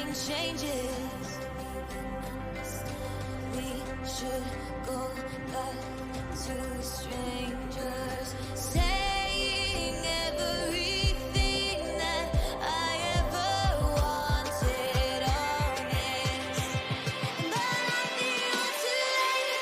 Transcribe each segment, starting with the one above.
nothing changes. We should go back to strangers, saying everything that I ever wanted, honest. But I think you're too late.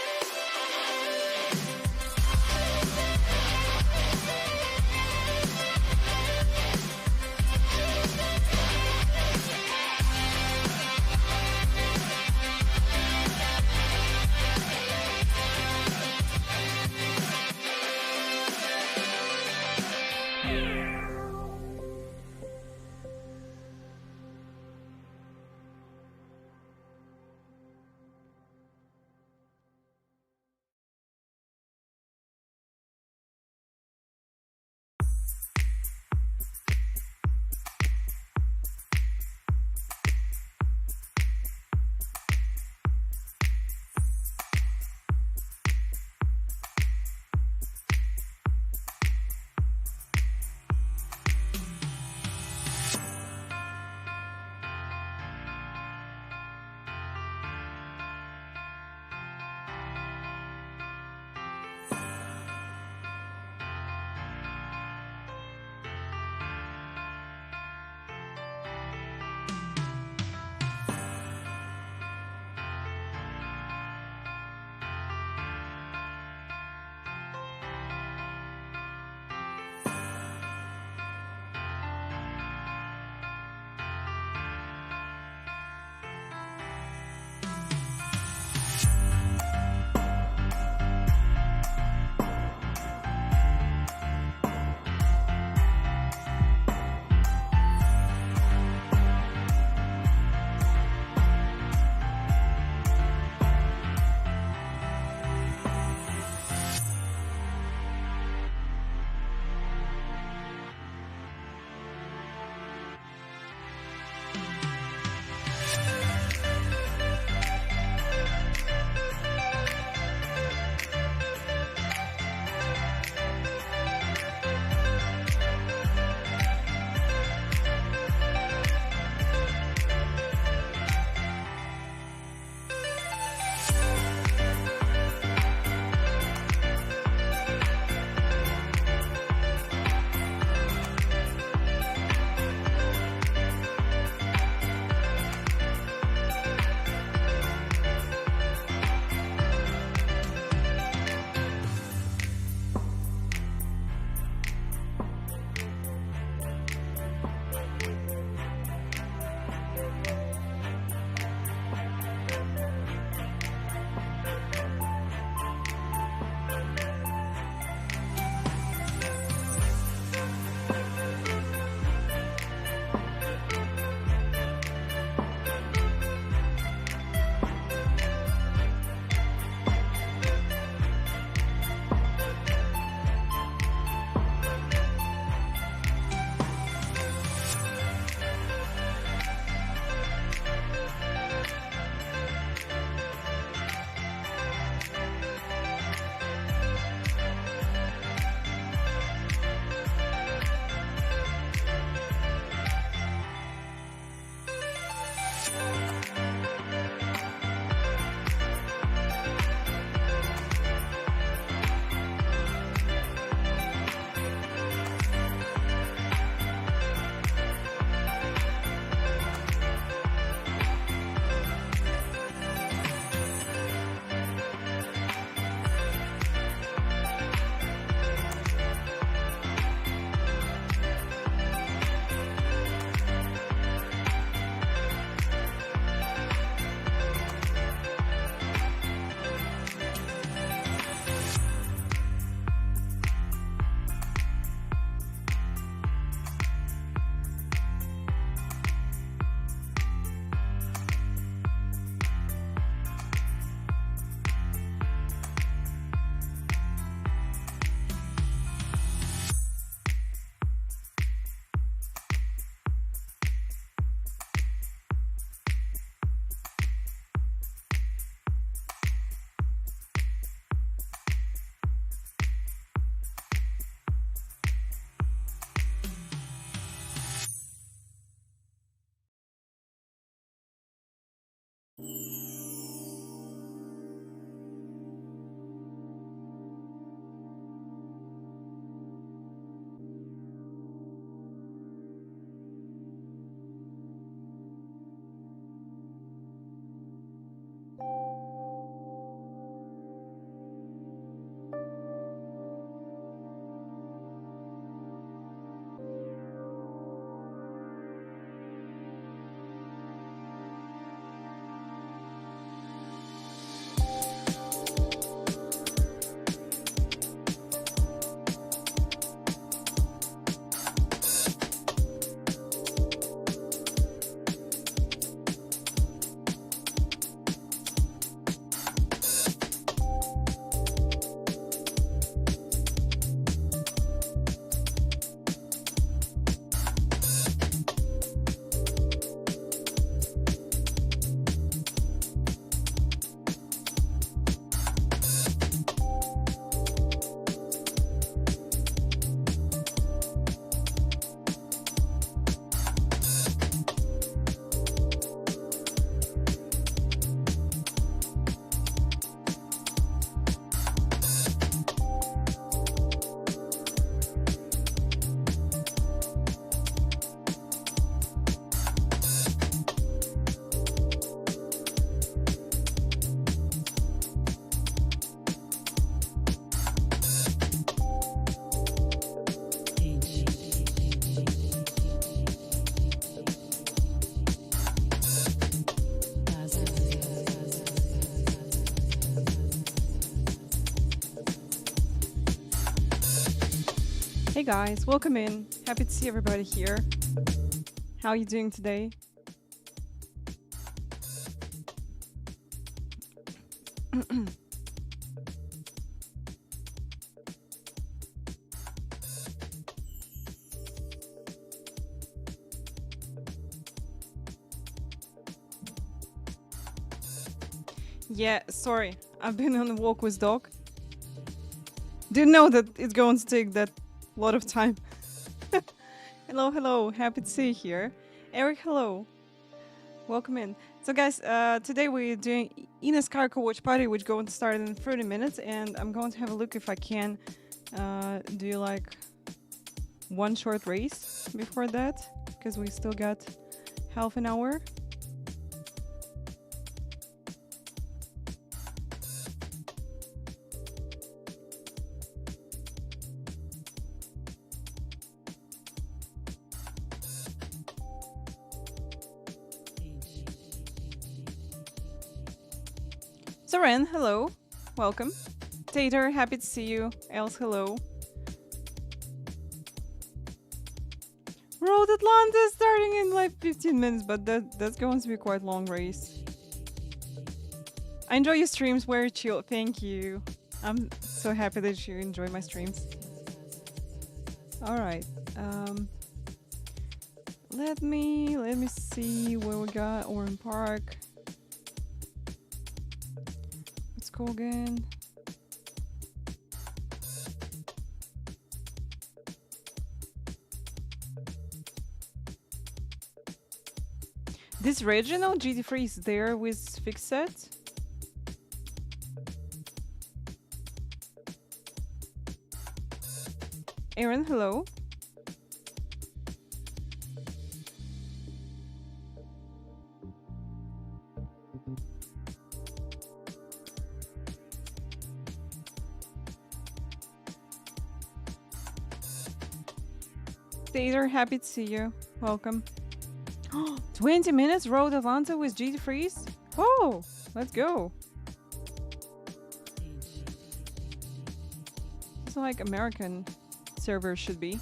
Hey guys, welcome in. Happy to see everybody here. How are you doing today? Yeah, sorry. I've been on a walk with dog. Didn't know that it's going to take that lot of time. Hello, hello. Happy to see you here. Eric, hello. Welcome in. So guys, today we're doing eNASCAR co-watch party, which going to start in 30 minutes, and I'm going to have a look if I can do like one short race before that, because we still got half an hour. Soren, hello. Welcome. Tater, happy to see you. Els, hello. Road Atlanta starting in like 15 minutes, but that's going to be quite a long race. I enjoy your streams, very chill. Thank you. I'm so happy that you enjoy my streams. Alright. Let me see where we got Oran Park. Again. This regional GT3 is there with fixed set. Aaron, hello. Taser, happy to see you. Welcome. 20 minutes Road Atlanta with GT3s? Oh, let's go. It's like American servers should be.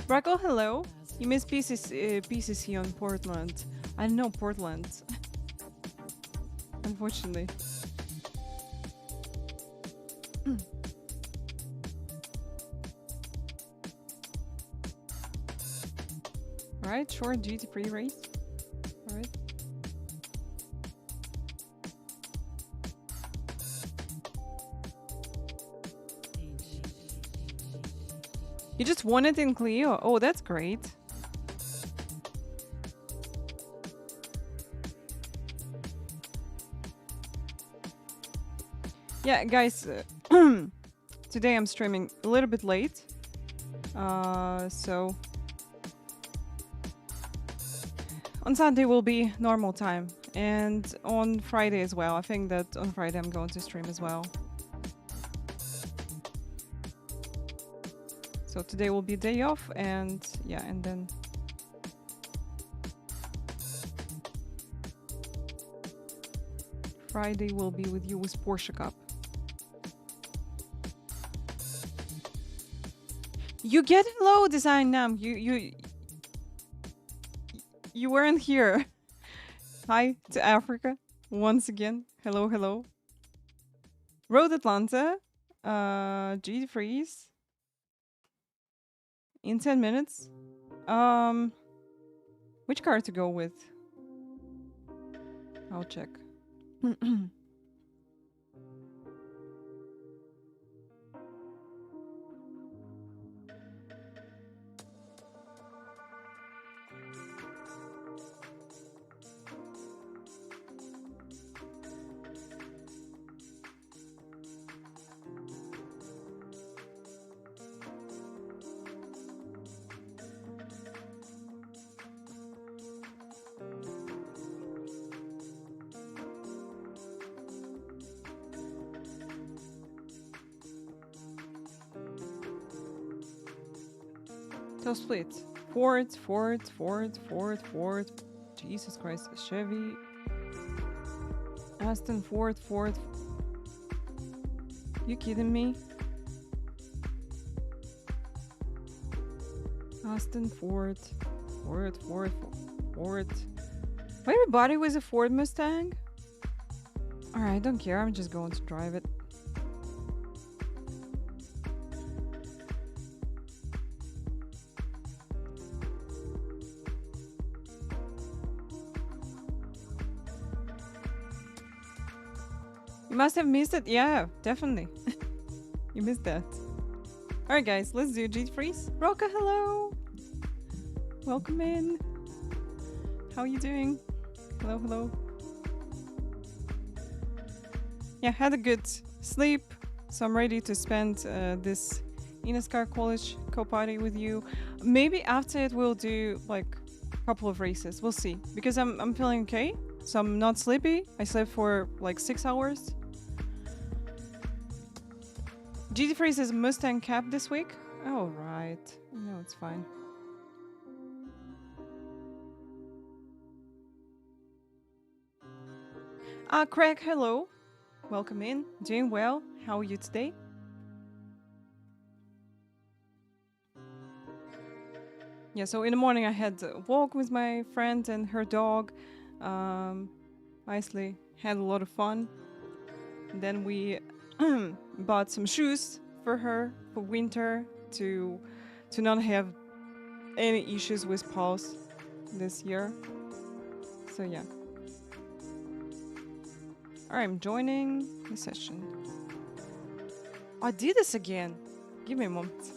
Fractal, hello. You missed PCC on Portland. I don't know Portland. Unfortunately. Alright, short GT3 race. Alright. You just won it in Clio? Oh, that's great. Yeah, guys, today I'm streaming a little bit late. So on Sunday will be normal time, and on Friday as well. I think that on Friday I'm going to stream as well. So today will be day off, and yeah, and then Friday will be with you with Porsche Cup. You getting low, Design Nam. You weren't here. Hi to Africa once again. Hello, hello. Road Atlanta. G Freeze. In 10 minutes. Which car to go with? I'll check. So split. Ford. Jesus Christ. Chevy. Aston, Ford. You kidding me? Aston, Ford. Why everybody with a Ford Mustang? Alright, I don't care. I'm just going to drive it. You must have missed it. Yeah, definitely. You missed that. Alright guys, let's do G Freeze. Roka, hello! Welcome in. How are you doing? Hello. Yeah, had a good sleep. So I'm ready to spend this eNASCAR college co-party with you. Maybe after it we'll do like a couple of races. We'll see. Because I'm feeling okay. So I'm not sleepy. I slept for like 6 hours. GT Freeze is Mustang cap this week? Oh, right. No, it's fine. Craig, hello. Welcome in. Doing well. How are you today? Yeah, so in the morning I had a walk with my friend and her dog. Nicely had a lot of fun. And then we bought some shoes for her for winter to not have any issues with paws this year. So yeah. Alright, I'm joining the session. I did this again. Give me a moment.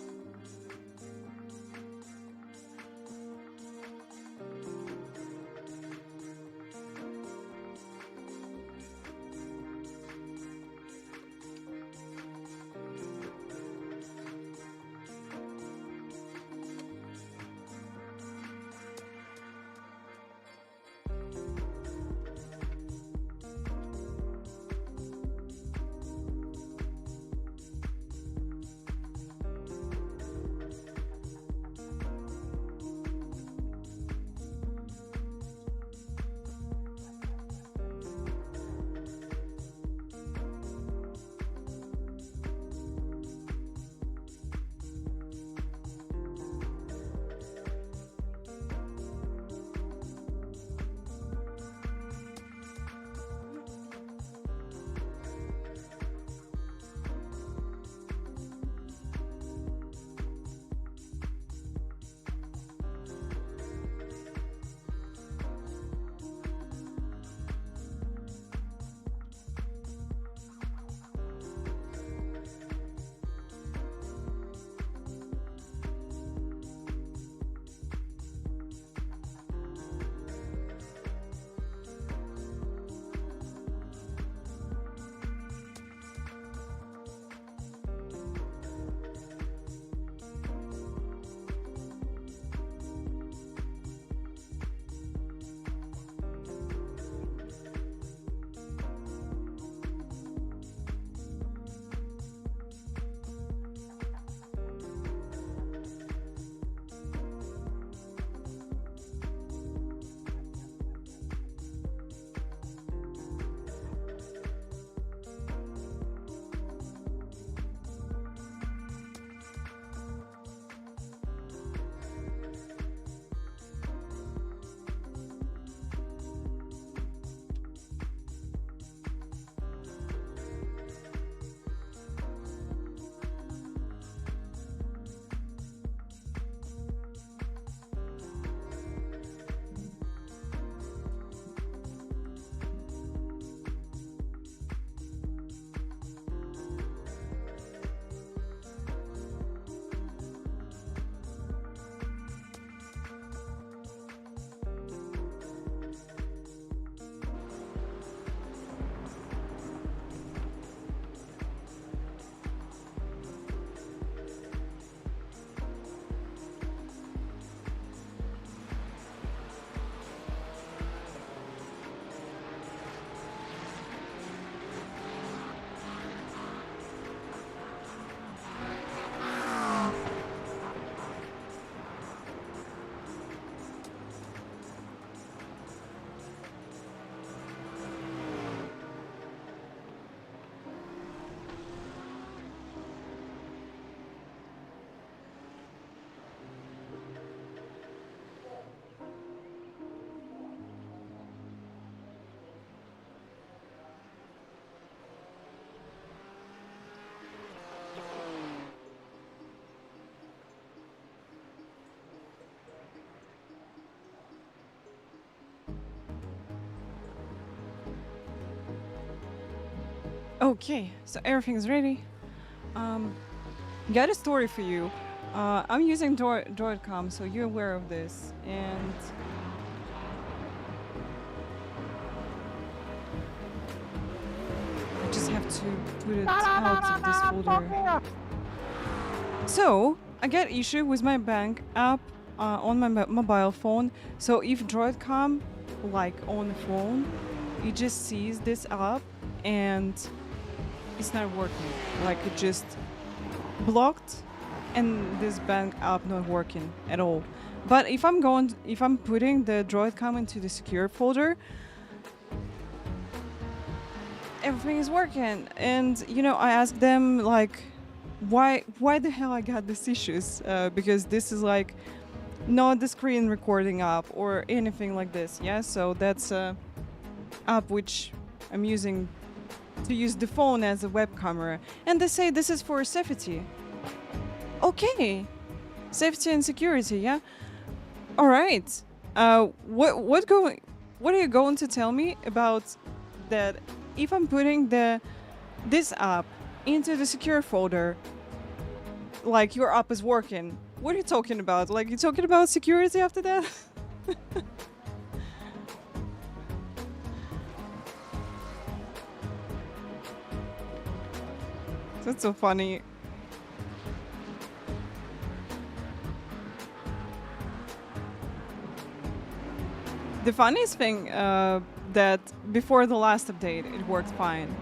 Okay, so everything's ready. Got a story for you. I'm using Droidcom, so you're aware of this, and I just have to put it out of this folder. So I get issue with my bank app on my mobile phone. So if Droidcom, like on the phone, it just sees this app and it's not working. Like it just blocked, and this bank app not working at all. But if I'm putting the Droidcom into the secure folder, everything is working. And you know, I asked them like, why the hell I got these issues? Because this is like not the screen recording app or anything like this. Yeah, so that's a app which I'm using to use the phone as a web camera, and they say this is for safety. Okay, safety and security. Yeah. All right. What are you going to tell me about that? If I'm putting this app into the secure folder, like your app is working. What are you talking about? Like you talking about security after that? That's so funny. The funniest thing that before the last update, it worked fine.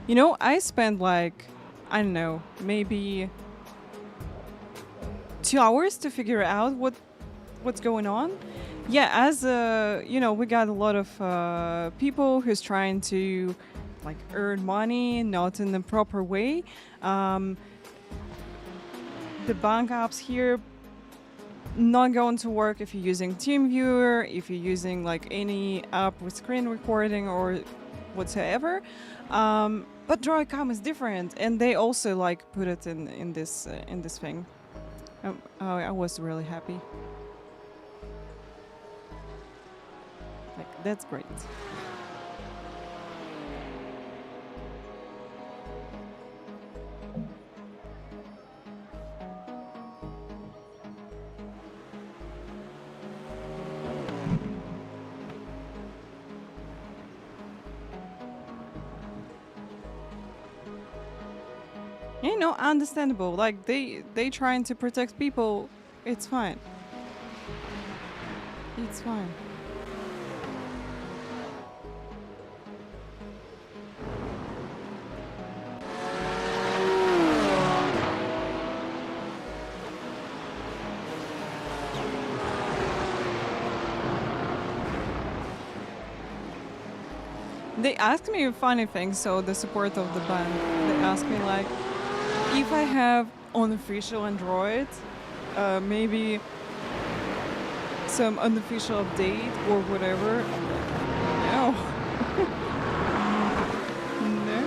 You know, I spent like, I don't know, maybe 2 hours to figure out what's going on. Yeah, as you know, we got a lot of people who's trying to like earn money, not in the proper way. The bank apps here not going to work if you're using TeamViewer, if you're using like any app with screen recording or whatsoever. But Droidcom is different, and they also like put it in this thing. I was really happy. Like that's great. You know, understandable. Like they trying to protect people. It's fine. It's fine. They asked me a funny thing, so the support of the band, they asked me like, if I have unofficial Android, maybe some unofficial update or whatever. No. No.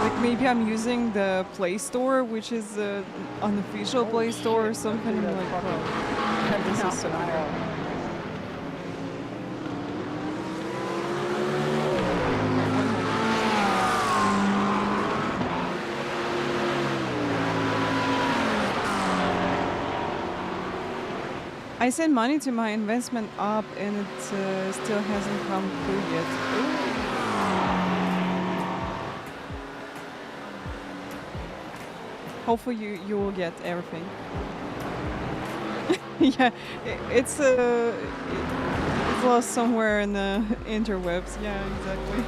Like maybe I'm using the Play Store, which is the unofficial Play Store or something. I'm like, oh, this is so weird. I sent money to my investment app and it still hasn't come through yet. Ooh. Hopefully you will get everything. Yeah, it's lost somewhere in the interwebs. Yeah, exactly.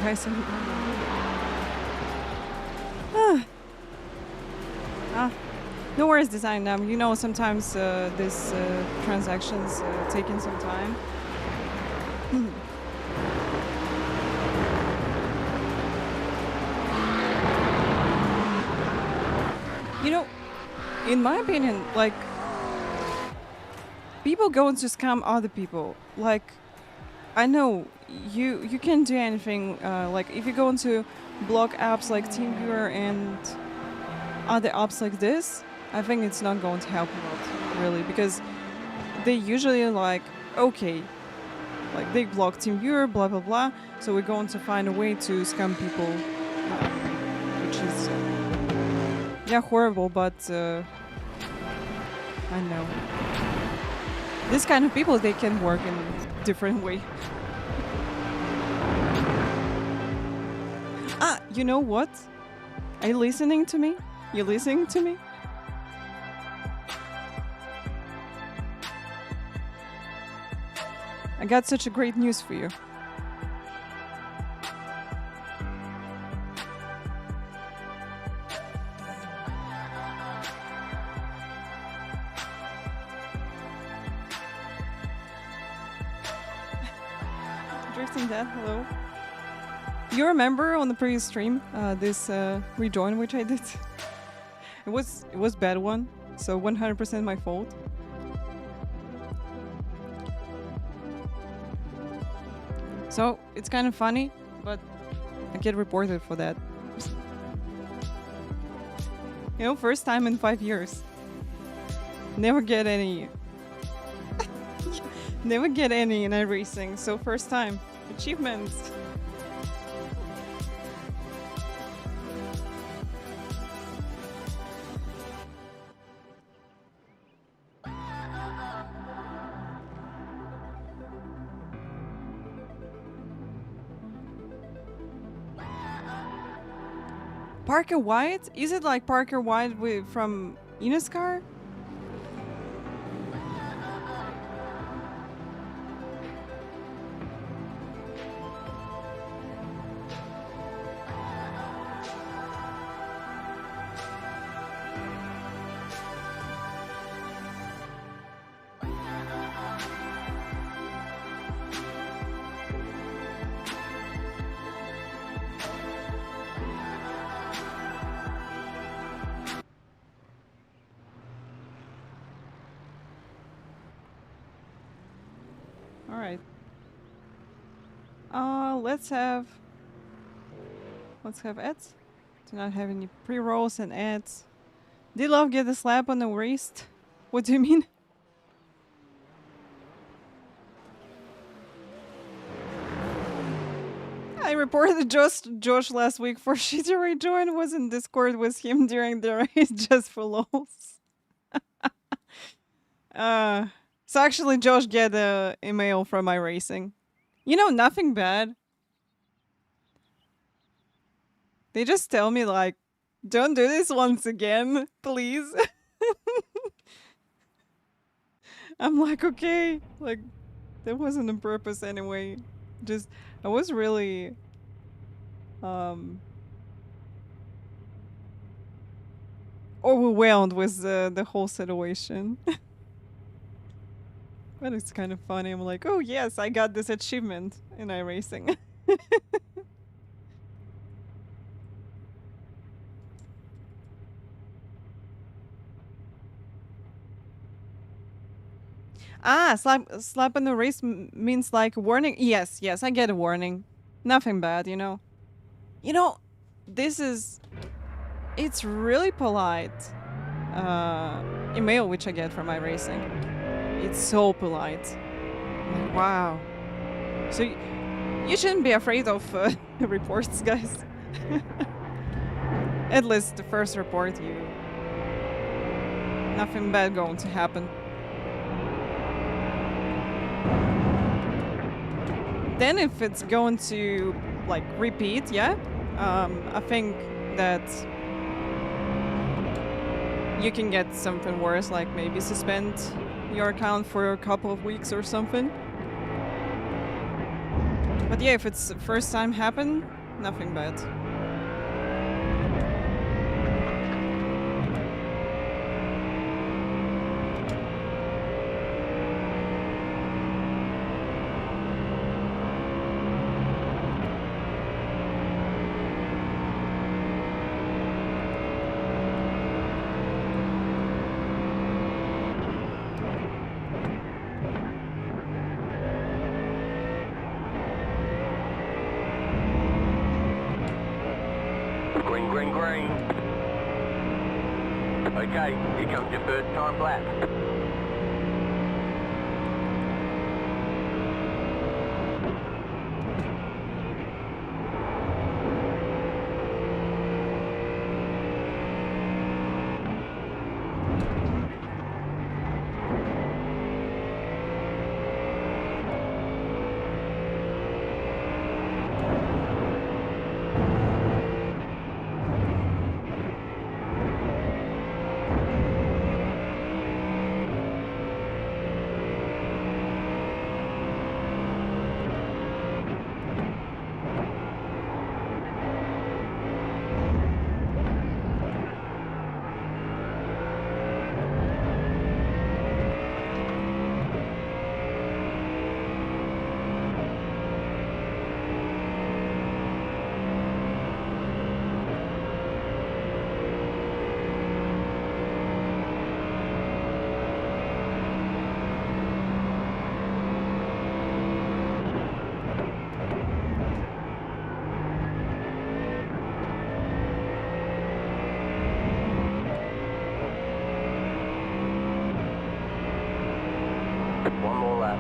Tyson. No worries, design. You know, sometimes this transactions taking some time. You know, in my opinion, like, people going to scam other people. Like, I know you can't do anything. Like, if you go into block apps like TeamViewer and other apps like this, I think it's not going to help a lot, really, because they usually like, okay, like they block TeamViewer, blah blah blah. So we're going to find a way to scam people, which is yeah, horrible, but I know this kind of people, they can work in a different way. You know what? Are you listening to me? You listening to me? I got such a great news for you. Drifting Dad, hello. You remember on the previous stream this rejoin which I did? It was bad one, so 100% my fault. So it's kind of funny, but I get reported for that. You know, first time in 5 years. Never get any. Never get any in iRacing, so first time. Achievements. Parker White? Is it like Parker White from eNASCAR? Alright. Let's have ads. Do not have any pre-rolls and ads. Did Love get a slap on the wrist? What do you mean? I reported Josh last week for shitty rejoin. Was in Discord with him during the race just for lols. So actually Josh get a email from iRacing. You know, nothing bad. They just tell me like, don't do this once again, please. I'm like, okay, like that wasn't on purpose anyway. Just I was really overwhelmed with the whole situation. But it's kind of funny. I'm like, oh yes, I got this achievement in iRacing. Slap on the wrist means like warning. Yes, I get a warning. Nothing bad, you know. You know, it's really polite email which I get from iRacing. It's so polite. Like, wow. So you shouldn't be afraid of reports, guys. At least the first report, nothing bad going to happen. Then if it's going to like repeat, yeah, I think that you can get something worse, like maybe suspend your account for a couple of weeks or something. But yeah, if it's the first time happen, Nothing bad. Green, green, green. Okay, here comes your first time lap. One more lap.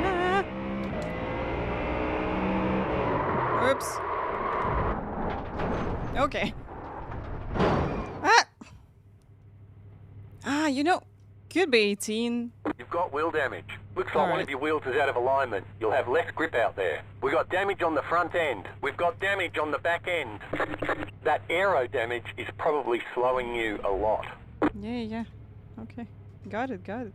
Ah. Oops. Okay. Ah! Ah, you know, could be 18. You've got wheel damage. Looks like one Alright. of your wheels is out of alignment. You'll have less grip out there. We got damage on the front end. We've got damage on the back end. That aero damage is probably slowing you a lot. Yeah, yeah. Okay. Got it, got it.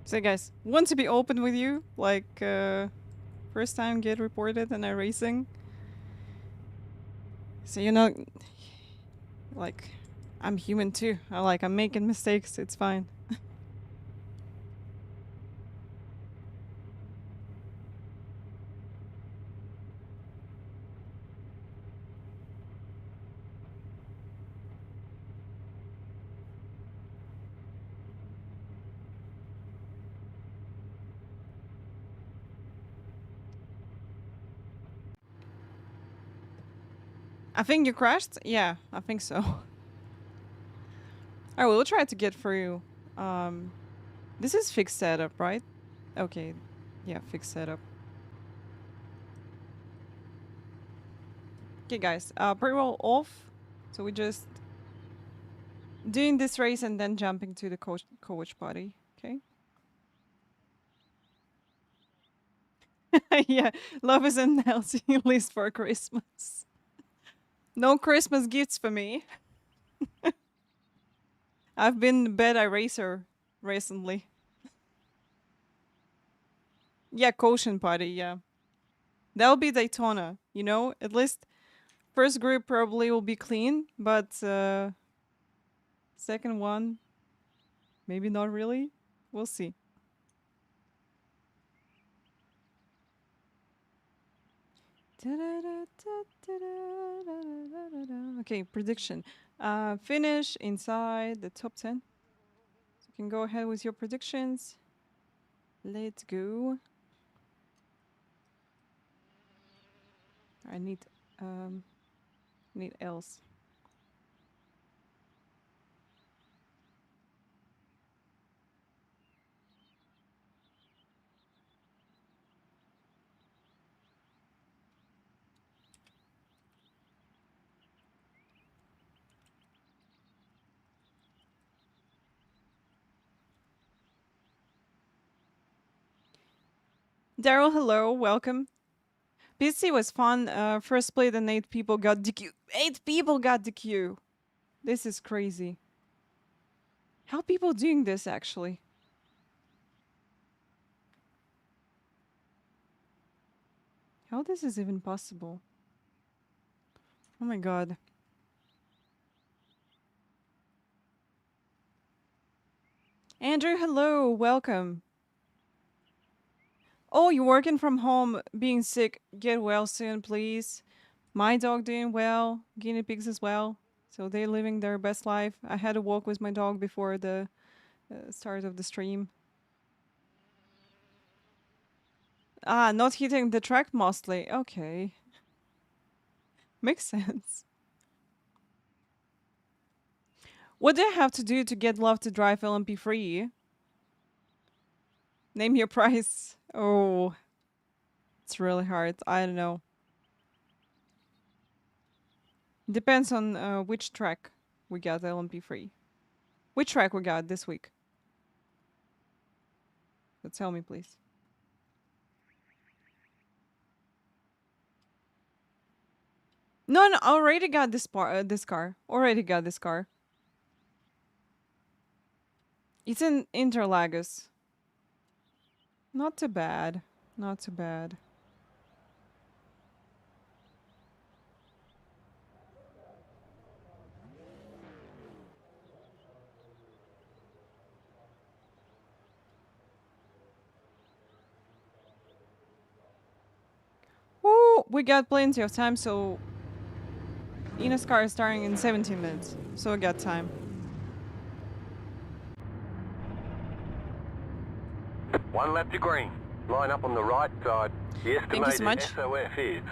So guys, want to be open with you, like first time get reported in a racing. So you know, like I'm human too. I'm making mistakes. It's fine. I think you crashed. Yeah, I think so. Alright, we'll try to get through. This is fixed setup, right? Okay. Yeah, fixed setup. Okay, guys. Pre-roll off. So we just doing this race and then jumping to the coach party. Okay. Yeah, love is an healthy list for Christmas. No Christmas gifts for me. I've been bad eraser recently. Yeah, caution party, yeah. That'll be Daytona, you know? At least first group probably will be clean, but second one, maybe not really. We'll see. Okay, prediction. Finish inside the top 10. So you can go ahead with your predictions. Let's go. I need else. Daryl, hello, welcome. PC was fun. First split and 8 people got DQ. 8 people got DQ. This is crazy. How are people doing this actually? How this is even possible? Oh my god. Andrew, hello, welcome. Oh, you're working from home, being sick. Get well soon, please. My dog doing well, guinea pigs as well. So they're living their best life. I had a walk with my dog before the start of the stream. Ah, not hitting the track mostly. Okay. Makes sense. What do I have to do to get Love to Drive LMP free? Name your price. Oh, it's really hard. I don't know. Depends on which track we got LMP free. Which track we got this week? So tell me, please. No, I already got this car. Already got this car. It's in Interlagos. Not too bad. Not too bad. Woo! We got plenty of time, so eNASCAR is starting in 17 minutes. So we got time. One lap to green. Line up on the right side. The Thank you so much. SOF is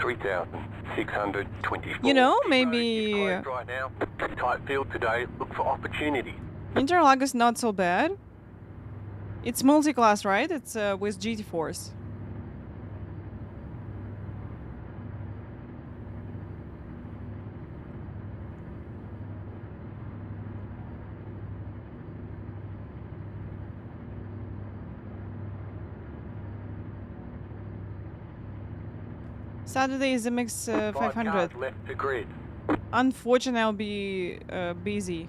3,624. You know, maybe Right now, tight field today. Look for opportunity. Interlagos not so bad. It's multi-class, right? It's with GT Force. Saturday is a mix 500. Left to grid. Unfortunately, I'll be busy.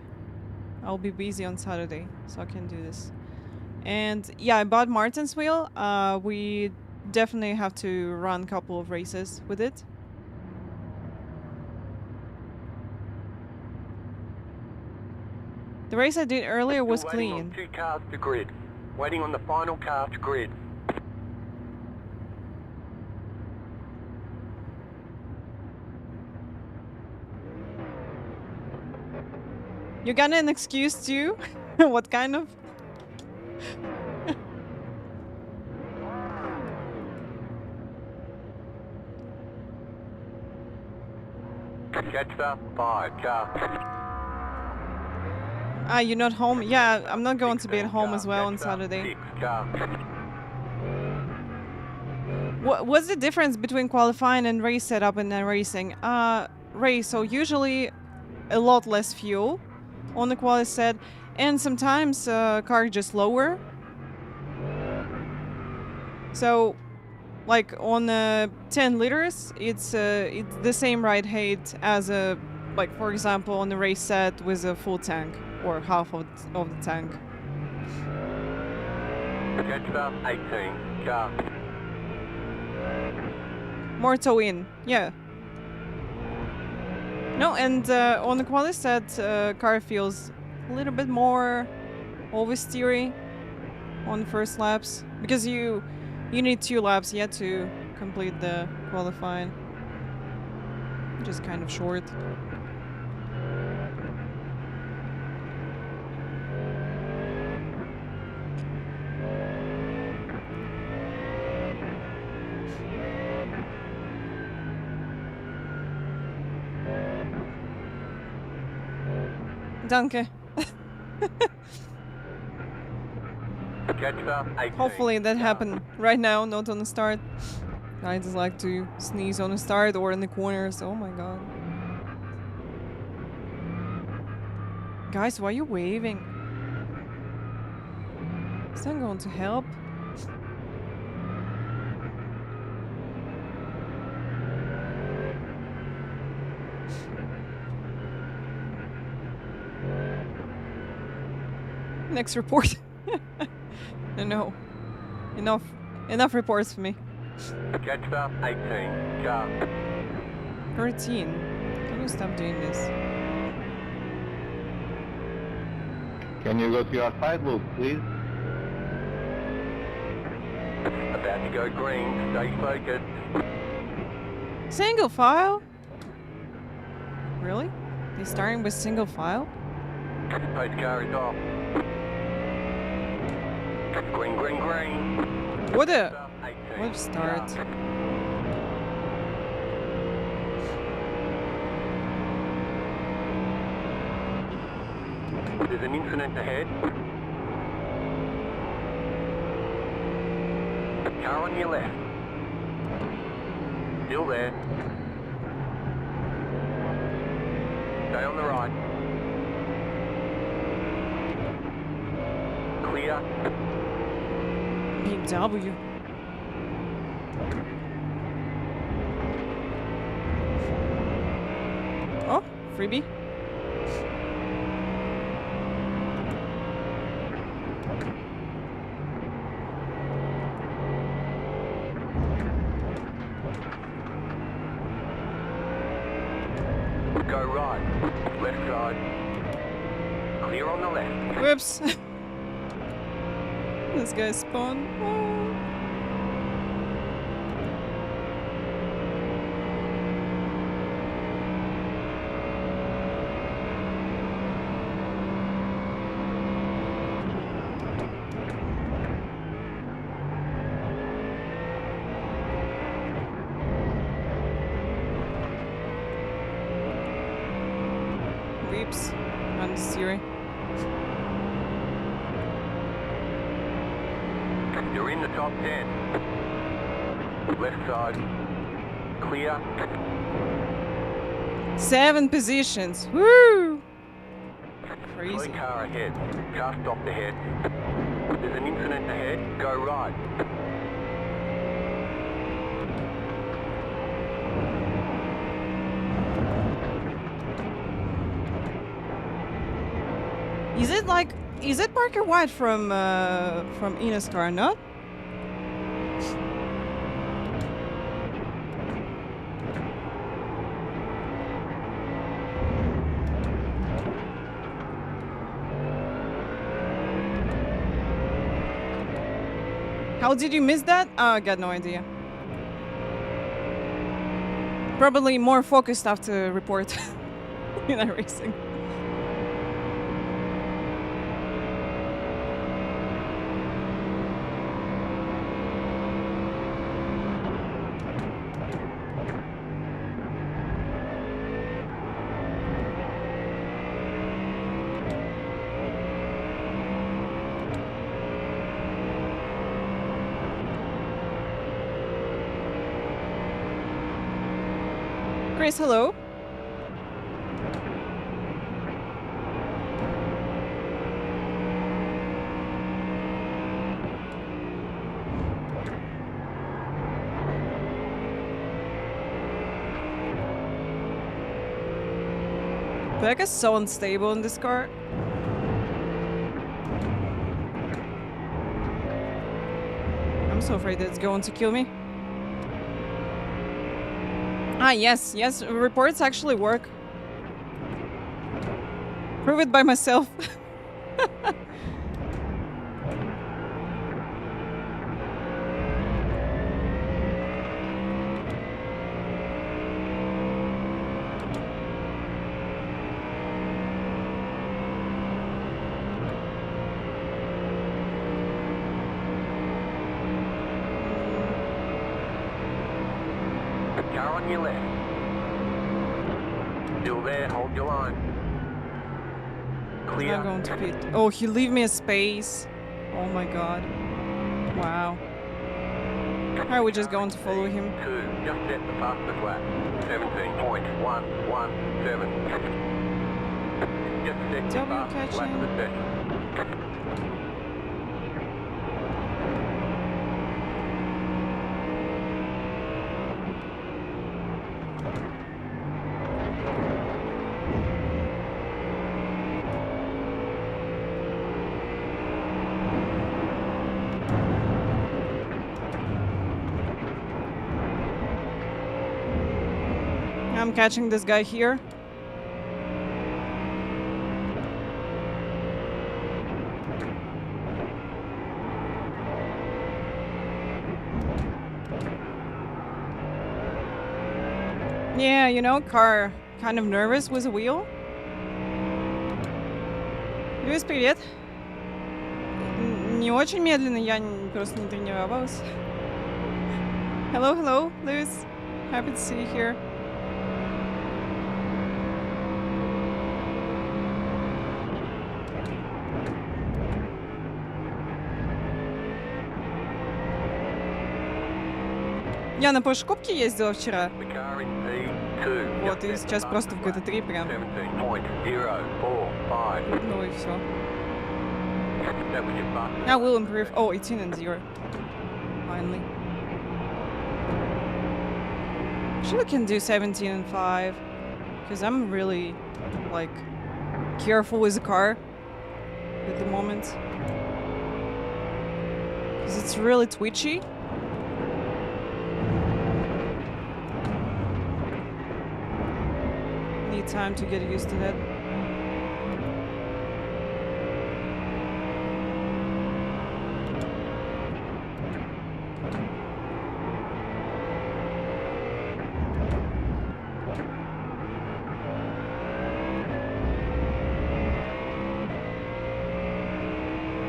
I'll be busy on Saturday, so I can do this. And yeah, I bought Martin's wheel. We definitely have to run a couple of races with it. The race I did earlier was Waiting clean. on 2 cars to grid. Waiting on the final car to grid. You got an excuse too? What kind of? Catch the 5 car. Ah, you're not home? Yeah, I'm not going to be at home as well on Saturday. 6 car. What's the difference between qualifying and race setup and then racing? Race, so usually a lot less fuel on the quali set, and sometimes car just lower. So, like on 10 liters, it's the same ride height as a, like for example, on the race set with a full tank or half of the tank. Catch the 18 car. More toe in, yeah. No, and on the quali set, car feels a little bit more oversteery on the first laps because you need 2 laps yet to complete the qualifying, which is kind of short. Danke. Hopefully that happened right now, not on the start. I just like to sneeze on the start or in the corners. Oh my god. Guys, why are you waving? Is that going to help? Next report. No. Enough reports for me. Catch up, 18. Car. 13. Can you stop doing this? Can you go to your side loop, please? About to go green. Stay focused. Single file? Really? They're starting with single file? Pace car is off. Green, green, green. What a... Up, 18. What a start. Car. There's an incident ahead. Car on your left. Still there. Stay on the right. Clear. BMW. Oh, freebie. Go right. Left side. Clear on the left. Whoops. This guy spawned. Oh. Weeps. On Siri. You're in the top 10. Left side. Clear. 7 positions. Woo! Clear Crazy. car ahead. Car stopped ahead. There's an incident ahead. Go right. Is it Parker White from eNASCAR, not? How did you miss that? I got no idea. Probably more focused after report in a racing. Chris, hello. Black is so unstable in this car. I'm so afraid that it's going to kill me. Ah, yes, reports actually work. Prove it by myself. Car on your left. Still there, hold your line. He's Clear. not going to pit. Oh, he leave me a space. Oh my god. Wow. Are we just going to follow him? 2, just set the fastest lap. 17.117. Just set the W fastest lap of the session. I'm catching this guy here. Yeah, you know, car kind of nervous with a wheel. Люсь, привет. Не очень медленно, я просто не тренировалась. Hello, hello, Luis. Happy to see you here. Я на Porsche Кубке ездила вчера. Вот, и сейчас просто в GT3 прям. Ну и все. I will improve. Oh, 18 and 0. Finally. Actually can do 17 and 5. Because I'm really, like, careful with the car at the moment. Because it's really twitchy. Need time to get used to that.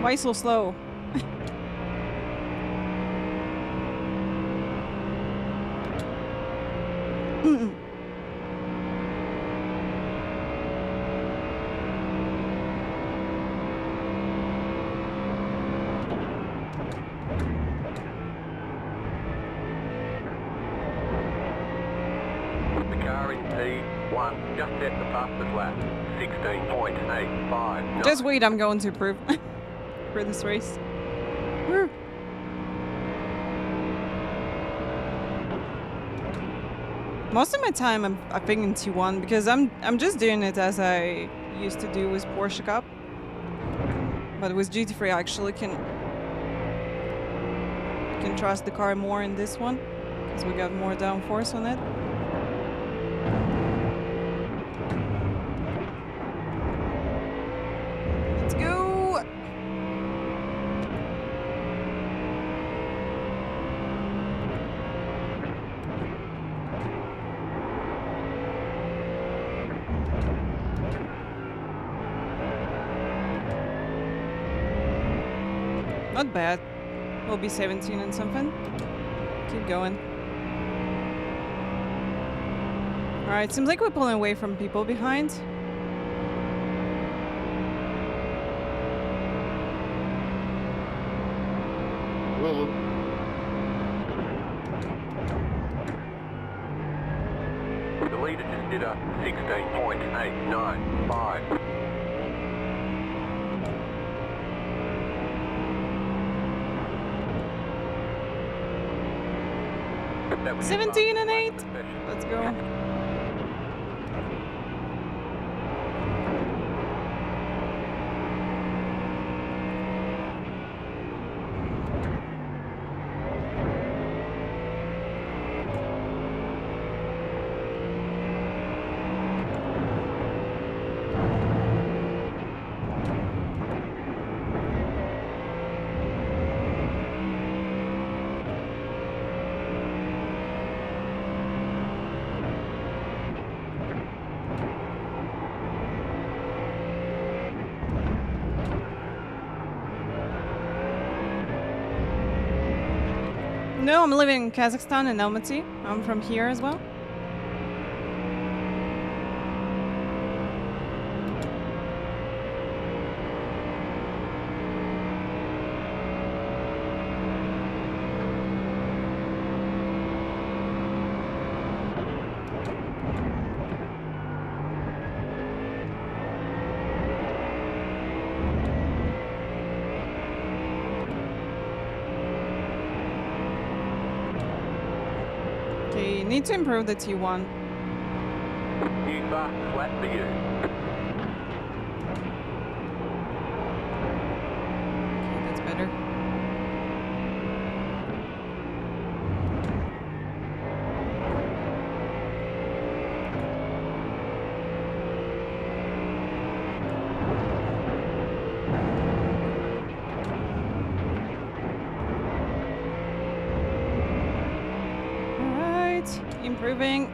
Why so slow? Just set the fastest lap, 16.85. Just wait, I'm going to improve for this race. Woo. Most of my time I think in T1 because I'm just doing it as I used to do with Porsche Cup. But with GT3 I actually can trust the car more in this one because we got more downforce on it. Not bad. We'll be 17 and something. Keep going. Alright, seems like we're pulling away from people behind. Well, the leader just did a 16.895. 17 and 8. Let's go. No, I'm living in Kazakhstan in Almaty. I'm from here as well. Okay, need to improve the T1. New fast lap for you. Okay, that's better. Improving.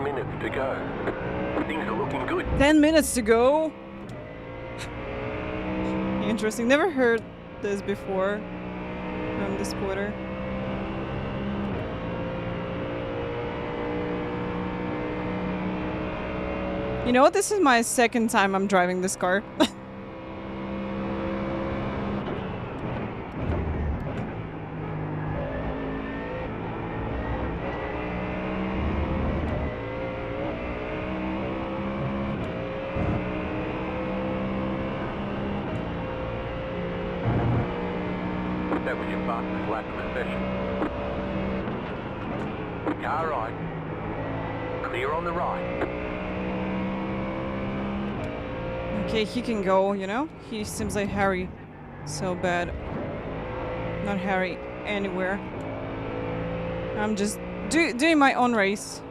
Minutes to go. Things are looking good. 10 minutes to go. Interesting. Never heard this before from this quarter. You know what? This is my second time I'm driving this car. That was your fastest lap of the session. Car right. Clear on the right. Okay, he can go, you know? He seems like Harry. So bad. Not Harry anywhere. I'm just doing my own race.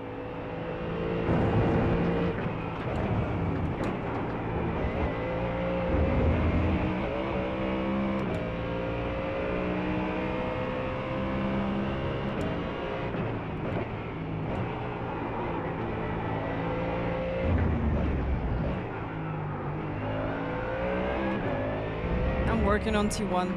Working on T1.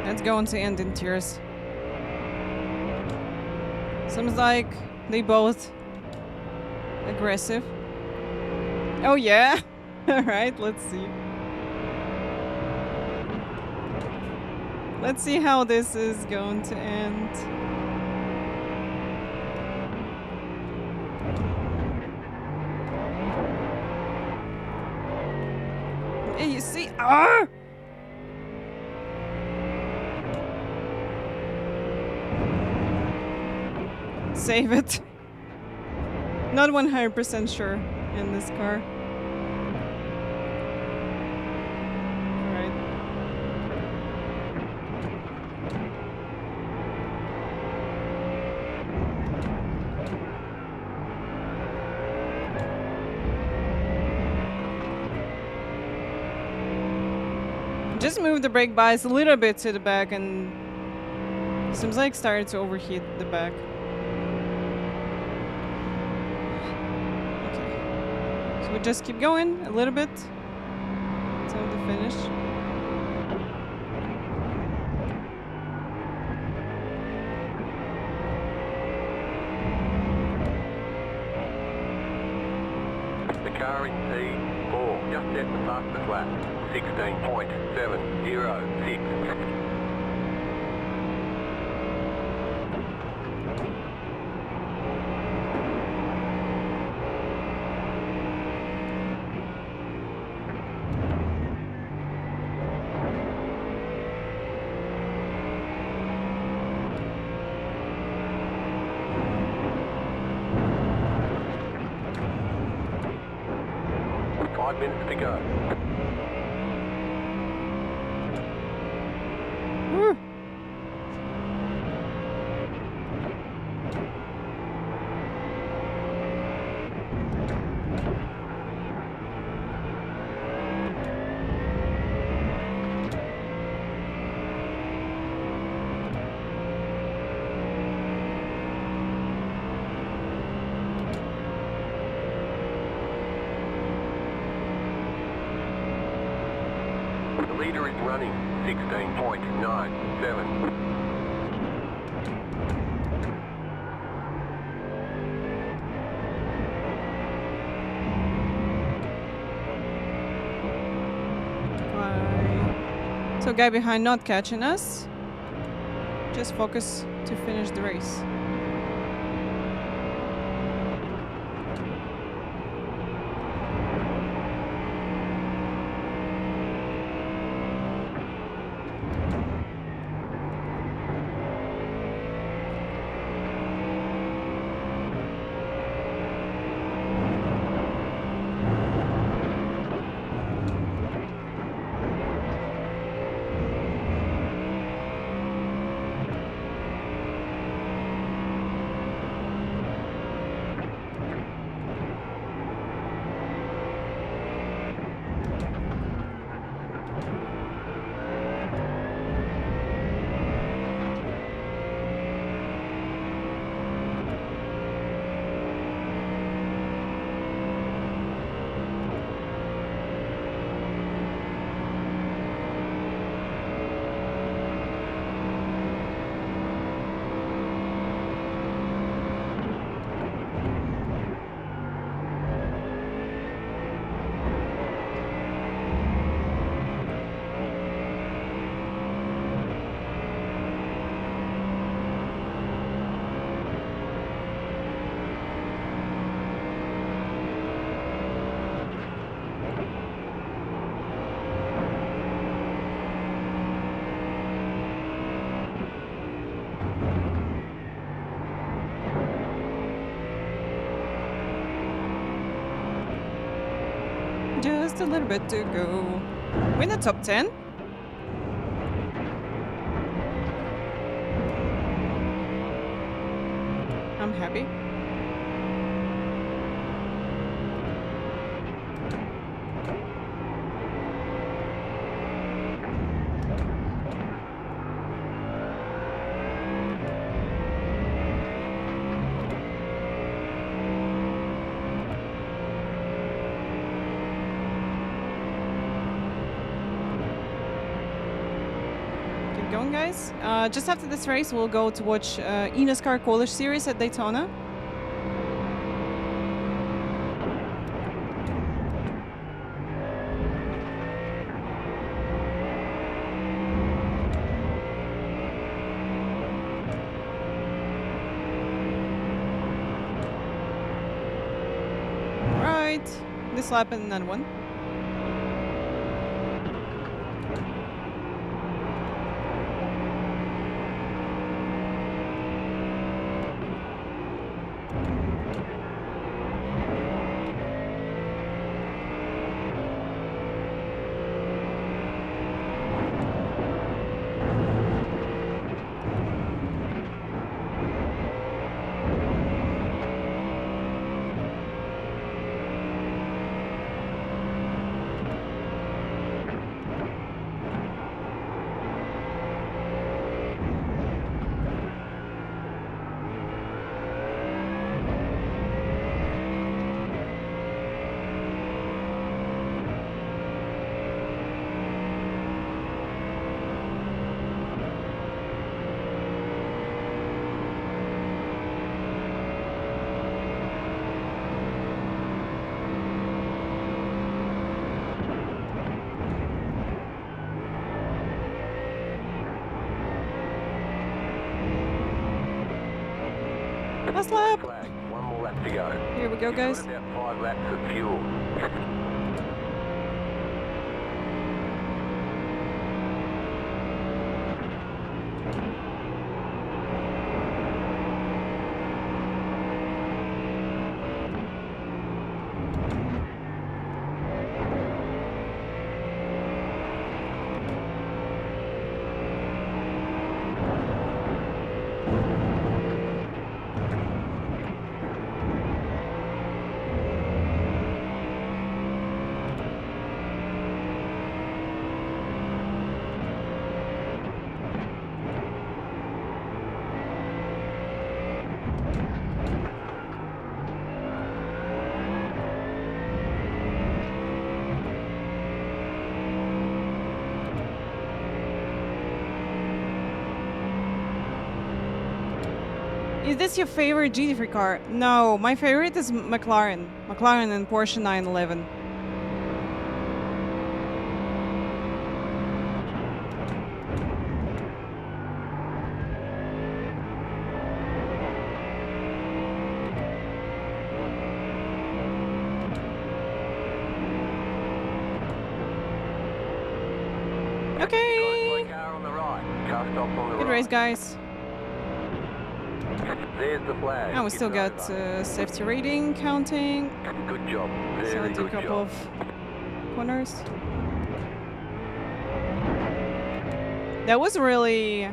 It's going to end in tears. Seems like they both aggressive. Oh yeah. All right, let's see. Let's see how this is going to end. Hey, you see? Ah! Save it. Not 100% sure in this car. Alright. Just move the brake bias a little bit to the back and seems like started to overheat the back. We just keep going a little bit till the finish. The car in P4 just set the fastest lap, 16.706. Minutes to go. Woo. leader is running 16.97. So guy behind not catching us. Just focus to finish the race. Just a little bit to go. We're in the top 10. I'm happy. Going, guys. Just after this race, we'll go to watch eNASCAR College Series at Daytona. Right, this lap and another one. Last lap. One more lap to go. Here we go, guys. You've got about 5 laps of fuel. Is this your favorite GT3 car? No, my favorite is McLaren. McLaren and Porsche 911. Okay. Car on the right. Car stops on the Good right. race, guys. There's the flag. And we still got safety rating counting. Good job. So Very let's do a good couple job. of corners. That was really...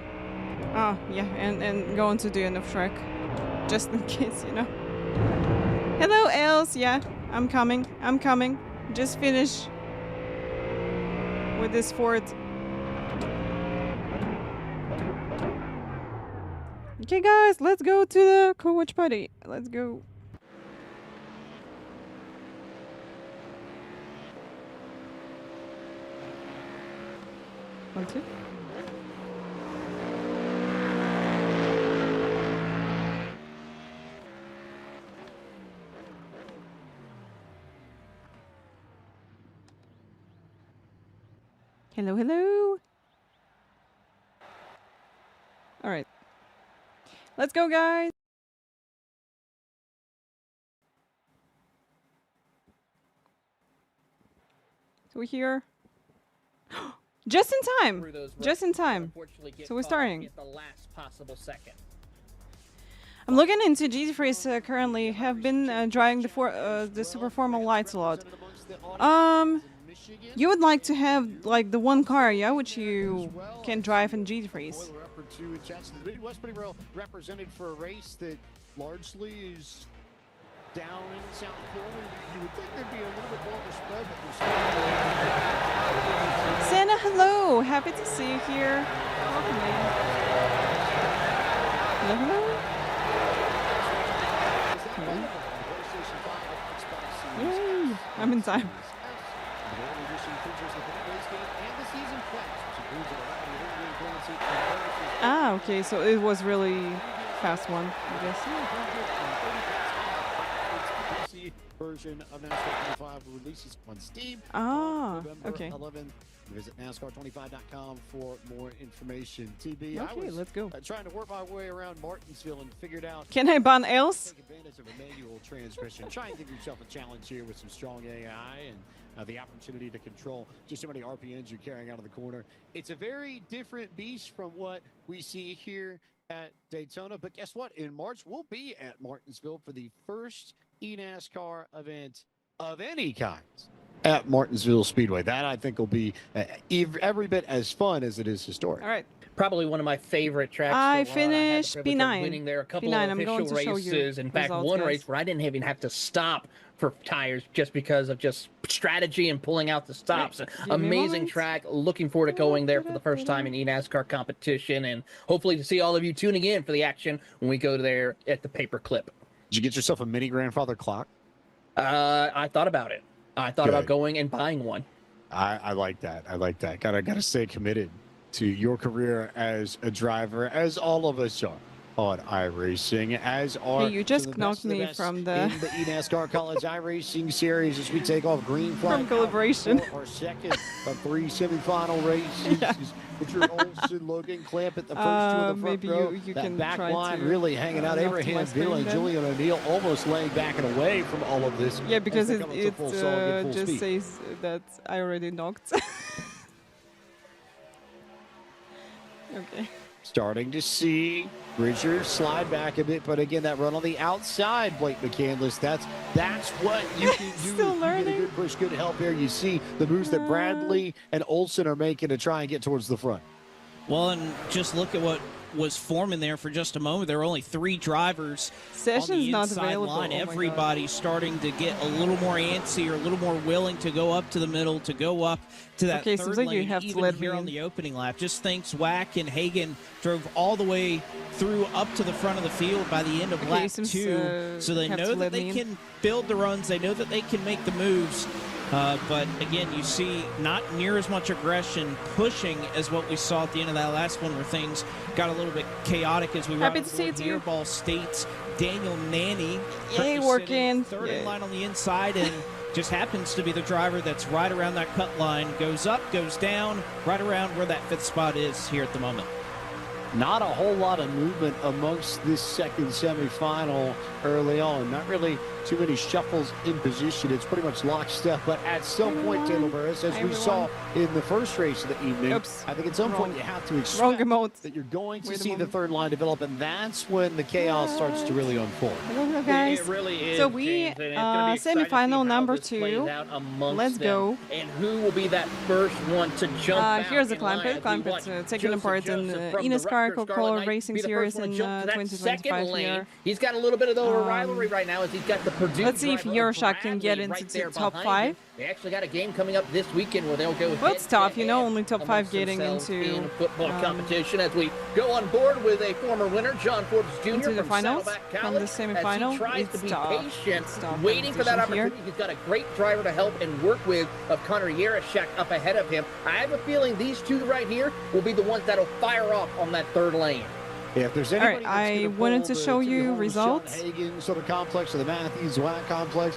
Oh, yeah, and going to the end of track. Just in case, you know. Hello, Els. Yeah, I'm coming. I'm coming. Just finish with this Ford. Okay, guys, let's go to the co-watch party. Let's go. One, two. Hello, hello. All right. Let's go, guys. So we're here. Just in time. Just in time. So we're starting. At the last possible second. I'm looking into GT3s currently. Have been driving the Super Formal Lights a lot. You would like to have like the one car, yeah, which you can drive in GT3s. The Midwest pretty well represented for a race that largely is down in South Florida. You would think there'd be a little bit more of a spread, but Santa, hello! Happy to see you here. Welcome in. Hello, hello. Yay! I'm in time. Ah, okay, so it was really fast one, I guess. Version of NASCAR 25 releases on Steam. Ah, November okay. 11th. Visit NASCAR25.com for more information. TB, Okay, I was let's go. trying to work my way around Martinsville and figured out. Can I ban else? Take advantage of a manual transmission. Try and give yourself a challenge here with some strong AI and the opportunity to control just how many RPMs you're carrying out of the corner. It's a very different beast from what we see here at Daytona. But guess what? In March, we'll be at Martinsville for the first eNASCAR event of any kind at Martinsville Speedway. That, I think, will be every bit as fun as it is historic. All right. Probably one of my favorite tracks. I to run. I had the finished privilege of P9. winning there a couple P9, of I'm going official to show you races. In fact, results, one guys. race where I didn't even have to stop for tires just because of just strategy and pulling out the stops. Give me a Amazing moment. track. Looking forward to going there for the first time in eNASCAR competition, and hopefully to see all of you tuning in for the action when we go there at the paperclip. Did you get yourself a mini grandfather clock? I thought about it. I thought about going and buying one. I like that. I like that. Gotta stay committed to your career as a driver, as all of us are on iRacing, as are Hey, you just some of knocked the me best from the- in the eNASCAR College iRacing Series as we take off green flag From calibration. for our second of 3 semifinal races. Yeah. Richard Olson, Logan Clamp at the first two of the front maybe row. you that can back try line to, really hanging out. not Abraham optimize Bill and them. Julian O'Neill almost laying back and away from all of this. Yeah, because as it, they come up to full song at full just speed. says that I already knocked. Okay. Starting to see Richard slide back a bit, but again, that run on the outside, Blake McCandless, that's what you can do. Still You learning. get a good push, good help there. You see the moves that Bradley and Olsen are making to try and get towards the front. Well, and just look at what was forming there for just a moment. There were only 3 drivers on Session's the not inside available. line. Oh my God. Everybody's starting to get a little more antsy or a little more willing to go up to the middle, to go up to that Okay, third seems like lane. you have to even let here me on in. the opening lap. Just thinks Wack and Hagan drove all the way through up to the front of the field by the end of Okay, lap seems, 2. So they have know to that let they me in. can build the runs. They know that they can make the moves. But again, you see not near as much aggression pushing as what we saw at the end of that last one, where things got a little bit chaotic as we Happy ride to see you aboard too. here. Ball State's Daniel Nanny. Yay, currently working. sitting third in Yay. line on the inside, and just happens to be the driver that's right around that cut line. Goes up, goes down, right around where that 5th spot is here at the moment. Not a whole lot of movement amongst this second semifinal early on. Not really too many shuffles in position. It's pretty much lockstep. But at some point, Taylor Burris, as we saw in the first race of the evening, Oops. I think at some point you have to Wrong expect emote. that you're going to Wait a see the moment. third line develop, and that's when the chaos starts to really unfold. Hello, guys. It really is. So we, James, and it's gonna be exciting to see semifinal how number this plays 2. out amongst Let's them, go. And who will be that first one to jump out Here's the in line as we Clampett. watch Taking Joseph part in Joseph the from eNASCAR Rutgers Coca-Cola Scarlet Knights Racing be the Series first one in to jump to that 2025 second lane. here. He's got a little bit of the rivalry right now as he's got the Purdue Let's see if driver Yershak can get Bradley into right there top behind 5. him. They actually got a game coming up this weekend where they'll go Well, it's tough, you know, head-to-head only top 5 amongst getting themselves into in football competition as we go on board with a former winner, John Forbes Jr. into the from finals Saddleback from College, the semifinal. as he tries It's to be tough. patient, It's tough waiting for that competition opportunity. He's got a great driver to help and work with of Connor Yershak up ahead of him. I have a feeling these two right here will be the ones that'll fire off on that third lane. Yeah, if there's All right, anybody that's I gonna wanted pull to the show Timmy you Holmes, results. Sean Hagen sort of complex, or the Matthews Wack complex,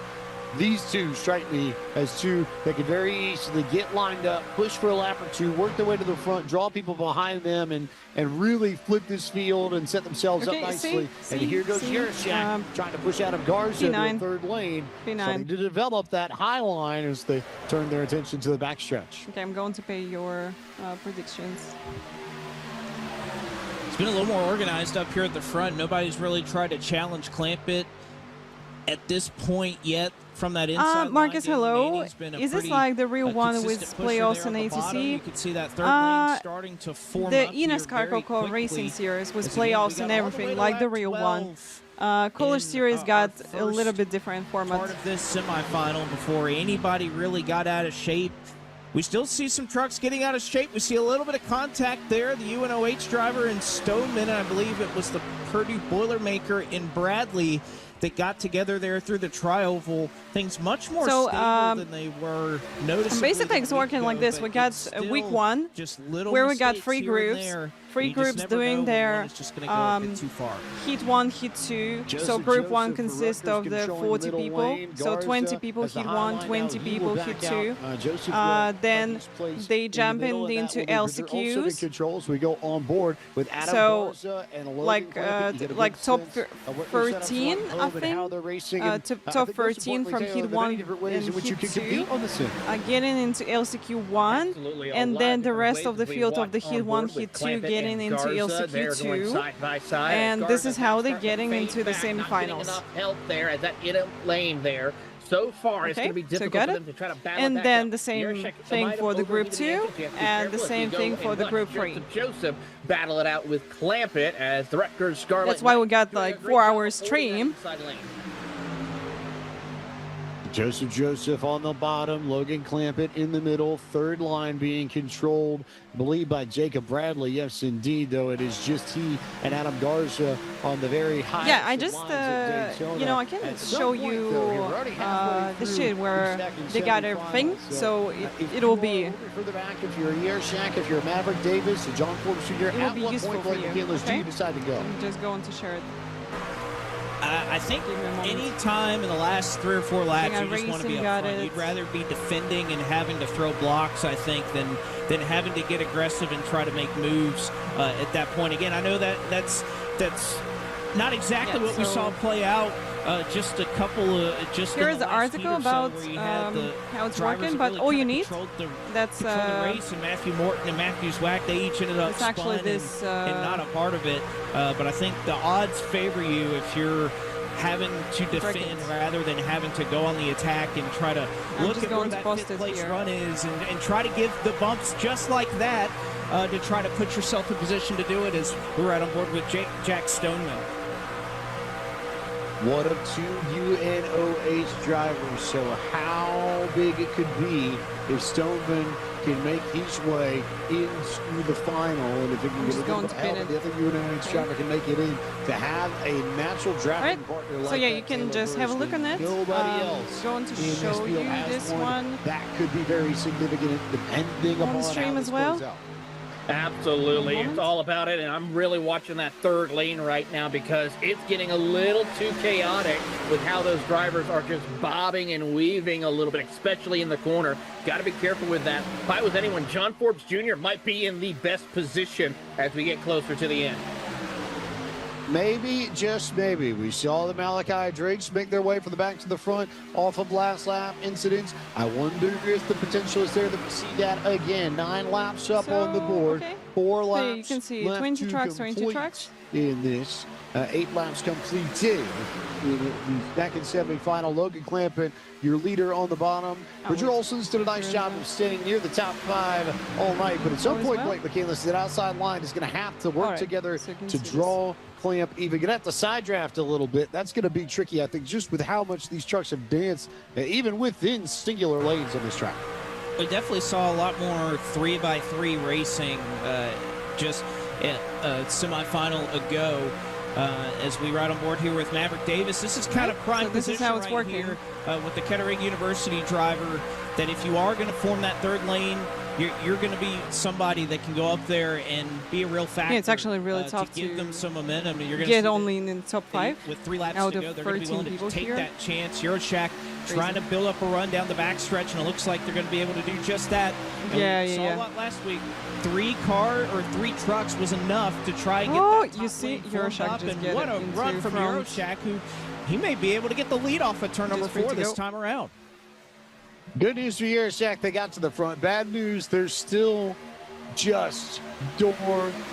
these two strike me as two that could very easily get lined up, push for a lap or two, work their way to the front, draw people behind them, and really flip this field and set themselves Okay, up nicely. see, and here goes see, Yershak trying to push Adam Garza to the P9. third lane, P9. starting to develop that high line as they turn their attention to the backstretch. Okay, I'm going to pay your predictions. It's been a little more organized up here at the front. Nobody's really tried to challenge Clampett at this point yet from that inside Marcus, line. hello. Manning's been a Is this pretty, like the real one with consistent pusher playoffs there and on the bottom. You ACC? can see that third lane starting to form The up here eNASCAR very Coca-Cola quickly. Racing Series with As again, we playoffs got and all the way everything, to like the lap real one. 12 College in, Series our got a little first bit different format. part of this semifinal before anybody really got out of shape. We still see some trucks getting out of shape. We see a little bit of contact there. The UNOH driver in Stoneman, and I believe it was the Purdue Boilermaker in Bradley that got together there through the tri-oval. Things much more So, stable than they were noticeably. basically it's a week working like ago, this. but We got it's week still 1 just little where we got mistakes three here and groups. there. Three You just groups never doing know when their one is just gonna go a bit too far. Heat 1, Heat 2. So Joseph group 1 Joseph for consists of Rutgers the controlling 40 middle people. lane. So 20 Garza people has the Heat high 1, line 20 now. He people will Heat back 2. out. Joseph Then Rutgers plays they in the jump middle, in and that into will be also in LCQs. control. So we go on board with Adam So, Garza and Logan like, Clampett. You get a like good top sense of what their setups 13, are at I home and how think. they're racing. And, Top I think most 13 from importantly, Heat Taylor, the 1 many different ways in and which you Heat can compete 2. on the sim. Getting into LCQ 1, Absolutely, a and lot then of the different rest ways of the as we field of watch the on Heat 1, board with Heat 2 Clampett getting and into Garza. They're LCQ going 2. side by side. And Garza this is how they're starting to getting fade into the back, not getting semifinals. enough help there as that in a lane there. So far, it's Okay, going to be so difficult got for it. them to try to battle And back then up. the same Yershak thing might have for the group overheated 2, the engine. You have to be and the careful as same you thing go for and the watch group 3. Joseph battle it out with Clampett as the Rutgers Scarlet. That's why we got doing a like great 4 job hours of holding that stream. inside lane. Joseph on the bottom, Logan Clampett in the middle, third line being controlled, I believe, by Jacob Bradley. Yes, indeed, though it is just he and Adam Garza on the very high. Yeah, I just, you know, I can show you the shit where they got everything, so it will be further back. If you're a Yershak, if you're a Maverick Davis, a John Forbes Jr., It will at be what useful point for like you, McKinley's do okay? you decide to go? I'm just going to share it. I think Give me a moment. any time in the last 3 or 4 laps, Hang you on, just want to be Racing up got front. it. You'd rather be defending and having to throw blocks, I think, than having to get aggressive and try to make moves at that point. Again, I know that's not exactly Yeah, what we so- saw play out. Just a couple of just. Here's in the the last article heat or so about where you had the how it's drivers working, that but really all you kinda need, controlled the that's race, and Matthew Morton and Matthew Zwack, they each ended up it's actually spun this, and not a part of it. But I think the odds favor you if you're having to defend Crickets. rather than having to go on the attack and try to I'm look just at where going to that post fifth it place here. run is and try to give the bumps just like that to try to put yourself in position to do it, as we're right on board with Jack Stoneman. One of 2 UNOH drivers, so how big it could be if Stoneman can make his way into the final, and if he can get a just going little to help, pin the it. other UNH driver can make it in to have a natural drafting Alright, partner so like yeah, that, you can Taylor just have a look on Burstyn. it. Nobody else Going to in this show field you has this one that could be very significant depending on upon the stream how as this well. plays out. Absolutely. One It's moment. all about it, and I'm really watching that third lane right now because it's getting a little too chaotic with how those drivers are just bobbing and weaving a little bit, especially in the corner. Got to be careful with that. If I was anyone, John Forbes Jr. might be in the best position as we get closer to the end. Maybe, just maybe, we saw the Malachi Drakes make their way from the back to the front off of last lap incidents. I wonder if the potential is there that we see that again. 9 laps up on the board, okay. 4 So laps you can see left 20 to trucks, 22 complete trucks. in this. 8 laps completed in the second semifinal. Logan Clampett, your leader on the bottom. Bridger Olsen's did a nice job of staying near the top 5 all night, but at some As point, well. Blake McCandless, that outside line is going to have to work Alright, together so you can to see this. draw Clamp even. Gonna have to side draft a little bit. That's going to be tricky, I think, just with how much these trucks have danced, even within singular lanes on this track. We definitely saw a lot more 3x3 racing just a semifinal ago. As we ride on board here with Maverick Davis, this is kind of prime So this is position how it's right working. here with the Kettering University driver. That if you are going to form that third lane, you're going to be somebody that can go up there and be a real factor. Yeah, it's actually really tough to give to them some momentum. And you're going Get to only in the top 5 with 3 laps out to of go. They're going to be 13 willing to people take here. that chance. Euroshak trying to build up a run down the backstretch, and it looks like they're going to be able to do just that. And Yeah, we yeah, saw yeah. a lot last week. 3 trucks was enough to try and get Oh, that top you see, lane formed Euroshak up, just and get what it a into run from front. Euroshak, who he may be able to get the lead off at turn number Just free 4 to this go. time around. Good news for Yershak, they got to the front. Bad news, there's still just door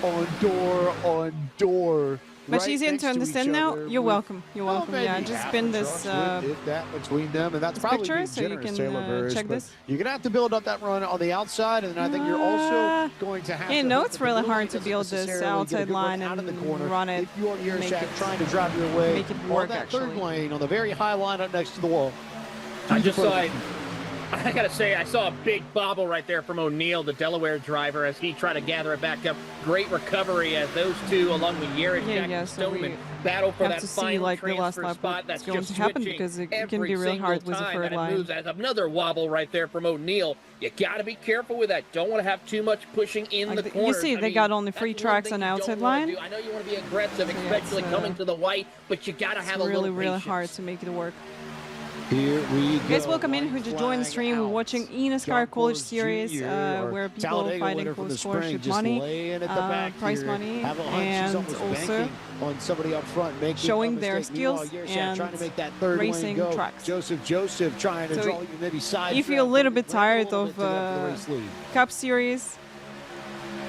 on door on door. Much right easier next to understand each now. other You're with, welcome. You're well, welcome. Yeah, maybe just half spin a this truck's width, if that between them, and that's this probably picture being so you generous, can, Taylor Burris, check but this. you're gonna have to build up that run on the outside, and I think you're also going to have yeah, to no, hope it's that the really middle hard lane to doesn't build this necessarily get a outside good run line out of the and corner. run it, If you are make Yershak it- trying to drive your way make it on work, that third actually. lane on the very high line up next to the wall. I just saw I gotta say, I saw a big bobble right there from O'Neill, the Delaware driver, as he tried to gather it back up. Great recovery as those two, along with Yerrick Yeah, and so we Stoneman, battle for have that to see, final like, the last transfer lap spot. what's That's going just to happen, switching because it can every be really single hard with the time third that it line. moves. As another wobble right there from O'Neill. You gotta be careful with that. Don't want to have too much pushing in Like the you corners. see, I they mean, got only that's 3 one tracks thing on you don't outside wanna line. do. I know you want to be aggressive, So yeah, especially it's, coming to the white, but you gotta have It's a really, little really patience. hard to make it work. Here we go. Guys, welcome in who just joined the Flag stream. We're out. watching eNASCAR John College Forbes Series, Jr., where people Talladega are fighting winner for from the spring, scholarship just money, laying at the back prize here. money, Have a hunch she's and almost also banking on somebody up front making showing a their mistake. Meanwhile, skills Yershak trying to and make that third lane racing go. tracks. Joseph trying to So draw you maybe side. if you're a draft, little maybe bit tired little of, bit to get the race lead. Cup Series,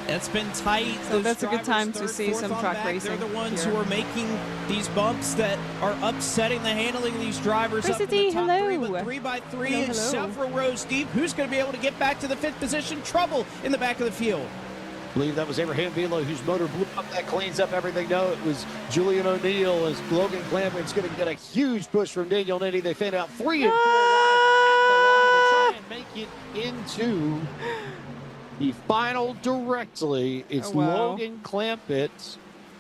It's been tight. So Those that's a good drivers, time to third, see fourth some on track back, racing They're the ones here. who are making these bumps that are upsetting the handling of these drivers up in Felicity, the top hello. 3, but 3x3 Hello, is hello. several rows deep. Who's going to be able to get back to the 5th position? Trouble in the back of the field. I believe that was Abraham Velo whose motor blew up. That cleans up everything. No, it was Julian O'Neill as Logan Clampett's going to get a huge push from Daniel Nitty. They fade out 3 and 4 wide at the line to try and make it into the final directly. It's Oh, wow. Logan Clampett,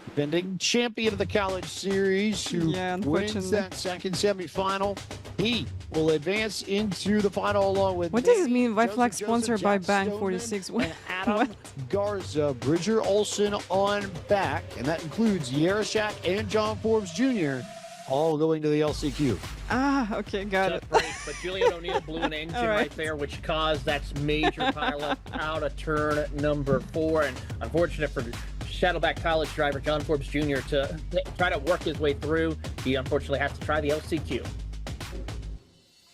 defending champion of the College Series, who Yeah, wins unfortunately. that second semifinal. He will advance into the final along with What does it Nate, mean? Joseph Flag sponsored by Jack Bank Stoneman, 46. and Adam Garza. Bridger Olsen on back, and that includes Yershak and John Forbes Jr., all going to the LCQ. Ah, okay, got it. Tough race, but Julian O'Neill blew an engine All right. right there, which caused that major pileup out of turn number 4. And unfortunate for Shadowback College driver John Forbes Jr. to try to work his way through. He unfortunately has to try the LCQ.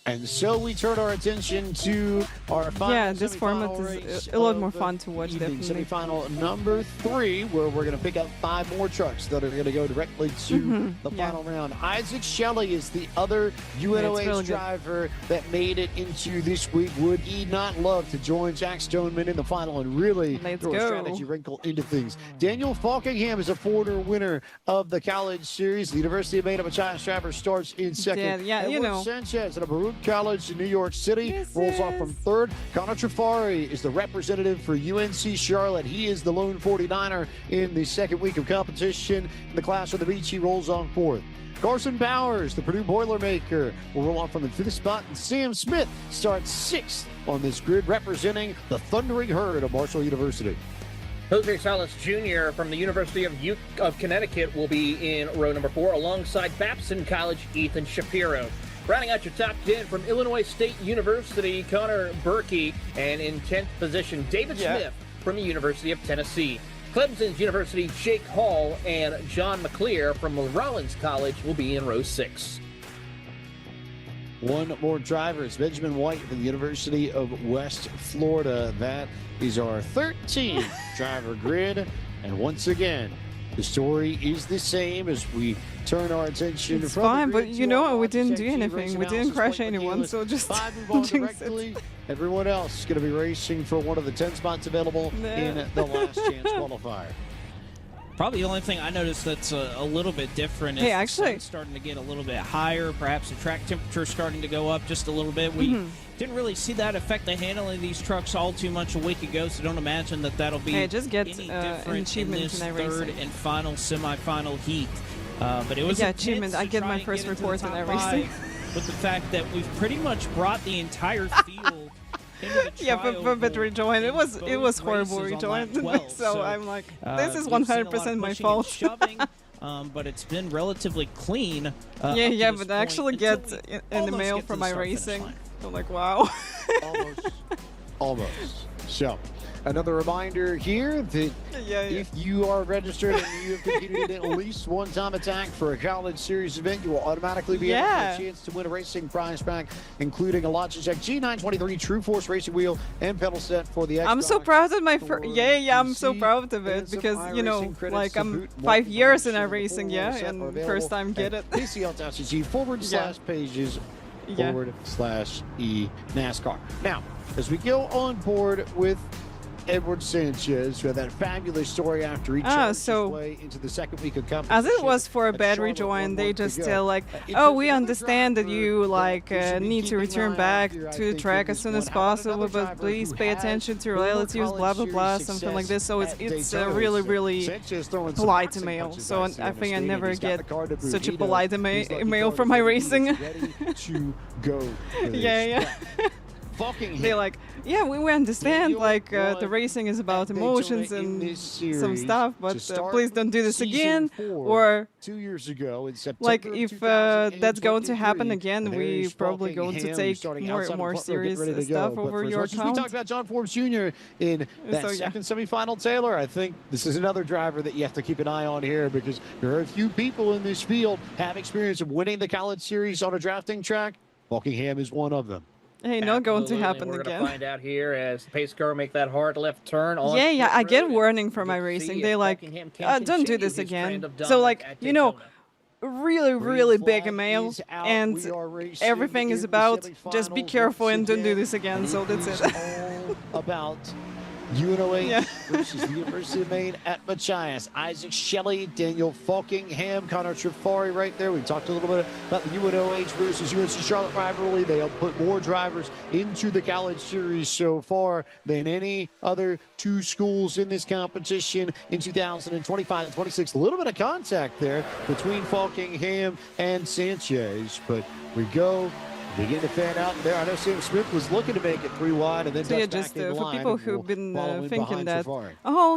And so we turn our attention to our final Yeah, this format semifinal is race a lot of more the fun to watch, evening. definitely. Semifinal number 3, where we're going to pick up 5 more trucks that are going to go directly to the yeah. final round. Isaac Shelley is the other UNOH really good. driver that made it into this week. Would he not love to join Jack Stoneman in the final and really Let's throw a go. strategy wrinkle into things? Daniel Falkingham is a former winner of the College Series. The University of Maine of Machias driver starts in second. Yeah, you Edward know. Sanchez and a Baruch College in New York City. Rolls off from third. Connor Trafari is the representative for UNC Charlotte. He is the lone 49er in the second week of competition. In the class on the beach, he rolls on fourth. Carson Bowers, the Purdue Boilermaker, will roll off from the fifth spot. And Sam Smith starts sixth on this grid, representing the Thundering Herd of Marshall University. Jose Salas Jr. from the University of Connecticut will be in row number 4 alongside Babson College Ethan Shapiro. Rounding out your top 10 from Illinois State University, Connor Berkey, and in 10th position, David Smith from the University of Tennessee. Clemson's University, Jake Hall and John McClear from Rollins College will be in row 6. One more driver is Benjamin White from the University of West Florida. That is our 13th driver grid. And once again, the story is the same as we turn our attention. It's fine, but you know, we didn't do anything. We didn't crash anyone, so just jinx it. Everyone else is going to be racing for one of the 10 spots available in the last chance qualifier. Probably the only thing I noticed that's a little bit different is the sun's starting to get a little bit higher. Perhaps the track temperature starting to go up just a little bit. We didn't really see that affect the handling of these trucks all too much a week ago, so don't imagine that that'll be just get any an different achievement in this in third and final semifinal heat. But it was achievement. I get my first report in everything. With the fact that we've pretty much brought the entire field. But rejoin. It was horrible rejoin. So I'm like, this is 100% my fault. Shoving, but it's been relatively clean. But I actually get in the mail from my racing. I'm like, wow. Almost. So, another reminder here that if you are registered and you have competed in at least one time attack for a college series event, you will automatically be able to have a chance to win a racing prize pack, including a Logitech G923 True Force racing wheel and pedal set for the Xbox. I'm so proud of my I'm so proud of it because, you know, like I'm 5 years in iRacing, and first time get it. PCL.cg/pages /eNASCAR. Now, as we go on board with Edward Sanchez, who had that fabulous story after he chose his way into the second week of competition. As it was for a bad rejoin, they just tell like, oh, we understand that you like need to return back to the track as soon as possible, but please pay attention to relatives, blah blah blah, something like this. So it's really polite email. So I think I never get such a polite email from my racing. They're like, we understand, like, the racing is about emotions and some stuff, but please don't do this again. Or 2 years ago in September, like, if that's going to happen again, we probably going to take more serious stuff over your account. We talked about John Forbes Jr. in that second semifinal, Taylor. I think this is another driver that you have to keep an eye on here because there are a few people in this field have experience of winning the college series on a drafting track. Buckingham is one of them. Hey, not going to happen We're again. We're going to find out here as the pace car make that hard left turn. On I get warning from my racing. They like, don't do this again. So like, you know, really big email, and everything is about just be careful and don't do this again. So that's it. All about UNOH versus the University of Maine at Machias. Isaac Shelley, Daniel Falkingham, Connor Trafari right there. We talked a little bit about the UNOH versus UNC Charlotte rivalry. They have put more drivers into the college series so far than any other two schools in this competition in 2025 and 26. A little bit of contact there between Falkingham and Sanchez, but we go. Begin to fan out there. I know Sam Smith was looking to make it 3 wide and then just for people who've been thinking that,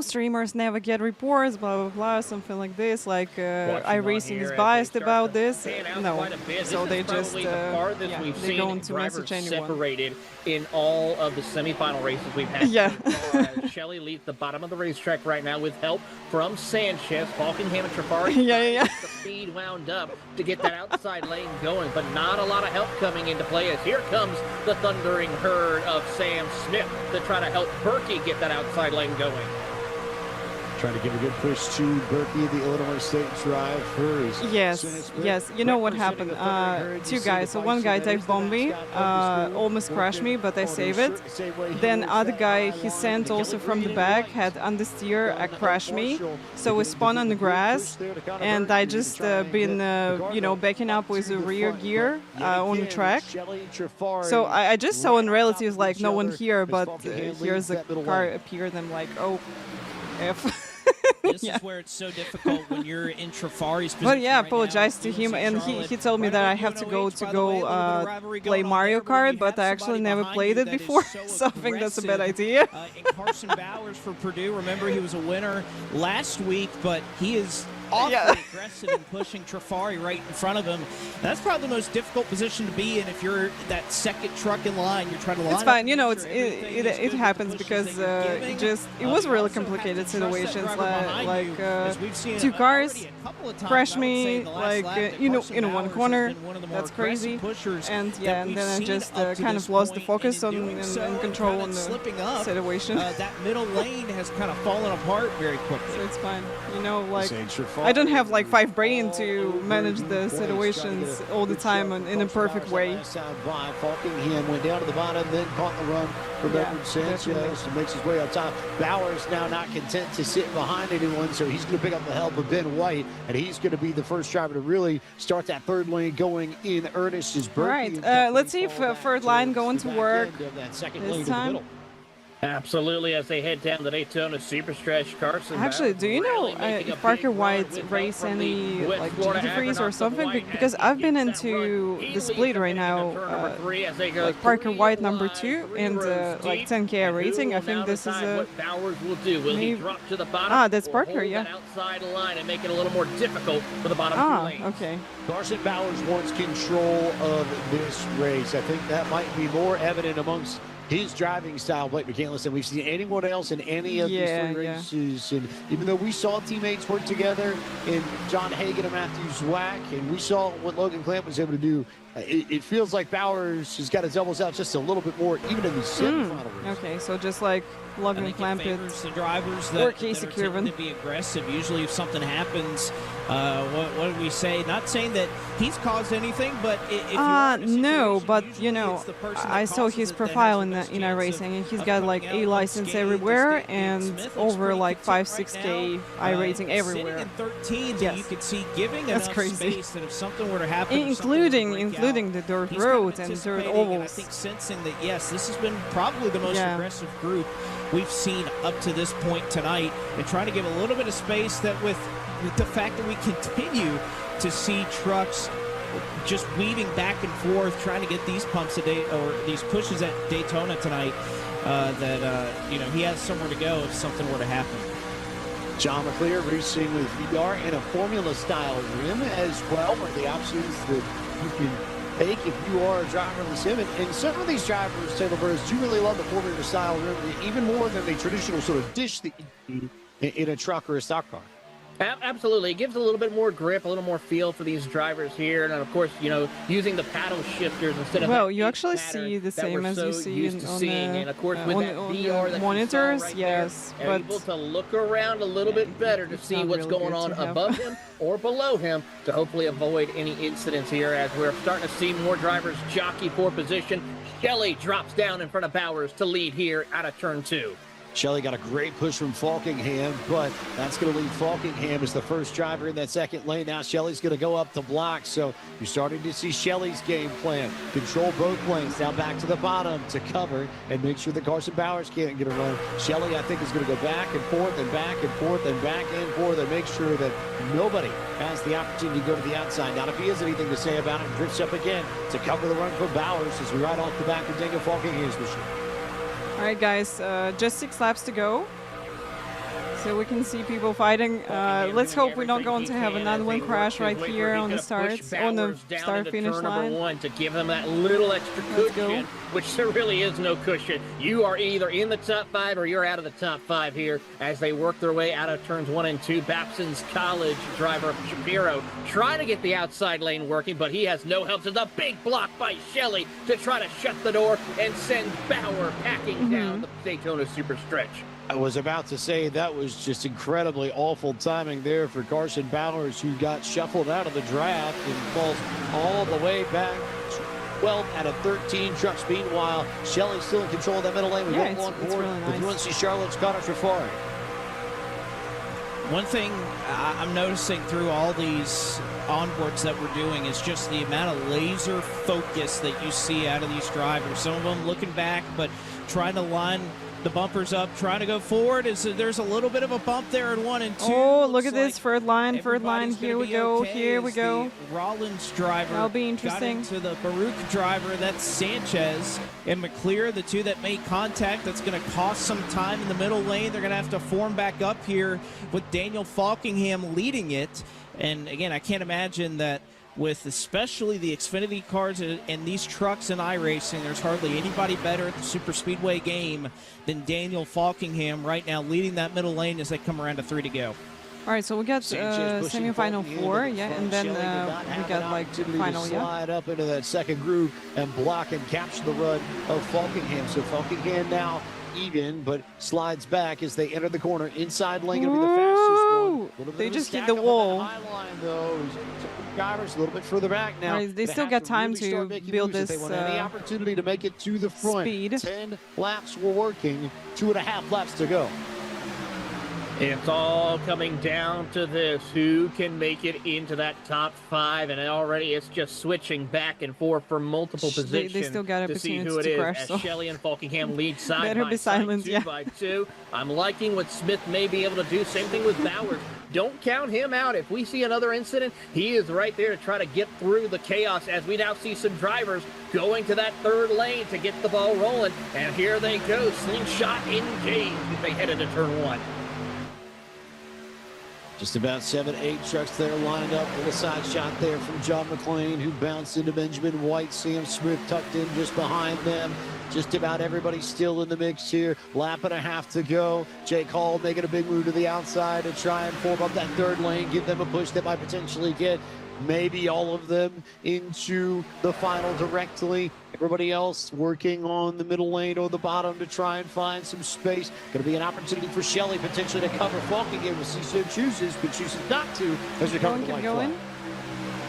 streamers never get reports, blah, blah, blah, something like this, like iRacing is biased about this. No. So they just, they don't message anyone. Separated in all of the semifinal races we've had. Shelley leads the bottom of the racetrack right now with help from Sanchez, Falkingham, and Trafari. The speed wound up to get that outside lane going, but not a lot of help coming into play as here comes the thundering herd of Sam Smith to try to help Berkey get that outside lane going. Trying to give a good push to Berkey, the Illinois State driver. Yes. You know what happened? Two guys. So one guy dive bombed me, almost crashed me, but I saved it. Then other guy, he sent also from the back, had understeer, crashed me. So we spun on the grass, and I just been, backing up with the rear gear on the track. So I just saw in relatives like no one here, but here's the car appeared. I'm like, oh, F. This is where it's so difficult when you're in Trafari's position. But yeah, right apologize now. to him, and he told me that I have to go play Mario Kart, but I actually never played it before, so I think that's a bad idea. And Carson Bowers for Purdue, remember he was a winner last week, but he is awfully aggressive and pushing Trafari right in front of him. That's probably the most difficult position to be in if you're that second truck in line. You're trying to line It's fine, it happens because it was really complicated situations. Like two cars crashed me, in one corner. That's crazy. And then I just kind of lost the focus and control on the situation. That middle lane has kind of fallen apart very quickly. So it's fine. I don't have like 5 brain to manage the situations all the time in a perfect way. Falkingham went down to the bottom, then caught the run from Edward Sanchez and makes his way up top. Bowers now not content to sit behind anyone, so he's going to pick up the help of Ben White, and he's going to be the first driver to really start that third lane going in earnest. All right, let's see if third line going to work this time. Absolutely, as they head down the Daytona Super Stretch, Carson. Actually, do you know if Parker White race any like GT3s or something? Because I've been into the split right now, like Parker White number 2 and like 10K rating. I think this is a. That's Parker, yeah. Outside line and make it a little more difficult for the bottom lane. Okay. Carson Bowers wants control of this race. I think that might be more evident amongst his driving style, Blake McCandless, than we've seen anyone else in any of these 3 races. And even though we saw teammates work together in John Hagan and Matthew Zwack, and we saw what Logan Clamp was able to do, it feels like Bowers has got his elbows out just a little bit more, even in the semifinal race. Okay, so just like Logan Clamp the drivers that Casey are tending Curvin to be aggressive. Usually if something happens, what did we say? Not saying that he's caused anything, but if no, but I saw his profile in iRacing, and he's got like A license everywhere and over like 5-6K iRacing everywhere. In 13, you could see giving enough space that if something were to happen, including the dirt road and dirt ovals. I think sensing that yes, this has been probably the most aggressive group we've seen up to this point tonight, and trying to give a little bit of space that with the fact that we continue to see trucks just weaving back and forth, trying to get these pumps or these pushes at Daytona tonight, he has somewhere to go if something were to happen. John McClear racing with VR in a Formula-style rim as well, where the options that you can take if you are a driver of the sim. And some of these drivers, Taylor Burris, do really love the Formula-style rim, even more than the traditional sort of dish that you see in a truck or a stock car. Absolutely. It gives a little bit more grip, a little more feel for these drivers here. And, of course, using the paddle shifters instead of you actually see the same as you see on the monitors, yes. But able to look around a little bit better to see what's going on above him or below him to hopefully avoid any incidents here, as we're starting to see more drivers jockey for position. Shelley drops down in front of Bowers to lead here out of turn 2. Shelley got a great push from Falkingham, but that's going to leave Falkingham as the first driver in that second lane. Now Shelley's going to go up the block, so you're starting to see Shelley's game plan. Control both lanes, now back to the bottom to cover and make sure that Carson Bowers can't get a run. Shelley, I think, is going to go back and forth and back and forth and back and forth and make sure that nobody has the opportunity to go to the outside. Not if he has anything to say about it. Drifts up again to cover the run for Bowers as we ride off the back of Daniel Falkingham's machine. All right, guys, just 6 laps to go, so we can see people fighting. Let's hope we're not going to have another one crash right here on the start-finish line. Number 1 to give them that little extra cushion, which there really is no cushion. You are either in the top 5 or you're out of the top 5 here as they work their way out of turns 1 and 2. Babson's College driver Shapiro trying to get the outside lane working, but he has no help. It's a big block by Shelley to try to shut the door and send Bauer packing down the Daytona Super Stretch. I was about to say that was just incredibly awful timing there for Carson Bowers, who got shuffled out of the draft and falls all the way back. 12 out of 13 trucks. Meanwhile, Shelley's still in control of that middle lane. We Yeah, got one it's board really with nice. UNC Charlotte's Connor Trafari. One thing I'm noticing through all these onboards that we're doing is just the amount of laser focus that you see out of these drivers. Some of them looking back, but trying to line the bumpers up, trying to go forward. There's a little bit of a bump there in 1 and 2. Oh, look Looks at this like third line. everybody's Here gonna we be go. okay Here we as go. the Rollins driver That'll be got interesting. into the Baruch driver. That's Sanchez and McClear, the two that made contact. That's going to cost some time in the middle lane. They're going to have to form back up here with Daniel Falkingham leading it. And again, I can't imagine that with especially the Xfinity cars and these trucks in iRacing, there's hardly anybody better at the super speedway game than Daniel Falkingham right now, leading that middle lane as they come around to 3 to go. All right, so we got Sanchez pushing semifinal Falkingham 4, to the yeah, front. and then Shelley did not we have got an like opportunity final, to yeah. slide up into that second groove and block and capture the run of Falkingham. So Falkingham now even, but slides back as they enter the corner. Inside lane going to be the fastest one. Woo! Little bit They of a just hit stack the up on wall. that high line, though. Drivers a little bit further back now. All right, they Gonna still have got to time really to start making build moves if this, they want any opportunity to make it to the front. speed. 10 laps were working, 2.5 laps to go. It's all coming down to this. Who can make it into that top 5? And already it's just switching back and forth for multiple They positions still got to see opportunities who it to is. crash, As so. Shelley and Falkingham lead side Better by be side, silent, 2 yeah. by 2. I'm liking what Smith may be able to do. Same thing with Bowers. Don't count him out. If we see another incident, he is right there to try to get through the chaos as we now see some drivers going to that third lane to get the ball rolling. And here they go. Slingshot engaged as they head into turn 1. Just about 7-8 trucks there lined up. A little side shot there from John McClain, who bounced into Benjamin White. Sam Smith tucked in just behind them. Just about everybody still in the mix here. Lap and a half to go. Jake Hall making a big move to the outside to try and form up that third lane, give them a push that might potentially get maybe all of them into the final directly. Everybody else working on the middle lane or the bottom to try and find some space. Going to be an opportunity for Shelley potentially to cover Falkingham. We'll see so chooses, but chooses not to as we come to the white flag.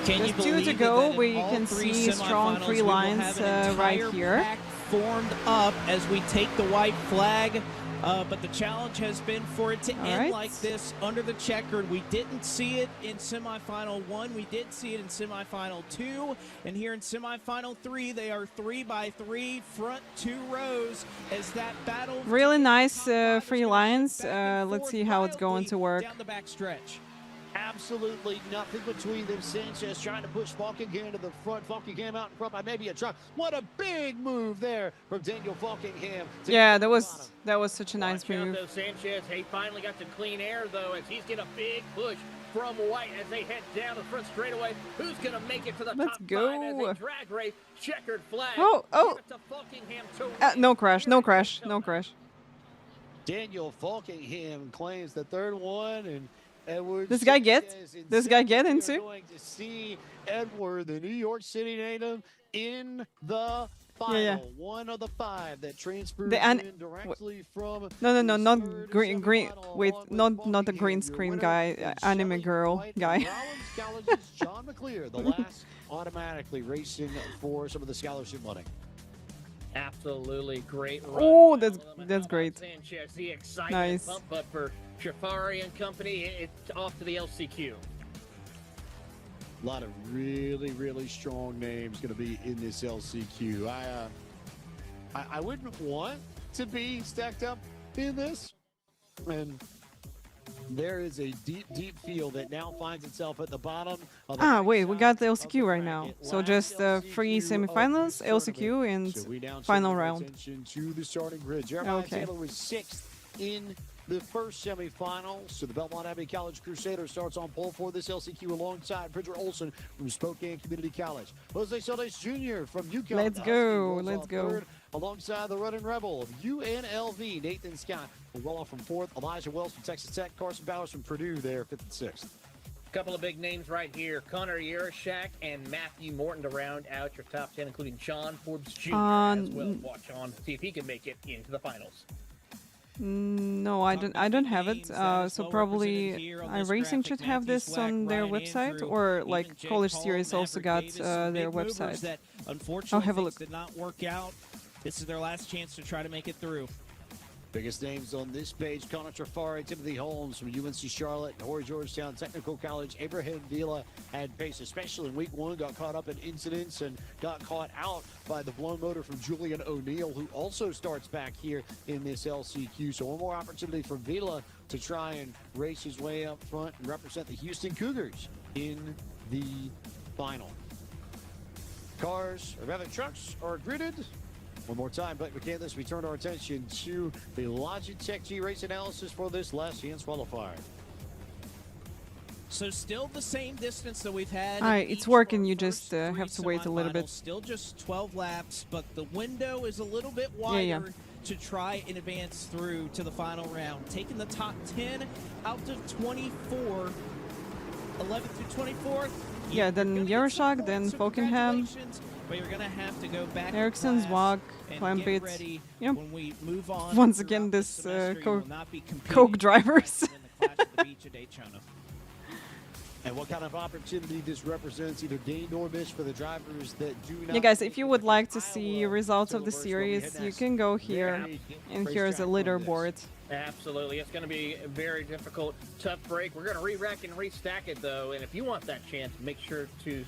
Can you There's 2 to believe go, that but in you all can 3 see strong semifinals, 3 we will lines have an right entire here. pack formed up as we take the white flag. But the challenge has been for it to All end right. like this under the checkered. We didn't see it in semifinal 1. We did see it in semifinal 2. And here in semifinal 3, they are 3 by 3, front 2 rows as that battle. Really nice top 5 is free gonna lines. shift back and Let's forth see how it's going wildly to work. down the back stretch. Absolutely nothing between them. Sanchez trying to push Falkingham to the front. Falkingham out in front by maybe a truck. What a big move there from Daniel Falkingham. to Yeah, get that to the was such a nice Watch out, move. though, Sanchez. He finally got some clean air, though, as he's getting a big push from White as they head down the front straightaway. Who's going to make it to the Let's top go. 5 as a drag race? Checkered flag. Oh. Give it to Falkingham to win. No crash, no crash, no crash. Daniel Falkingham claims the third one, and Edward. This guy get? Sanchez in This guy second. get We are into? going to see Edward, the New York City native, in the final. Yeah. One of the 5 that transfers The an- in directly from. No, his not third green. semifinal, Wait, along with not the Falkingham. green Your screen winner guy, is anime Shelley girl White guy. and Rollins College's John McClear, the last automatically racing for some of the scholarship money. Absolutely great run. Oh, by that's Lemon. that's How about great. Sanchez, the excitement Nice. pump, but for Shafari and company, it's off to the LCQ. A lot of really, really strong names going to be in this LCQ. I wouldn't want to be stacked up in this. And there is a deep, deep field that now finds itself at the bottom of the Wait, we got the of LCQ right now. bracket. So Last just 3 LCQ of semifinals, this LCQ, tournament. and So we now final turn our round. attention to the starting grid. Jeremiah Okay. Taylor was 6th in the first semifinal. So the Belmont Abbey College Crusader starts on pole for this LCQ alongside Bridger Olson from Spokane Community College. Jose Solis Jr. from UConn. Let's The go, Huskies rolls let's off go. third, alongside the running rebel of UNLV, Nathan Scott will roll off from 4th. Elijah Wells from Texas Tech. Carson Bowers from Purdue there, 5th and 6th. Couple of big names right here. Connor Yarashak and Matthew Morton to round out your top 10, including Sean Forbes Jr. as well. Watch on, see if he can make it into the finals. No, I don't have it. So probably iRacing should have this on their website, or like College Series also got their website. I'll have a look. Did not work out. This is their last chance to try to make it through. Biggest names on this page: Connor Trafari, Timothy Holmes from UNC Charlotte, Horry Georgetown Technical College. Abraham Vila had pace, especially in week one, got caught up in incidents and got caught out by the blown motor from Julian O'Neill, who also starts back here in this LCQ. So one more opportunity for Vila to try and race his way up front and represent the Houston Cougars in the final. Cars, or rather trucks, are gridded. One more time, but regardless, we turn our attention to the Logitech G race analysis for this last chance qualifier. So still the same distance that we've had. Alright, it's working. You just have to wait a little bit. Still just 12 laps, but the window is a little bit wider to try and advance through to the final round. Taking the top 10 out of 24, 11th through 24th. Yeah, then Yeroshack, then Falkenham. But you're gonna have to go back Ericsson, Zwag, Clampit. Yep. When we move on Once again, this Coke drivers. And what kind of opportunity this represents, either gain or miss for the drivers that do not. Yeah, guys, if you would like to see results of the series, you can go here, and here's a leaderboard. Absolutely. It's going to be a very difficult, tough break. We're going to re-rack and restack it, though. And if you want that chance, make sure to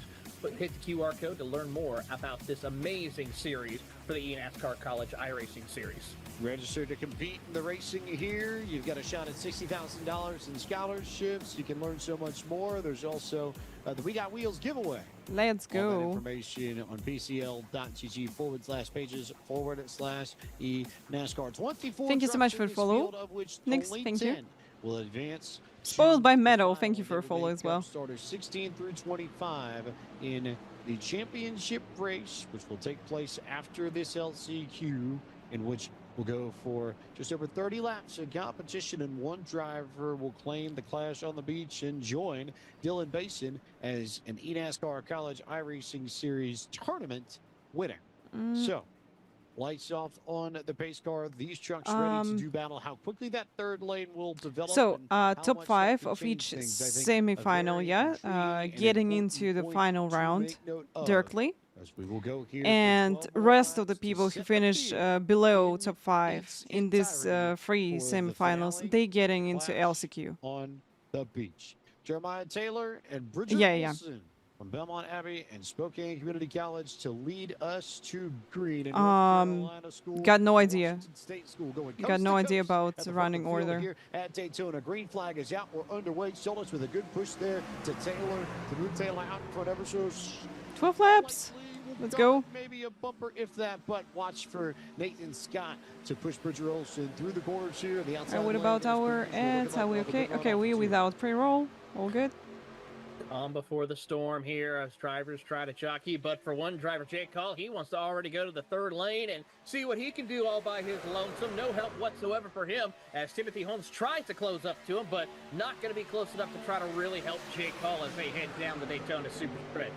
hit the QR code to learn more about this amazing series for the eNASCAR College iRacing Series. Register to compete in the racing here. You've got a shot at $60,000 in scholarships. You can learn so much more. There's also the We Got Wheels giveaway. Let's All that go. information on pcl.gg/eNASCAR 24. Thank you so much for the follow. Nix, Only thank 10 you. will advance. Spoiled by Meadow, to thank you the for a follow as well. Starters 16 through 25 in the championship race, which will take place after this LCQ, in which we'll go for just over 30 laps of competition, and one driver will claim the Clash on the Beach and join Dylan Basin as an eNASCAR College iRacing Series tournament winner. So, lights off on the pace car. These trucks ready to do battle. How quickly that third lane will develop. So, and how top much 5 that could of change each things. I think a semi-final, very yeah, intriguing and getting important into the point final to round make note of. directly. As we will go here And for 12 rest more of the laps to people who set the finish field below in top 5 its in this entirety free for the semifinals, finale they getting into Clash LCQ. on the beach. Jeremiah Taylor and Bridget Yeah. Wilson from Belmont Abbey and Spokane Community College to lead us to green. In North Carolina School, got no and idea. Washington State School going Got coast no to idea coast about at the front running of the field order. Here at Daytona, green flag is out. We're underway. Solis with a good push there to Taylor to move Taylor out in front ever so 12 laps. slightly. Let's Dark, go. Maybe a bumper, if that, but watch for Nathan Scott to push Bridger Olsen through the corners here. The outside. What about our ads? Are we okay? Okay, we without pre-roll. All good. Before the storm here as drivers try to jockey, but for one driver, Jake Call, he wants to already go to the third lane and see what he can do all by his lonesome. No help whatsoever for him as Timothy Holmes tries to close up to him, but not going to be close enough to try to really help Jake Call as they head down the Daytona Super Stretch.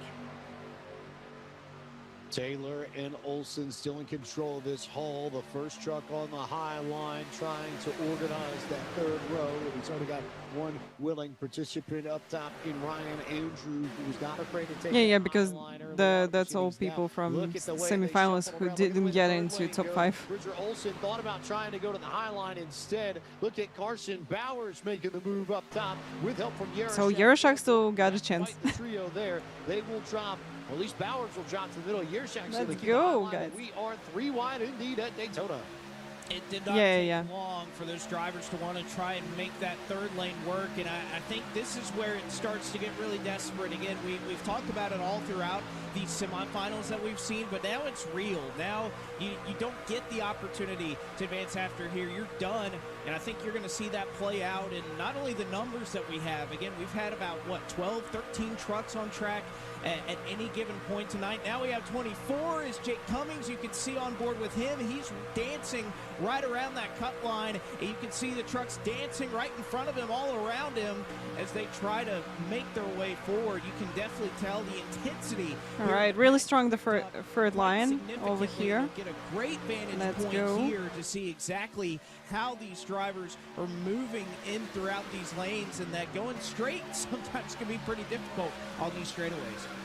Taylor and Olsen still in control of this haul. The first truck on the high line trying to organize that third row. We've already got one willing participant up top in Ryan Andrew, who's not afraid to take Yeah, because that's all people from semifinals who didn't get into top 5. Bridger Olsen thought about trying to go to the high line instead. Look at Carson Bowers making the move up top with help from Yeroshack. So Yeroshack still got a chance. The trio there, they will drop. Well, at least Bowers will drop to the middle. Yeroshack's Let's go, guys. We are 3 wide indeed at Daytona. It did not take long for those drivers to want to try and make that third lane work, and I think this is where it starts to get really desperate. Again, we've talked about it all throughout these semifinals that we've seen, but now it's real. Now you don't get the opportunity to advance after here. You're done, and I think you're going to see that play out in not only the numbers that we have. Again, we've had about, 12, 13 trucks on track at any given point tonight. Now we have 24 is Jake Cummings. You can see on board with him. He's dancing right around that cut line. And you can see the trucks dancing right in front of him, all around him, as they try to make their way forward. You can definitely tell the intensity. All right, really strong the third line over Significantly. here. You'll get a great vantage Let's point go. here to see exactly how these drivers are moving in throughout these lanes, and that going straight sometimes can be pretty difficult on these straightaways.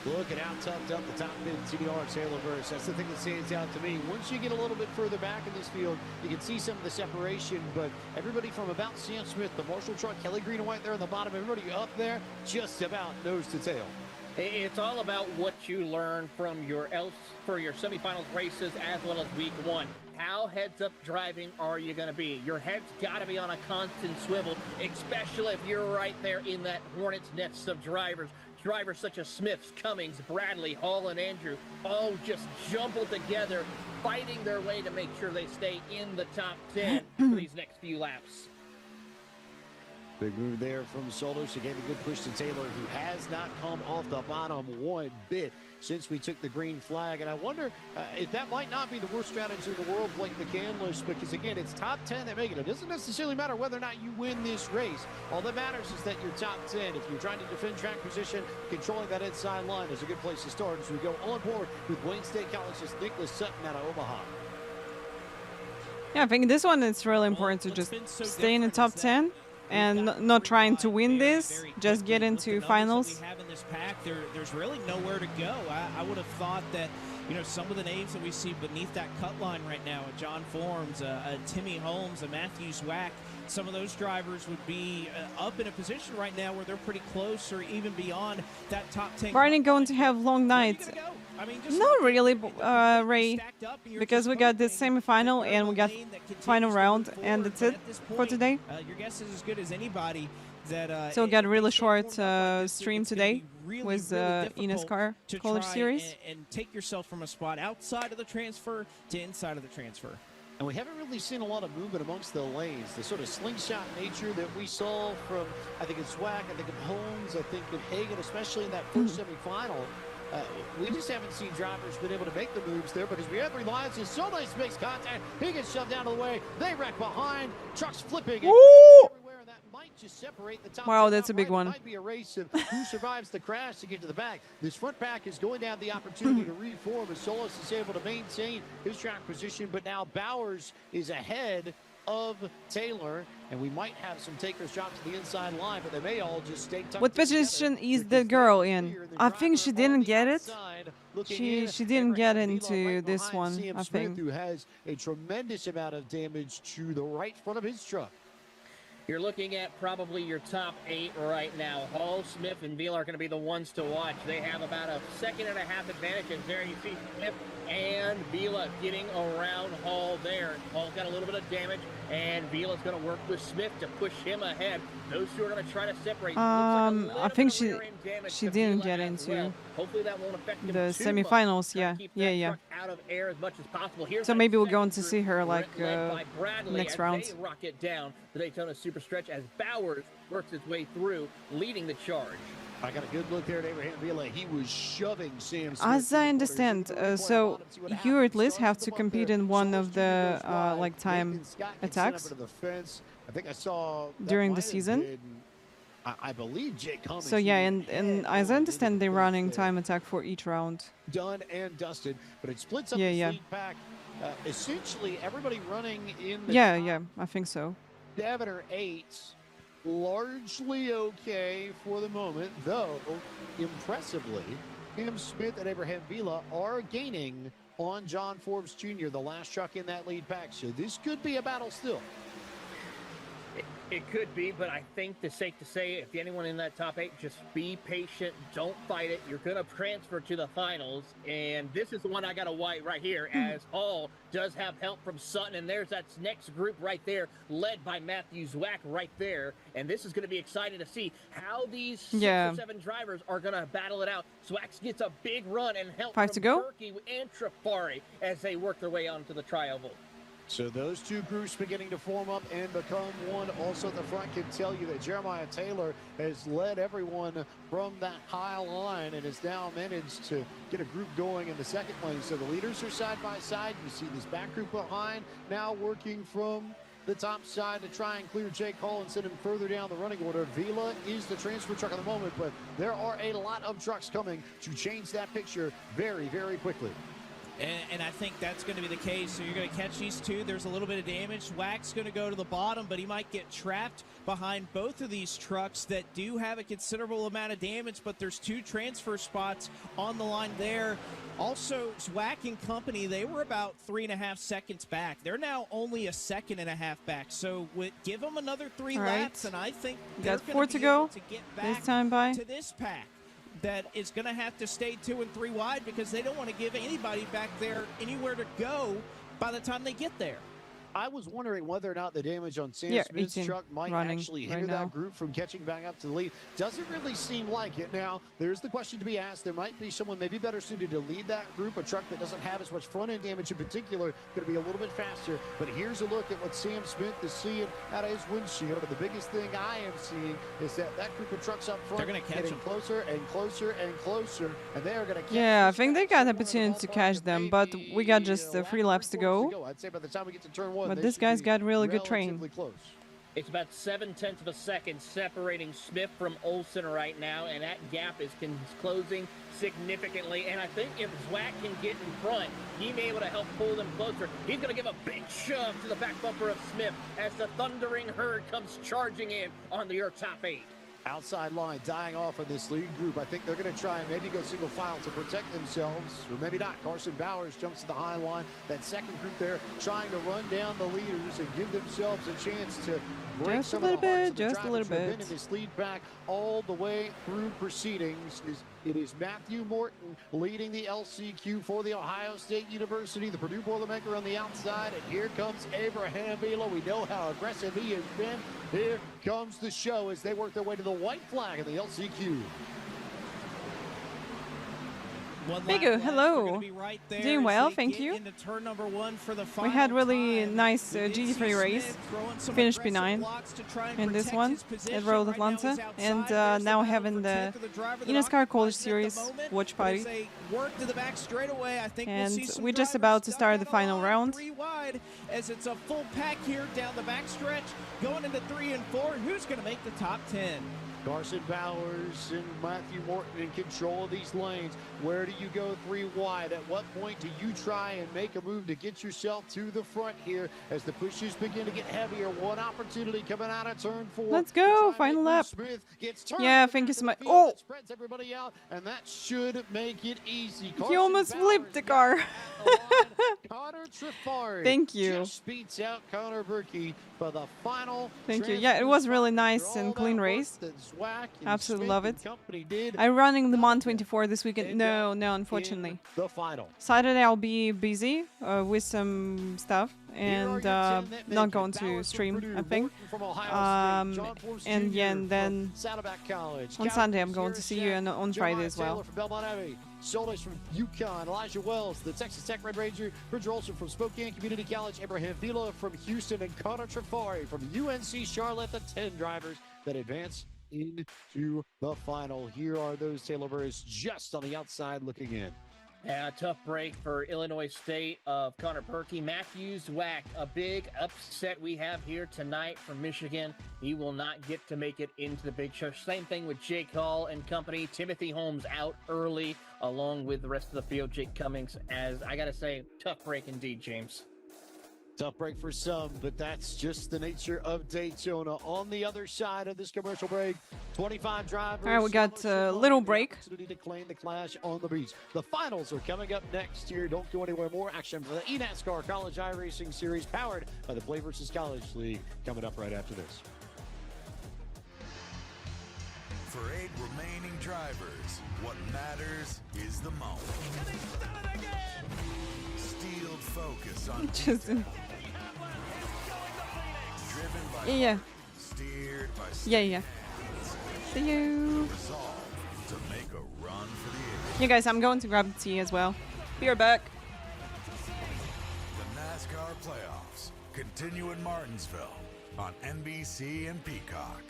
Look at how toughed up the top mid TDR Taylorverse. That's the thing that stands out to me. Once you get a little bit further back in this field, you can see some of the separation, but everybody from about Sam Smith, the Marshall truck, Kelly Green and White there on the bottom, everybody up there, just about nose to tail. It's all about what you learn from your semifinals races as well as week one. How heads-up driving are you going to be? Your head's got to be on a constant swivel, especially if you're right there in that hornet's nest of drivers. Drivers such as Smiths, Cummings, Bradley, Hall, and Andrew, all just jumbled together, fighting their way to make sure they stay in the top 10 for these next few laps. Big move there from Solis. He gave a good push to Taylor, who has not come off the bottom one bit since we took the green flag. And I wonder if that might not be the worst strategy in the world, like the canless, because again, it's top 10 that make it. It doesn't necessarily matter whether or not you win this race. All that matters is that you're top 10. If you're trying to defend track position, controlling that inside line is a good place to start as we go on board with Wayne State College's Nicholas Sutton out of Omaha. Yeah, I think this one is really important to just stay in the top 10 and not trying to win this, just get into finals. We have in this pack, there's really nowhere to go. I would have thought that, you know, some of the names that we see beneath that cut line right now, a John Forms, a Timmy Holmes, a Matthew Zwack, some of those drivers would be up in a position right now where they're pretty close or even beyond that top 10. Barney going to have long nights. I mean, Not really, Ray, because we got this semifinal and we got final round, and that's it for today. Your guess is as good as anybody. That, So we got a really short stream today with eNASCAR College Series. And take yourself from a spot outside of the transfer to inside of the transfer. And we haven't really seen a lot of movement amongst the lanes. The sort of slingshot nature that we saw from, I think it's Zwack, I think of Holmes, I think of Hagan, especially in that first semifinal. We just haven't seen drivers been able to make the moves there because we have 3 lines. And so nice makes contact. He gets shoved out of the way. They wreck behind. Trucks flipping. Everywhere. That might just separate the top. Wow, that's a big one. It might be a race of who survives the crash to get to the back. This front pack is going to have the opportunity to reform as Solis is able to maintain his track position. But now Bowers is ahead of Taylor, and we might have some takers drop to the inside line, but they may all just stay tucked What position is the girl in? I think she didn't get it. She didn't get into this one, I think. Who has a tremendous amount of damage to the right front of his truck. You're looking at probably your top 8 right now. Hall, Smith, and Veal are going to be the ones to watch. They have about a second-and-a-half advantage, and there you see Smith and Vila getting around Hall there. Hall's got a little bit of damage, and Vila's going to work with Smith to push him ahead. Those two are going to try to separate. I think she didn't get into Hopefully that won't affect him the too semifinals. much. Yeah. Out of air as much as possible. Here's So that maybe we're second going to group see her like led by Bradley next as round. They rocket down the Daytona Super Stretch as Bowers works his way through, leading the charge. I got a good look there at Abraham Vila. He was shoving Sam Smith. As I understand, so you at least have to compete in one of the like time attacks I think I saw during the season. I believe Jake Cummings. So yeah, and as I understand, they're running time attack for each round. Done and dusted, but it splits up Yeah, the yeah. lead pack. Essentially, everybody running in the Yeah, I think so. 7 or 8, largely okay for the moment, though impressively, Sam Smith and Abraham Vila are gaining on John Forbes Jr., the last truck in that lead pack. So this could be a battle still. It could be, but I think it's safe to say if anyone in that top 8, just be patient. Don't fight it. You're going to transfer to the finals. And this is the one I got to white right here as Hall does have help from Sutton. And there's that next group right there led by Matthew Zwack right there. And this is going to be exciting to see how these 6 or 7 drivers are going to battle it out. Zwack gets a big run and help 5 from to go. Berkey and Trafari as they work their way onto the tri-oval. So those two groups beginning to form up and become one. Also at the front can tell you that Jeremiah Taylor has led everyone from that high line and has now managed to get a group going in the second lane. So the leaders are side by side. You see this back group behind now working from the top side to try and clear Jake Hall and send him further down the running order. Vila is the transfer truck at the moment, but there are a lot of trucks coming to change that picture very, very quickly. And I think that's going to be the case. So you're going to catch these two. There's a little bit of damage. Wack's going to go to the bottom, but he might get trapped behind both of these trucks that do have a considerable amount of damage, but there's two transfer spots on the line there. Also, Wack and company, they were about 3.5 seconds back. They're now only a 1.5 seconds back. So give them another 3 laps, and I think they're going to be able to get back to this pack that is going to have to stay 2 and 3 wide because they don't want to give anybody back there anywhere to go by the time they get there. I was wondering whether or not the damage on Sam Smith's truck might actually hinder that group from catching back up to the lead. Doesn't really seem like it. Now, there's the question to be asked. There might be someone maybe better suited to lead that group, a truck that doesn't have as much front-end damage in particular, going to be a little bit faster. But here's a look at what Sam Smith is seeing out of his windshield. And the biggest thing I am seeing is that group of trucks up front are getting closer and closer and closer, and they are going to catch. Yeah, I think they got the opportunity to catch them, but we got just 3 laps to go. I'd say by the time we get to turn 1, but this guy's got really good train. Close. It's about 0.7 of a second separating Smith from Olsen right now, and that gap is closing significantly. And I think if Zwack can get in front, he may be able to help pull them closer. He's going to give a big shove to the back bumper of Smith as the thundering herd comes charging in on your top 8. Outside line dying off in this lead group. I think they're going to try and maybe go single file to protect themselves, or maybe not. Carson Bowers jumps to the high line. That second group there trying to run down the leaders and give themselves a chance to break some of the hearts of the drivers who have been in this lead back all the way through proceedings. It is Matthew Morton leading the LCQ for the Ohio State University, the Purdue Boilermaker on the outside, and here comes Abraham Vila. We know how aggressive he has been. Here comes the show as they work their way to the white flag of the LCQ. Bigu, hello. Doing well, thank you. We had really nice GT3 race. Finished P9 in this one at Road Atlanta, and now having the eNASCAR College Series watch party. And we're just about to start the final round. As it's a full pack here down the backstretch, going into 3 and 4. Who's going to make the top 10? Carson Bowers and Matthew Morton in control of these lanes. Where do you go 3 wide? At what point do you try and make a move to get yourself to the front here as the pushes begin to get heavier? One opportunity coming out of turn 4. Let's go, final lap. Yeah, thank you so much. Oh! Spreads everybody out, and that should make it easy. He almost flipped the car. Connor Trifari thank you. Just beats out Connor Berkey for the final. Thank you. Yeah, it was really nice and clean race. Absolutely love it. I'm running Le Mans 24 this weekend. No, unfortunately. The final. Saturday I'll be busy with some stuff and not going to stream, I think. And then on Sunday I'm going to see you, and on Friday as well. Solis from UConn, Elijah Wells, the Texas Tech Red Ranger, Bridger Olson from Spokane Community College, Abraham Vila from Houston, and Connor Trifari from UNC Charlotte, the 10 drivers that advance into the final. Here are those Taylor Burris just on the outside looking in. A tough break for Illinois State of Connor Perkey. Matthews Zwack, a big upset we have here tonight from Michigan. He will not get to make it into the big show. Same thing with Jake Hall and company. Timothy Holmes out early, along with the rest of the field. Jake Cummings, as I got to say, tough break indeed, James. Tough break for some, but that's just the nature of Daytona. On the other side of this commercial break, 25 drivers. All right, we got a little break. To claim the clash on the beach. The finals are coming up next year. Don't go anywhere. More action for the eNASCAR College iRacing Series, powered by the Play vs. College League, coming up right after this. For 8 remaining drivers, what matters is the moment. Steeled focus on Just yeah. Steered by Yeah. See you. resolve to make a run for the Yeah, guys, I'm going to grab tea as well. Be right back. The NASCAR playoffs continue in Martinsville on NBC and Peacock.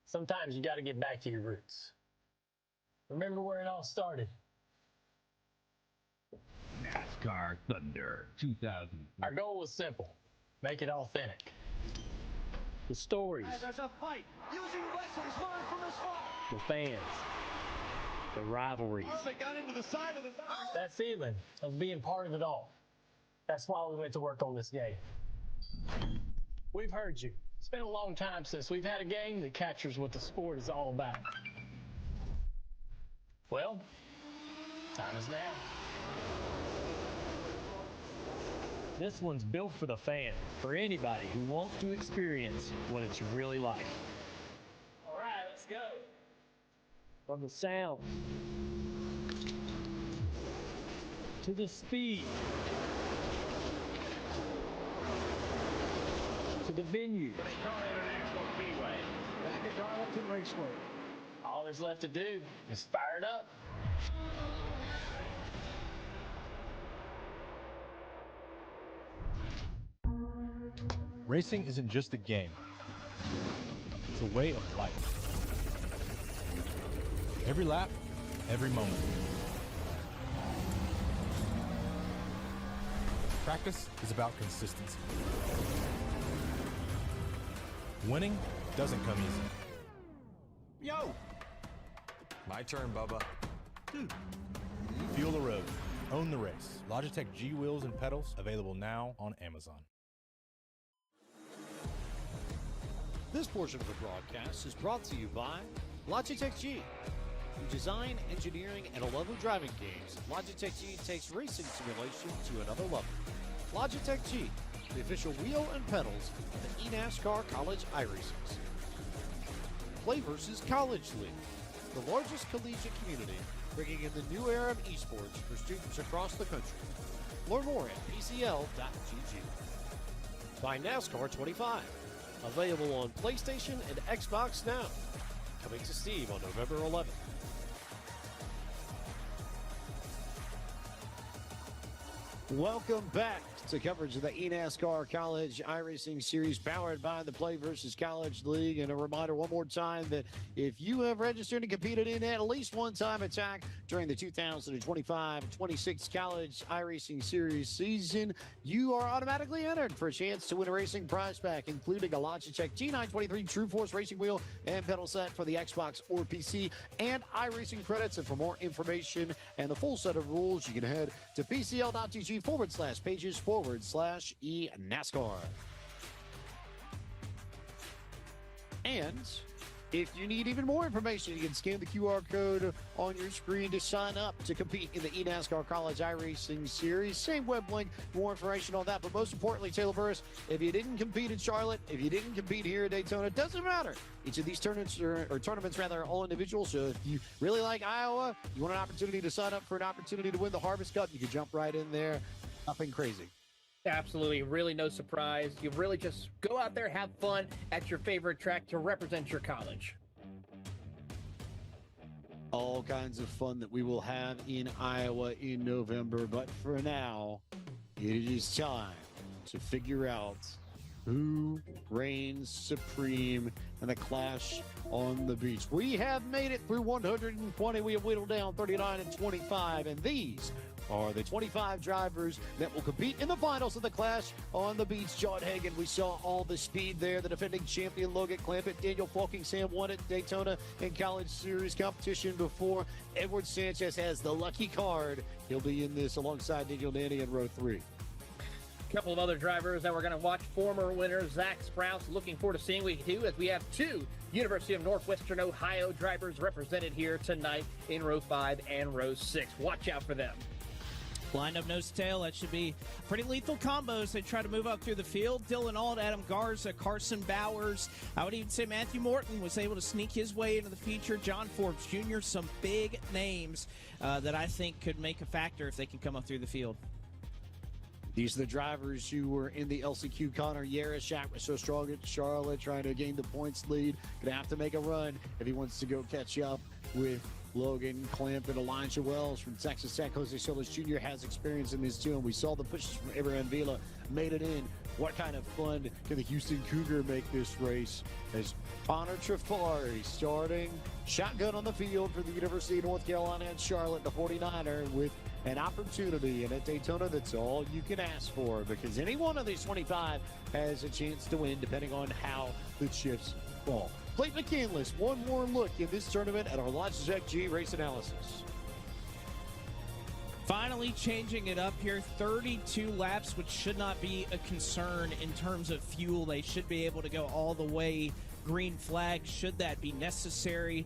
Sometimes you got to get back to your roots. Remember where it all started. NASCAR Thunder 2000. Our goal was simple. Make it authentic. The stories. There's a fight using lessons learned from his father. The fans. The rivalries. They got into the side of the That feeling of being part of it all. That's why we went to work on this game. We've heard you. It's been a long time since we've had a game that captures what the sport is all about. Well, time is now. This one's built for the fan, for anybody who wants to experience what it's really like. All right, let's go. From the sound to the speed to the venue. Back at Darlington Raceway. All there's left to do is fire it up. Racing isn't just a game. It's a way of life. Every lap, every moment. Practice is about consistency. Winning doesn't come easy. Yo! My turn, Bubba. Dude. Feel the road. Own the race. Logitech G wheels and pedals available now on Amazon. This portion of the broadcast is brought to you by Logitech G. Through design, engineering, and a love of driving games, Logitech G takes racing simulation to another level. Logitech G, the official wheel and pedals of the eNASCAR College iRacings. Play vs. College League, the largest collegiate community bringing in the new era of esports for students across the country. Learn more at PCL.GG. By NASCAR 25, available on PlayStation and Xbox now. Coming to Steam on November 11th. Welcome back to coverage of the eNASCAR College iRacing Series powered by the Play vs. College League. And a reminder one more time that if you have registered and competed in at least one time attack during the 2025-26 College iRacing Series season, you are automatically entered for a chance to win a racing prize pack, including a Logitech G923 True Force racing wheel and pedal set for the Xbox or PC, and iRacing credits. And for more information and the full set of rules, you can head to PCL.GG/pages/eNASCAR. And if you need even more information, you can scan the QR code on your screen to sign up to compete in the eNASCAR College iRacing Series. Same web link, more information on that. But most importantly, Taylor Burris, if you didn't compete in Charlotte, if you didn't compete here at Daytona, it doesn't matter. Each of these tournaments are all individual. So if you really like Iowa, you want an opportunity to sign up for an opportunity to win the Harvest Cup, you can jump right in there. Nothing crazy. Absolutely, really no surprise. You really just go out there, have fun at your favorite track to represent your college. All kinds of fun that we will have in Iowa in November. But for now, it is time to figure out who reigns supreme in the clash on the beach. We have made it through 120. We have whittled down 39 and 25, and these are the 25 drivers that will compete in the finals of the Clash on the Beach. John Hagan, we saw all the speed there. The defending champion Logan Clampett, Daniel Fulking-Sam won at Daytona and College Series competition before. Edward Sanchez has the lucky card. He'll be in this alongside Daniel Nanny in row 3. A couple of other drivers that we're going to watch. Former winner Zach Sprouse. Looking forward to seeing what he can do, as we have two University of Northwestern Ohio drivers represented here tonight in row 5 and row 6. Watch out for them. Lined up nose to tail. That should be pretty lethal combos. They try to move up through the field. Dylan Ault, Adam Garza, Carson Bowers. I would even say Matthew Morton was able to sneak his way into the feature. John Forbes Jr., some big names that I think could make a factor if they can come up through the field. These are the drivers who were in the LCQ. Connor Yarris, Shaq was so strong at Charlotte, trying to gain the points lead. Gonna have to make a run if he wants to go catch up with Logan Clamp and Elijah Wells from Texas Tech. Jose Solis Jr. has experience in this too, and we saw the pushes from Abraham Vila made it in. What kind of fun can the Houston Cougar make this race? As Connor Trafari starting shotgun on the field for the University of North Carolina at Charlotte, the 49er, with an opportunity and at Daytona that's all you can ask for, because any one of these 25 has a chance to win depending on how the chips fall. Clayton McCandless, one more look in this tournament at our Logitech G race analysis. Finally changing it up here, 32 laps, which should not be a concern in terms of fuel. They should be able to go all the way green flag should that be necessary.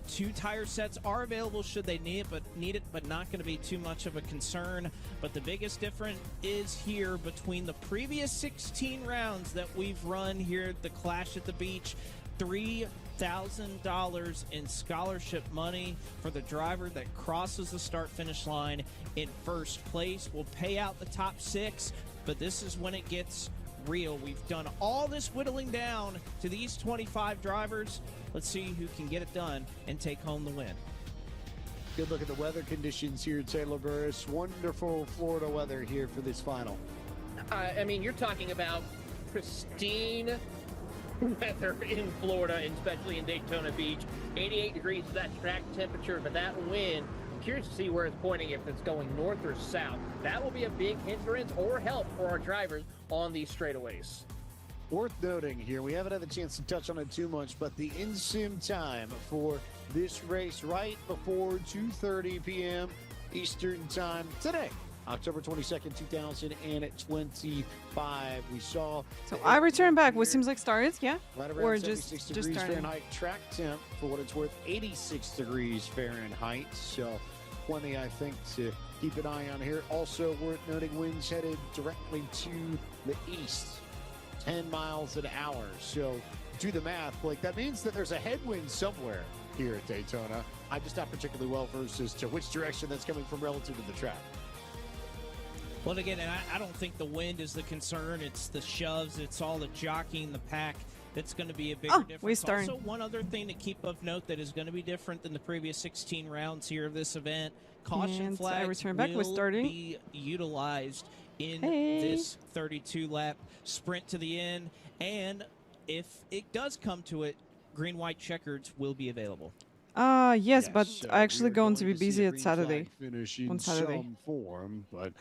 2 tire sets are available should they need it, but not going to be too much of a concern. But the biggest difference is here between the previous 16 rounds that we've run here at the Clash at the Beach. $3,000 in scholarship money for the driver that crosses the start-finish line in first place. We'll pay out the top 6, but this is when it gets real. We've done all this whittling down to these 25 drivers. Let's see who can get it done and take home the win. Good look at the weather conditions here, Taylor Burris. Wonderful Florida weather here for this final. I mean, you're talking about pristine weather in Florida, especially in Daytona Beach. 88 degrees is that track temperature, but that wind, curious to see where it's pointing, if it's going north or south. That will be a big hindrance or help for our drivers on these straightaways. Worth noting here, we haven't had a chance to touch on it too much, but the in-sim time for this race right before 2:30 p.m. Eastern time today, October 22nd, 2025. We saw... So I return back. What seems like started, yeah? Right around or 76 just degrees started. Fahrenheit. Track temp, for what it's worth, 86 degrees Fahrenheit. So plenty, I think, to keep an eye on here. Also worth noting, winds headed directly to the east, 10 miles an hour. So do the math, Blake. That means that there's a headwind somewhere here at Daytona. I'm just not particularly well versed as to which direction that's coming from relative to the track. Well, again, and I don't think the wind is the concern. It's the shoves. It's all the jockeying the pack that's going to be a bigger difference. We start. Also, one other thing to keep of note that is going to be different than the previous 16 rounds here of this event, caution And flags I return back. We're will starting. be utilized in this 32-lap sprint to the end. And if it does come to it, green-white checkers will be actually yes, but so I'm actually we're going to be see busy a at green Saturday. flag finish in On Saturday. some form, but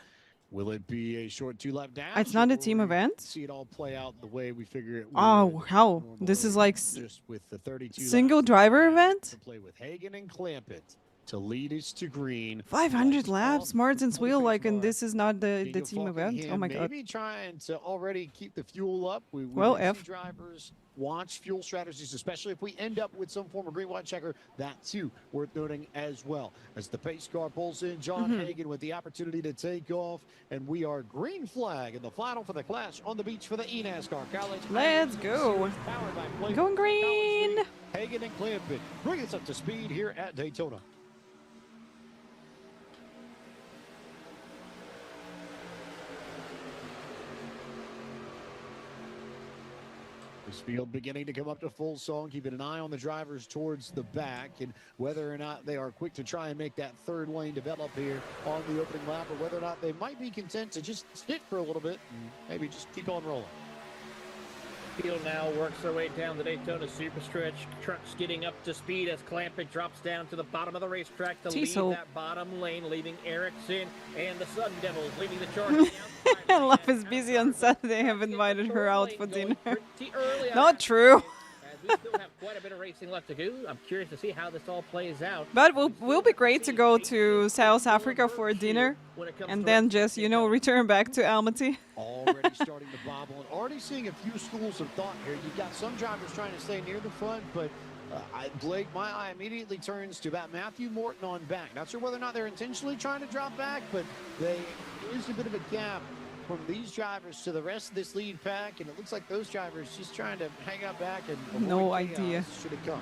will it be a short 2-lap dash? It's not a or team will we event? See it all play out the way we figure it. Oh, would how? This normally, is like just with the 32 single laps driver to event? play with Hagen and Clampett to lead us to green. 500 Well, laps, Martin's wheel, like, and this is not the King of team event. Falkingham Oh my god. Maybe trying to already keep the fuel up. We Well, do F. see drivers watch fuel strategies, especially if we end up with some form of green-white checker. That too worth noting as well. As the pace car pulls in, John Hagen with the opportunity to take off, and we are green flag in the final for the Clash on the Beach for the eNASCAR College. Let's go. Powered by Blake Going green. College League. Hagen and Clampett bring us up to speed here at Daytona. This field beginning to come up to full song, keeping an eye on the drivers towards the back and whether or not they are quick to try and make that third lane develop here on the opening lap, or whether or not they might be content to just sit for a little bit and maybe just keep on rolling. Field now works their way down the Daytona Superstretch. Trucks getting up to speed as Clampett drops down to the bottom of the racetrack to lead that bottom lane, leaving Erickson and the Sun Devils leading the charge. Love is busy on Saturday. I have invited her out for dinner. Not true. We still have quite a bit of racing left to do. I'm curious to see how this all plays out. But will be great to go to South Africa for a dinner and then just, you know, return back to Almaty. Already starting to bobble and already seeing a few schools of thought here. You've got some drivers trying to stay near the front, but Blake, my eye immediately turns to about Matthew Morton on back. Not sure whether or not they're intentionally trying to drop back, but there is a bit of a gap from these drivers to the rest of this lead pack, and it looks like those drivers just trying to hang out back and No avoid chaos idea. should it come.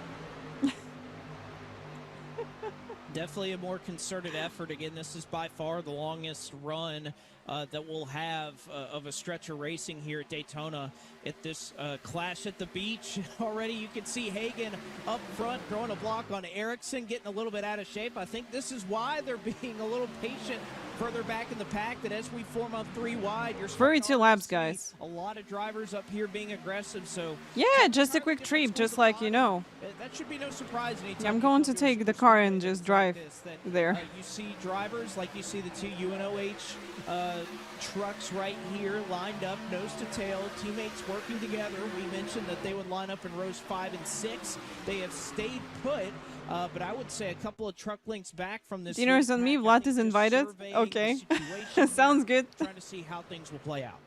Definitely a more concerted effort. Again, this is by far the longest run that we'll have of a stretch of racing here at Daytona. At this clash at the beach, already you can see Hagan up front throwing a block on Ericsson, getting a little bit out of shape. I think this is why they're being a little patient further back in the pack, that as we form up 3 wide, you're 32 laps, guys. a lot of drivers up here being aggressive. So yeah, just a quick trip, just like you know. That should be no surprise. I'm going to take the car and just drive there. You see drivers like you see the 2 UNOH trucks right here lined up, nose to tail, teammates working together. We mentioned that they would line up in rows 5 and 6. They have stayed put, but I would say a couple of truck links back from this. Dinner's on me. Vlad is invited. Okay, sounds good. Trying to see how things will play out.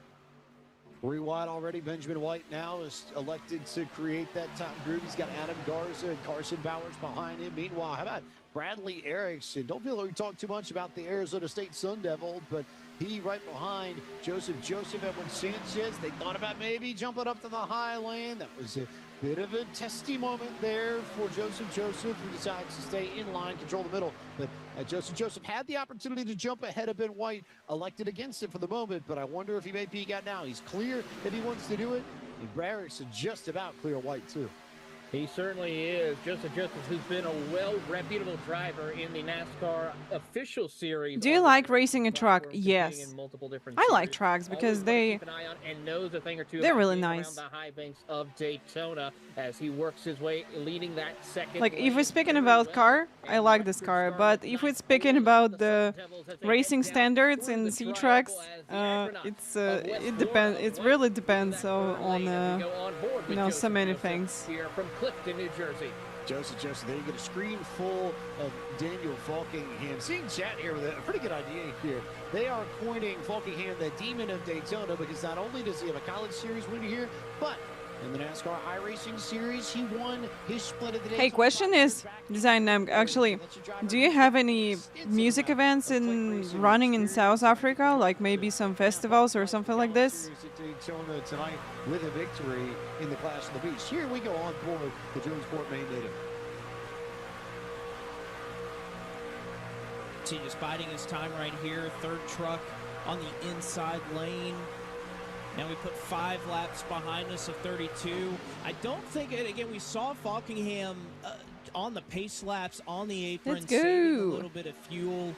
3 wide already. Benjamin White now is elected to create that top group. He's got Adam Garza and Carson Bowers behind him. Meanwhile, how about Bradley Erickson? Don't feel like we talk too much about the Arizona State Sun Devil, but he right behind Joseph Edwin Sanchez. They thought about maybe jumping up to the high lane. That was a bit of a testy moment there for Joseph, who decides to stay in line, control the middle. But Joseph had the opportunity to jump ahead of Ben White, elected against it for the moment, but I wonder if he may peek out now. He's clear if he wants to do it. And Erickson just about clear White, too. He certainly is. Joseph, who's been a reputable driver in the NASCAR official series. Do you like racing a truck? Yes. I like trucks because they're really nice. The high banks of Daytona as he works his way, leading that second. Like if we're speaking about car, I like this car. But if we're speaking about the racing standards in C trucks, it depends. It really depends on you know, so many things. Here from Clifton, New Jersey. Joseph, there you get a screen full of Daniel Falkingham. Seeing chat here with a pretty good idea here. They are coining Falkingham the Demon of Daytona because not only does he have a college series win here, but in the NASCAR iRacing Series, he won his split of the day. Hey, question is, Design actually, do you have any music events running in South Africa, like maybe some festivals or something like this? Daytona tonight with a victory in the Clash of the Beast. Here we go on board the Jonesport main native. See, just biding his time right here. 3rd truck on the inside lane. Now we put 5 laps behind us of 32. I don't think, again, we saw Falkingham on the pace laps on the apron, saving a little bit of fuel.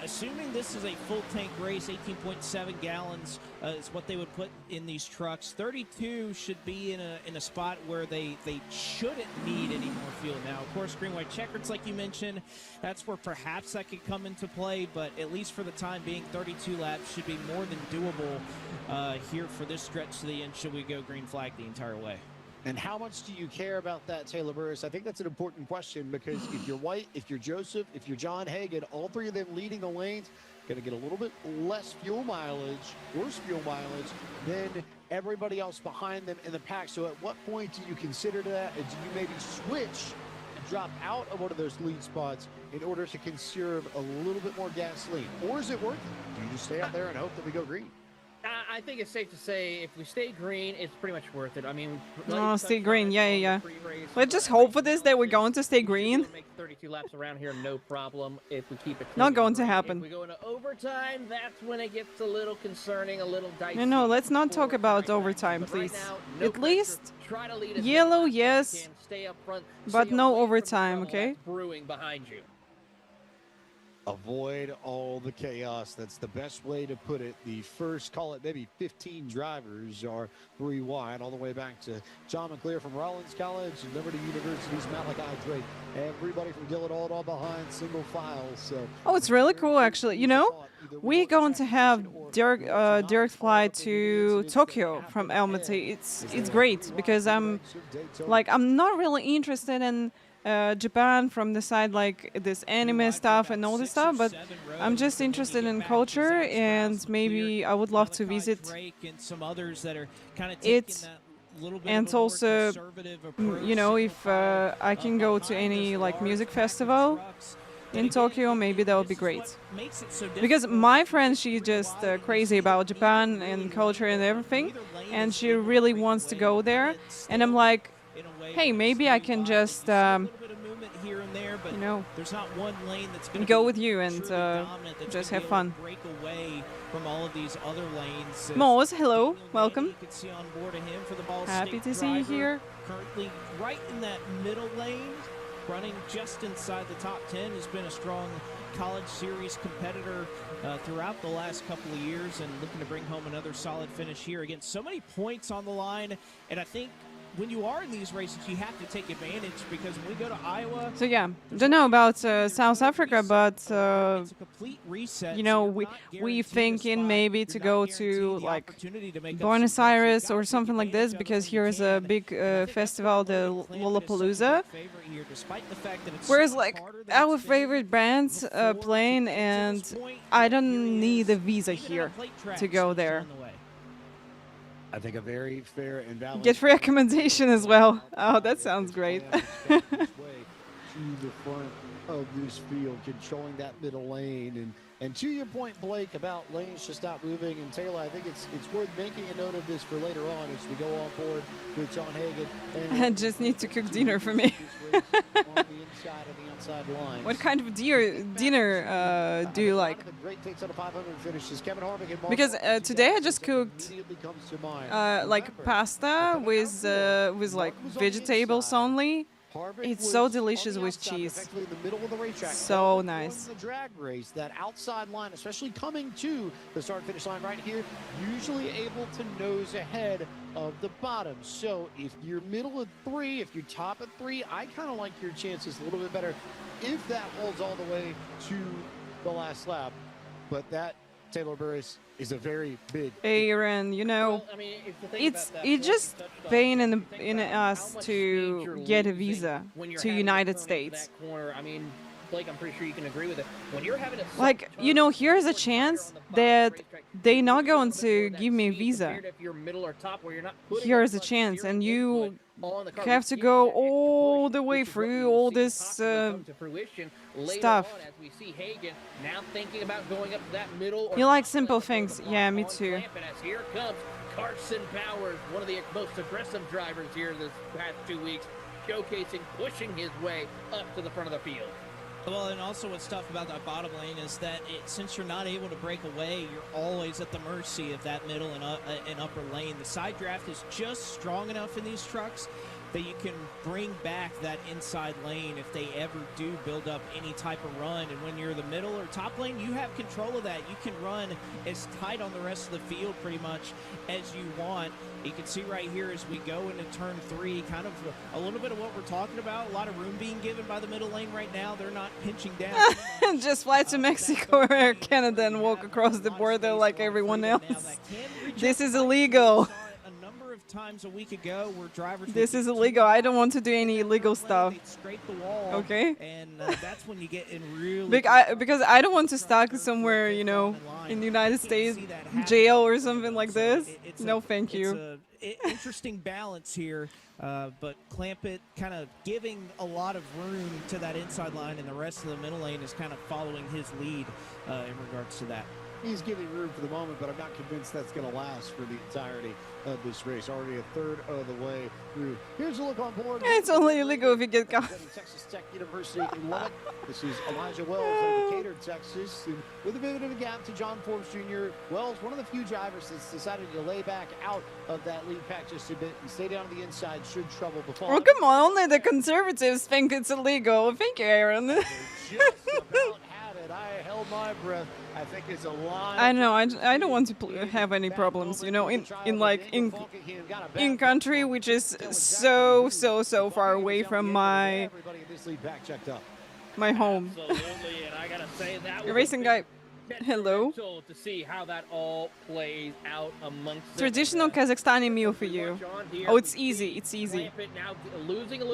Assuming this is a full tank race, 18.7 gallons is what they would put in these trucks. 32 should be in a spot where they shouldn't need any more fuel. Now, of course, green, white checkers, like you mentioned, that's where perhaps that could come into play, but at least for the time being, 32 laps should be more than doable here for this stretch to the end, should we go green flag the entire way. And how much do you care about that, Taylor Burris? I think that's an important question because if you're White, if you're Joseph, if you're John Hagan, all 3 of them leading the lanes, going to get a little bit less fuel mileage, worse fuel mileage than everybody else behind them in the pack. So at what point do you consider that? And do you maybe switch and drop out of one of those lead spots in order to conserve a little bit more gasoline? Or is it worth it? Do you just stay out there and hope that we go green? I think it's safe to say if we stay green, it's pretty much worth it. I mean, stay green, yeah. Let's just hope for this that we're going to stay green. Make 32 laps around here, no problem. If we keep it clean. Not going to happen. If we go into overtime, that's when it gets a little concerning, a little dicey. No, let's not talk about overtime, please. Right now, at least yellow, yes, but no overtime, okay? Brewing behind you. Avoid all the chaos. That's the best way to put it. The first, call it maybe 15 drivers are 3 wide, all the way back to John McClear from Rollins College and Liberty University's Malachi Drake. Everybody from Gillett all behind single file. So, oh, it's really cool, actually. You know, we're going to have direct flight to Tokyo from Almaty. It's great because I'm not really interested in Japan from the side, like this anime stuff and all this stuff, but I'm just interested in culture, and maybe I would love to visit it. And also, you know, if I can go to any like music festival in Tokyo, maybe that would be great. Because my friend, she's just crazy about Japan and culture and everything, and she really wants to go there. And I'm like, hey, maybe I can just but you know, there's not one lane that's going to go with you and just have fun. Break away from all of these other lanes. Moz, hello, welcome. You can see on board of him for the Ball Happy State to see you driver, here. Currently right in that middle lane, running just inside the top 10. Has been a strong college series competitor throughout the last couple of years, and looking to bring home another solid finish here. Again, so many points on the line, and I think when you are in these races, you have to take advantage, because when we go to Iowa... So yeah, don't know about South Africa, but it's a complete reset, you know, we thinking maybe to go to like Buenos Aires or something like this, because here is a big festival, the Lollapalooza. Whereas like our favorite bands playing, and I don't need a visa here to go there. I think a very fair and balanced... Get free accommodation as well. Oh, that sounds great. To the front of this field, controlling that middle lane. And to your point, Blake, about lanes just not moving, and Taylor, I think it's worth making a note of this for later on as we go on board with John Hagan. I just need to cook dinner for me. What kind of dinner do you like? Because today I just cooked like pasta with like vegetables only. It's so delicious with cheese. So nice. The drag race, that outside line, especially coming to the start-finish line right here, usually able to nose ahead of the bottom. So if you're middle of 3, if you're top of 3, I kind of like your chances a little bit better if that holds all the way to the last lap. But that, Taylor Burris, is a very big... Aaron, you know, Well, I mean, it's just pain in us to get a visa to United States. I mean, Blake, I'm pretty sure you can agree with it. When you're having a Like, you know, here's a chance that they're not going to give me a visa. Here's a chance, and you have to go all the way through all this stuff. Now thinking about going up to that middle. You like simple things. Yeah, me too. Here comes Carson Powers, one of the most aggressive drivers here this past 2 weeks, showcasing, pushing his way up to the front of the field. Well, and also what's tough about that bottom lane is that since you're not able to break away, you're always at the mercy of that middle and upper lane. The side draft is just strong enough in these trucks that you can bring back that inside lane if they ever do build up any type of run. And when you're the middle or top lane, you have control of that. You can run as tight on the rest of the field pretty much as you want. You can see right here as we go into turn 3, kind of a little bit of what we're talking about. A lot of room being given by the middle lane right now. They're not pinching down. Just fly to Mexico or Canada and walk across the border like everyone else. This is illegal. Times a week ago where drivers this is illegal. I don't want to do any illegal stuff. Okay. And that's when you get in really because I don't want to stuck somewhere, you know, in the United States, jail or something like this. No, thank you. It's an interesting balance here, but Clampett kind of giving a lot of room to that inside line, and the rest of the middle lane is kind of following his lead in regards to that. He's giving room for the moment, but I'm not convinced that's going to last for the entirety of this race. Already a third of the way through. Here's a look on board. It's only illegal if you get caught. Texas Tech University in Lubbock. This is Elijah Wells out of Decatur, Texas. And with a bit of a gap to John Forbes Jr., Wells, one of the few drivers that's decided to lay back out of that lead pack just a bit and stay down to the inside should trouble befall. Oh, come on. Only the conservatives think it's illegal. Thank you, Aaron. Just about had it. I held my breath. I think it's a line. I know. I don't want to have any problems, you know, in country which is so far away from my home. Absolutely, and I gotta say that racing guy. Hello. To see how that all plays out amongst traditional Kazakhstani meal for you. Oh, it's easy. It's easy.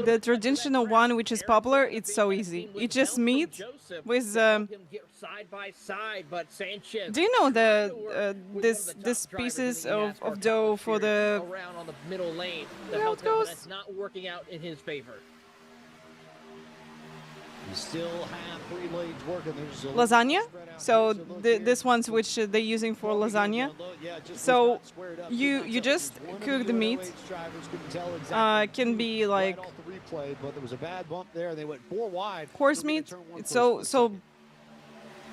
The traditional one, which is popular, it's so easy. It's just meat with. Side by side, but Sanchez. Do you know the this pieces of dough for the around on the middle lane? How it goes? It's not working out in his favor. You still have 3 lanes working. There's a lasagna. spread out So here, so look here. this one's which they're using for lasagna. Yeah, it just was So not squared up. you Could not you tell. just There's one of cook the UNOH meat. drivers couldn't tell exactly Can be like right off the replay, but there was a bad bump there, and they went 4 wide. horse Moving meat. to turn one It's for so a so second.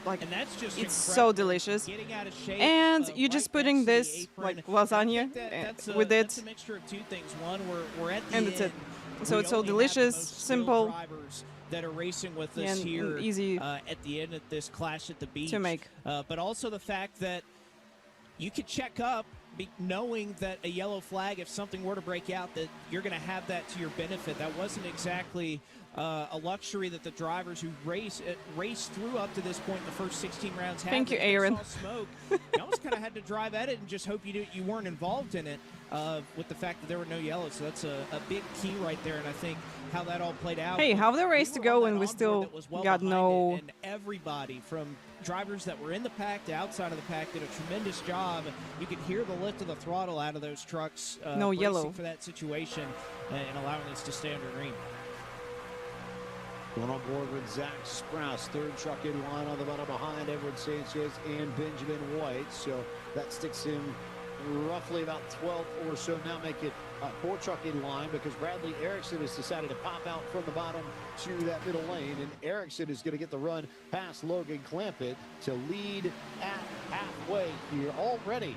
like And that's just it's so incredible. delicious. Getting out of shape, And you're right just next putting to the this apron. like And I lasagna think that's with that's it, a mixture of 2 things. One, we're at the and that's end. it. So We it's so only have the delicious, most skilled simple drivers that are racing with us and here easy at the end of this clash at the beach. to make. But also the fact that you could check up knowing that a yellow flag, if something were to break out, that you're going to have that to your benefit. That wasn't exactly a luxury that the drivers who raced through up to this point in the first 16 rounds had. Thank you, If they Aaron. saw smoke, you almost kind of had to drive at it and just hope you weren't involved in it with the fact that there were no yellows. So that's a big key right there, and I think how that all played out. Hey, how the race to go and we still got no. And everybody from drivers that were in the pack to outside of the pack did a tremendous job. You could hear the lift of the throttle out of those trucks. No bracing yellow for that situation and allowing us to stay under green. Going on board with Zach Sprouse, 3rd truck in line on the bottom behind Edward Sanchez and Benjamin White. So that sticks him roughly about 12th or so. Now make it 4 truck in line because Bradley Erickson has decided to pop out from the bottom to that middle lane. And Erickson is going to get the run past Logan Clampett to lead at halfway here already.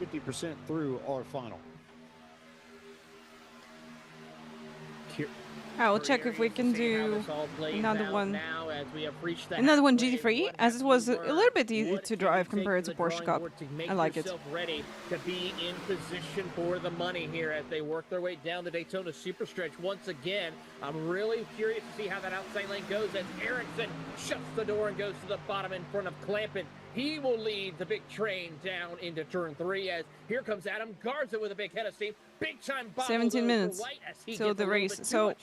50% through our final. I will check if we can do another one. Another one GT3, as it was a little bit easy to drive compared to Porsche Cup. I like it. Ready to be in position for the money here as they work their way down the Daytona Superstretch once again. I'm really curious to see how that outside lane goes as Erickson shuts the door and goes to the bottom in front of Clampett. He will lead the big train down into turn 3 as here comes Adam Garza with a big head of steam. Big time 17 minutes till the race, so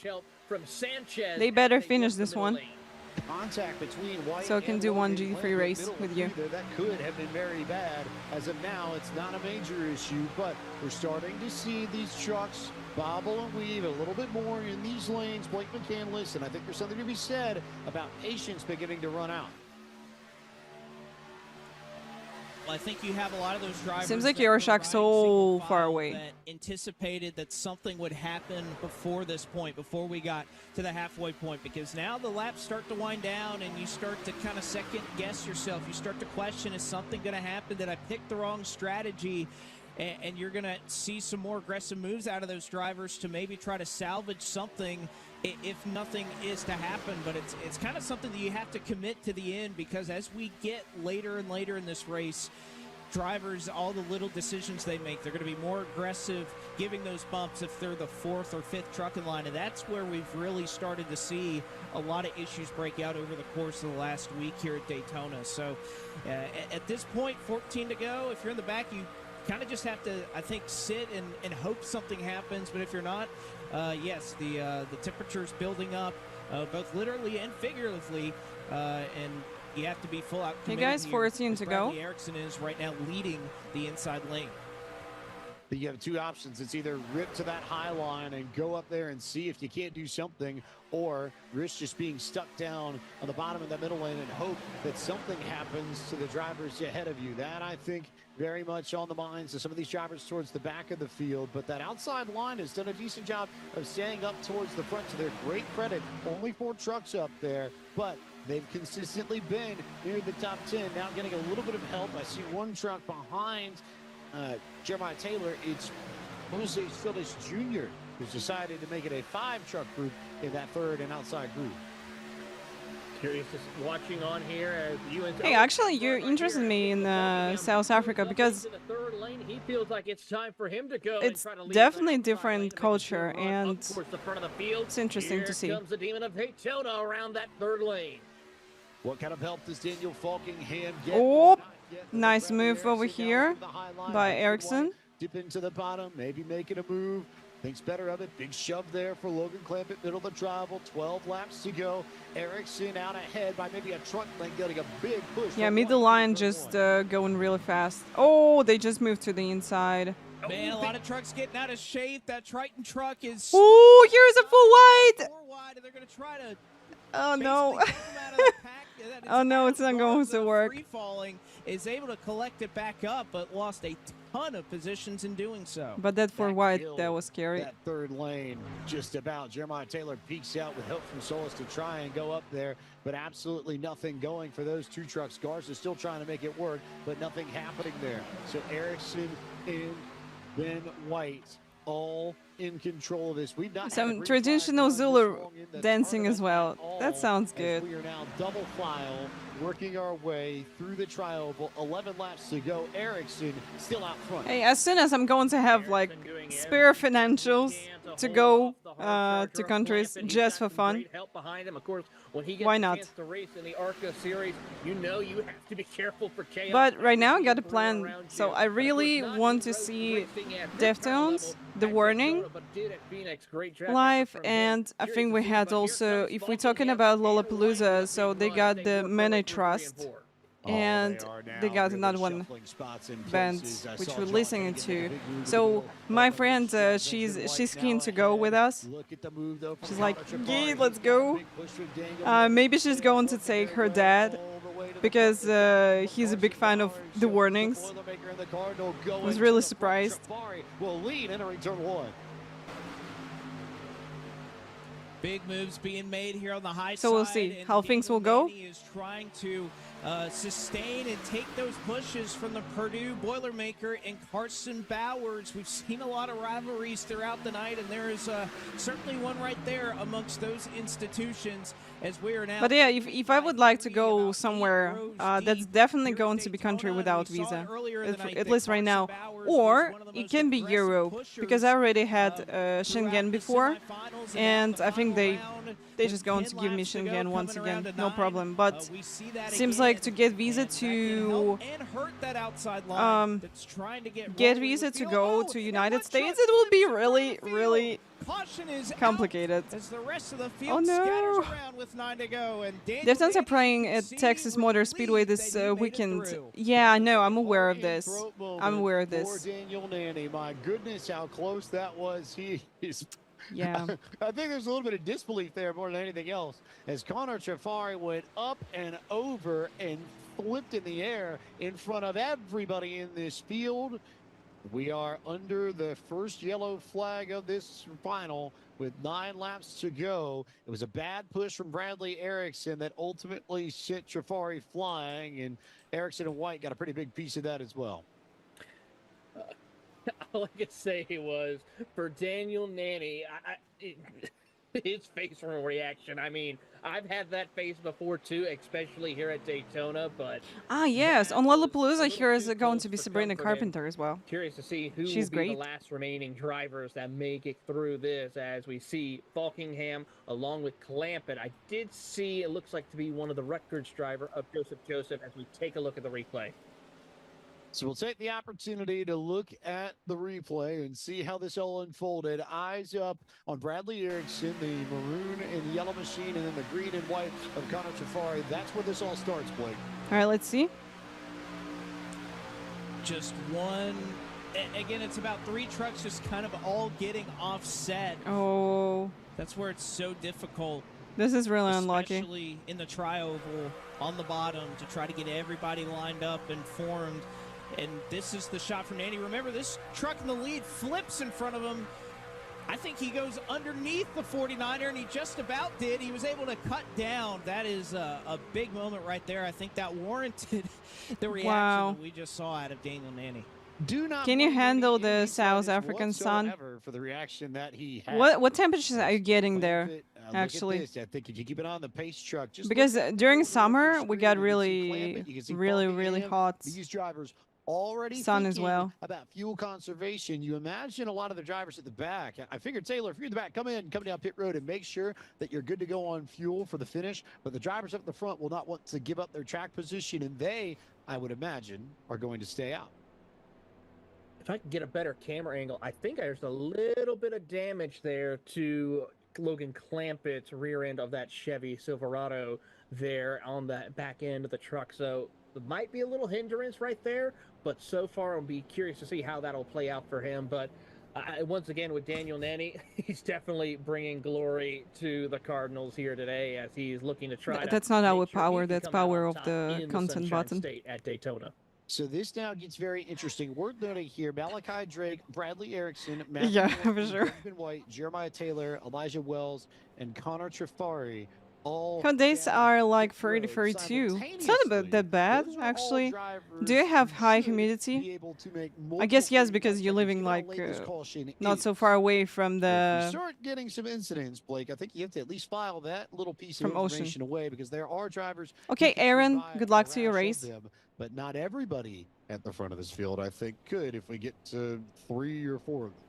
they better finish this one. Contact between White so I can do one GT3 race with you. That could have been very bad. As of now, it's not a major issue, but we're starting to see these trucks bobble and weave a little bit more in these lanes. Blake McCandless, and I think there's something to be said about patience beginning to run out. I think you have a lot of those drivers. Seems like Euroshak's so far away. That anticipated that something would happen before this point, before we got to the halfway point, because now the laps start to wind down and you start to kind of second guess yourself. You start to question, is something going to happen? Did I pick the wrong strategy? And you're going to see some more aggressive moves out of those drivers to maybe try to salvage something if nothing is to happen. But it's kind of something that you have to commit to the end, because as we get later and later in this race, drivers, all the little decisions they make, they're going to be more aggressive, giving those bumps if they're the 4th or 5th truck in line. And that's where we've really started to see a lot of issues break out over the course of the last week here at Daytona. So at this point, 14 to go, if you're in the back, you kind of just have to, I think, sit and hope something happens. But if you're not, yes, the temperature's building up, both literally and figuratively, and you have to be full out committed. Hey guys, 14 to go. Bradley Erickson is right now leading the inside lane. You have 2 options. It's either rip to that high line and go up there and see if you can't do something, or risk just being stuck down on the bottom of the middle lane and hope that something happens to the drivers ahead of you. That, I think, very much on the minds of some of these drivers towards the back of the field. But that outside line has done a decent job of staying up towards the front, to their great credit. Only 4 trucks up there, but they've consistently been near the top 10. Now getting a little bit of help. I see 1 truck behind Jeremiah Taylor. It's Jose Phillips Jr. who's decided to make it a 5-truck group in that 3rd and outside group. Curious to watching on here as UNC. Hey, actually, you interested me in South Africa because he feels like it's time for him to go. It's definitely different culture, and it's interesting to see. Here comes the Demon of Daytona around that 3rd lane. What kind of help does Daniel Falkingham get? Oh, nice move over here by Erickson. Dip into the bottom, maybe making a move. Thinks better of it. Big shove there for Logan Clampett, middle of the drive. 12 laps to go. Erickson out ahead by maybe a truck length, getting a big push. Yeah, middle line just going really fast. Oh, they just moved to the inside. Man, a lot of trucks getting out of shape. That Triton truck is... Oh, here's a full wide. 4 wide, and they're going to try to Oh no. Basically took him out of the pack. That is Oh no, out it's of not going guards, to work. Free falling, is able to collect it back up, but lost a ton of positions in doing so. But that for That white, killed that was scary. That third lane, just about. Jeremiah Taylor peeks out with help from Solis to try and go up there, but absolutely nothing going for those two trucks. Garza still trying to make it work, but nothing happening there. So Ericsson and then White all in control of this. We've not had a Some green traditional flag run Zulu this long in the dancing as tournament well. at That all, sounds as good. we are now double file, working our way through the tri-oval. 11 laps to go. Ericsson still out front. Hey, as soon as I'm going to have like spare financials to go to countries just for fun, Help behind him, of course. When he gets why a not? chance to race in the ARCA series, you know you have to be careful for chaos. But right now I got a Being plan, around so you. I But of course, really not want in to road see racing at this kind of Deftones, level the at warning, Daytona, but did at Phoenix. Great track live, effort from him. and I Curious think to we see, had but here also, comes if we're Falkenham talking about and Wyatt Lollapalooza, up so in they front. got They the work their way Mene through 3 Trust, and 4. and they got another one band which we're listening to. So my friend, she's keen to go with us. She's like, yeah, let's go. Maybe she's going to take her dad because he's a big fan of the warnings. I was really surprised. Will lead entering turn 1. Big moves being made here on the high side. So we'll see and how things will go. Daniel is trying to sustain and take those pushes from the Purdue Boilermaker and Carson Bowers. We've seen a lot of rivalries throughout the night, and there is certainly one right there amongst those institutions as we are now. But yeah, if I would like to go somewhere, that's definitely going to be country without visa, at least right now. Or it can be Europe, because I already had Schengen before, and I think they're just going to give me Schengen once again, no problem. But seems like to get visa to get visa to go to United States, it will be really, really complicated. Oh no! Deftones are playing at Texas Motor Speedway this weekend. Yeah, I know. I'm aware of this. I'm aware of this. Daniel Nanny, my goodness, how close that was. He is. Yeah. I think there's a little bit of disbelief there more than anything else, as Connor Trafari went up and over and flipped in the air in front of everybody in this field. We are under the first yellow flag of this final with 9 laps to go. It was a bad push from Bradley Erickson that ultimately sent Trafari flying, and Erickson and White got a pretty big piece of that as well. All I could say was, for Daniel Nanny, his facial reaction, I mean, I've had that face before too, especially here at Daytona, but... Ah, yes, on Lollapalooza here is going to be Sabrina Carpenter as well. Curious to see who She's will be great. the last remaining drivers that make it through this, as we see Falkingham along with Clampett. I did see, it looks like to be one of the Rutgers driver of Joseph as we take a look at the replay. So we'll take the opportunity to look at the replay and see how this all unfolded. Eyes up on Bradley Erickson, the maroon and yellow machine, and then the green and white of Connor Trafari. That's where this all starts, Blake. All right, let's see. Just one. Again, it's about 3 trucks just kind of all getting offset. Oh. That's where it's so difficult. This is really unlucky. Especially in the tri-oval on the bottom to try to get everybody lined up and formed. And this is the shot from Nanny. Remember, this truck in the lead flips in front of him. I think he goes underneath the 49er, and he just about did. He was able to cut down. That is a big moment right there. I think that warranted the reaction that we just saw out of Daniel Nanny. Can you handle the South African sun? For the reaction that he had. What temperatures are you getting there, actually? I think if you keep it on the pace truck, just because during summer we got really hot these drivers already sun as well. About fuel conservation. You imagine a lot of the drivers at the back. I figured, Taylor, if you're in the back, come down pit road and make sure that you're good to go on fuel for the finish. But the drivers up the front will not want to give up their track position, and they, I would imagine, are going to stay out. If I can get a better camera angle, I think there's a little bit of damage there to Logan Clampett's rear end of that Chevy Silverado there on the back end of the truck. So it might be a little hindrance right there, but so far I'll be curious to see how that'll play out for him. But Once again, with Daniel Nanny, he's definitely bringing glory to the Cardinals here today as he's looking to try to That's not our make sure he power, can that's come out power on of top the in the content Sunshine button. State at Daytona. So this now gets very interesting. Worth noting here, Malachi Drake, Bradley Erickson, Matthew Yeah, Norton, for sure. Benjamin White, Jeremiah Taylor, Elijah Wells, and Connor Trifari all Her days down are like pit 30, road 32. It's not simultaneously. that bad, Those are all actually. drivers Do you have who high should humidity? be able to make I guess multiple yes, 30 because you're seconds. living Given how like late this caution not so is, far away from if the you start getting some incidents, Blake, I think you have to at least file that little piece from of ocean. information away, because there are drivers who Okay, can Aaron, survive good a luck to your rash of race. them, but not everybody at the front of this field, I think, could if we get to 3 or 4 of them.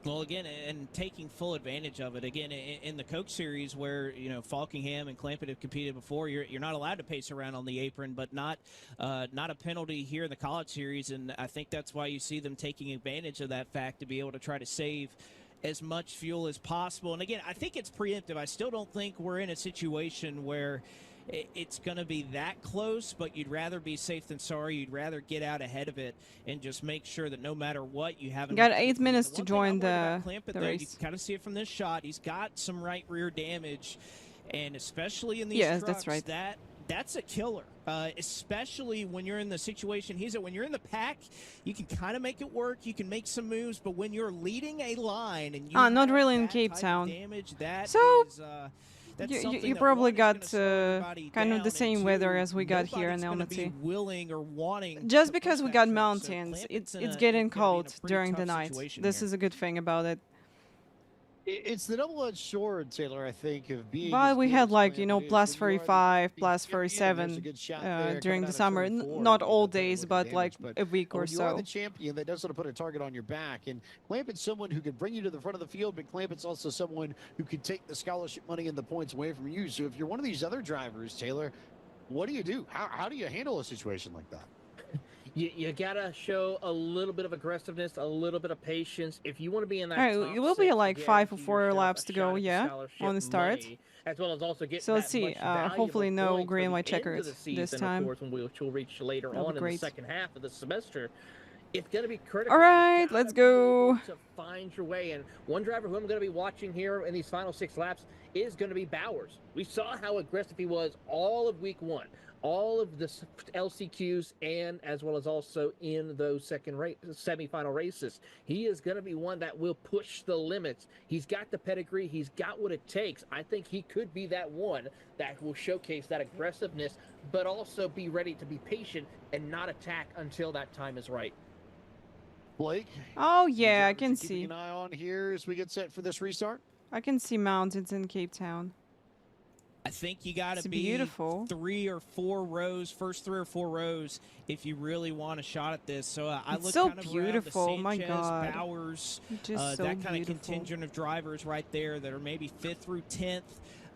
Well, again, and taking full advantage of it. Again, in the Coke Series, where Falkingham and Clampett have competed before, you're not allowed to pace around on the apron, but not a penalty here in the College Series, and I think that's why you see them taking advantage of that fact to be able to try to save as much fuel as possible. And again, I think it's preemptive. I still don't think we're in a situation where it's going to be that close, but you'd rather be safe than sorry. You'd rather get out ahead of it and just make sure that no matter what, you have Got enough 8 fuel. minutes The to one thing join I'm worried the about Clampett, though, race. you can kind of see it from this shot. He's got some right rear damage, and especially in these Yes, trucks, that's right. that's a killer, especially when you're in the situation he's at. When you're in the pack, you can kind of make it work. You can make some moves, but when you're leading a line and you not have really in that Cape type of Town. damage, that So, is, that's you something that, probably one, is gonna got slow everybody kind of down, the and same weather two, as we got here in nobody's gonna Almaty. be willing or wanting Just to because push we that got truck. So mountains, Clampett's it's in getting gonna be in a cold pretty during the tough night. situation This here. is a good thing about it. It's the double-edged sword, Taylor, I think, of being But as we good had as like, Clampett is plus when you are the 35, plus champion. There's a 37 good shot there during coming the out of summer. turn 4. Not You all know, take a days, look at but damage, like but a week or when you are so. the champion, that does sort of put a target on your back. And Clampett's someone who can bring you to the front of the field, but Clampett's also someone who can take the scholarship money and the points away from you. So if you're one of these other drivers, Taylor, what do you do? How do you handle a situation like that? You gotta show a little bit of aggressiveness, a little bit of patience. If you want to be in that Alright, top it will be six, like you 5 or guarantee 4 yourself laps a to go, shot at yeah, scholarship on the start. money, as well as also get So let's that see, much valuable hopefully no points green for and the white end of checkers the this season, time. of course, which we'll reach later That'll on be in the great. second half of the semester. It's going to be critical. Alright, You gotta let's be able go. to find your way. And one driver who I'm going to be watching here in these final 6 laps is going to be Bowers. We saw how aggressive he was all of week 1, all of the LCQs, and as well as also in those semifinal races. He is going to be one that will push the limits. He's got the pedigree. He's got what it takes. I think he could be that one that will showcase that aggressiveness, but also be ready to be patient and not attack until that time is right. Blake? Oh yeah, I drivers can you're keeping see. an eye on here as we get set for this restart? I can see mountains in Cape Town. I think you got It's to be beautiful. 3 or 4 rows, first 3 or 4 rows, if you really want a shot at this. So I It's look so kind of beautiful, around the my Sanchez, God. Bowers, Just so that kind of beautiful. contingent of drivers right there that are maybe 5th through 10th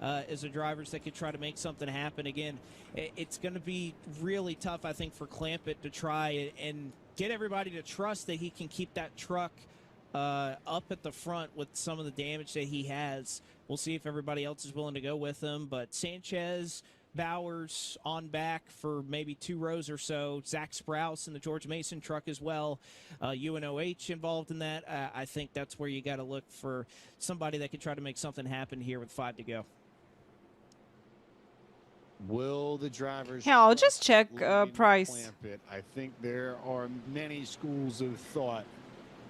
as the drivers that could try to make something happen. Again, it's going to be really tough, I think, for Clampett to try and get everybody to trust that he can keep that truck up at the front with some of the damage that he has. We'll see if everybody else is willing to go with him. But Sanchez, Bowers on back for maybe 2 rows or so. Zach Sprouse in the George Mason truck as well. UNOH involved in that. I think that's where you got to look for somebody that could try to make something happen here with 5 to go. Will the drivers? Yeah, I'll just check Logan price. Clampett? I think there are many schools of thought.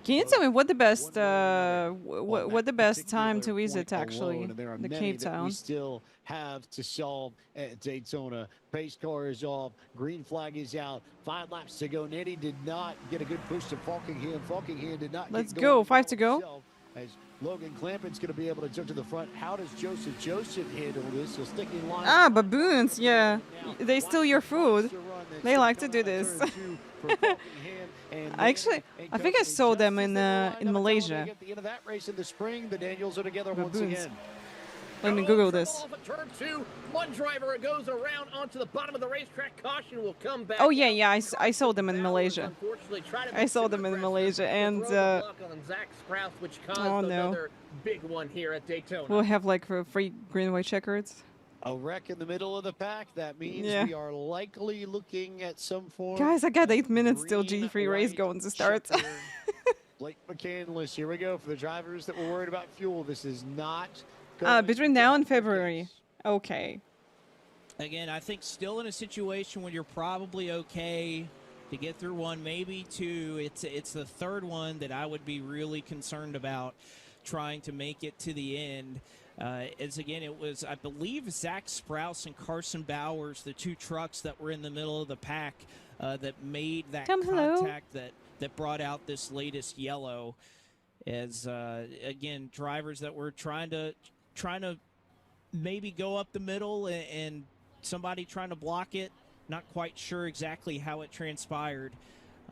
Can you tell me what the best on what the that best time particular to visit point actually? alone, and there are The many Cape that Town. we still have to solve at Daytona. Pace car is off. Green flag is out. 5 laps to go. Nettie did not get a good push to Falkingham. Falkingham did not. Let's get go. going 5 to go. himself, as Logan Clampett's going to be able to jump to the front. How does Joseph handle this? He'll stick in line. Ah, baboons, yeah. They steal your food. They like to do this. Actually, I think I saw them in Malaysia. At the end of that race in the spring, the Daniels are together once Baboons. again. Let me Google this. Off at turn 2, one driver goes around onto the bottom of the racetrack. Caution will come back. Oh yeah, yeah, I saw them in Malaysia. Unfortunately, tried to I be saw too them in aggressive, Malaysia, and throw the block on Zach Sprouse, which caused oh, no. another big one here at Daytona. We'll have like free green white checkers. A wreck in the middle of the pack. That means Yeah. we are likely looking at some form. Guys, I got 8 minutes till green, G3 race white going to start. checker. Blake McCandless, here we go. For the drivers that were worried about fuel, this is not between now and February. Okay. Again, I think still in a situation where you're probably okay to get through one, maybe two. It's the third one that I would be really concerned about trying to make it to the end. As again, it was, I believe, Zach Sprouse and Carson Bowers, the two trucks that were in the middle of the pack that made that contact that brought out this latest yellow. As again, drivers that were trying to maybe go up the middle and somebody trying to block it, not quite sure exactly how it transpired.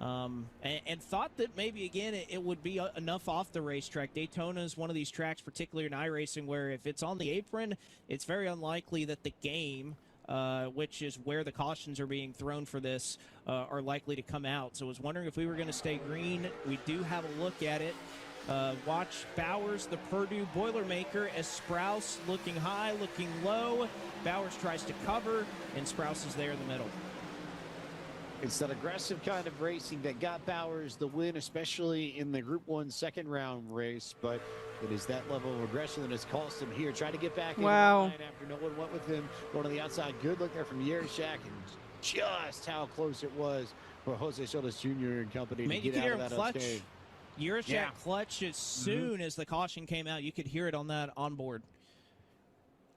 And thought that maybe, again, it would be enough off the racetrack. Daytona is one of these tracks, particularly in iRacing, where if it's on the apron, it's very unlikely that the game, which is where the cautions are being thrown for this, are likely to come out. So I was wondering if we were going to stay green. We do have a look at it. Watch Bowers, the Purdue Boilermaker, as Sprouse looking high, looking low. Bowers tries to cover, and Sprouse is there in the middle. It's that aggressive kind of racing that got Bowers the win, especially in the Group 1 second round race. But it is that level of aggression that has cost him here. Trying to get back in the line after no one went with him. Going to the outside. Good look there from Yershak, and just how close it was for Jose Solis Jr. and company to get out of that unscathed. Yershak clutch as soon as the caution came out. You could hear it on that onboard.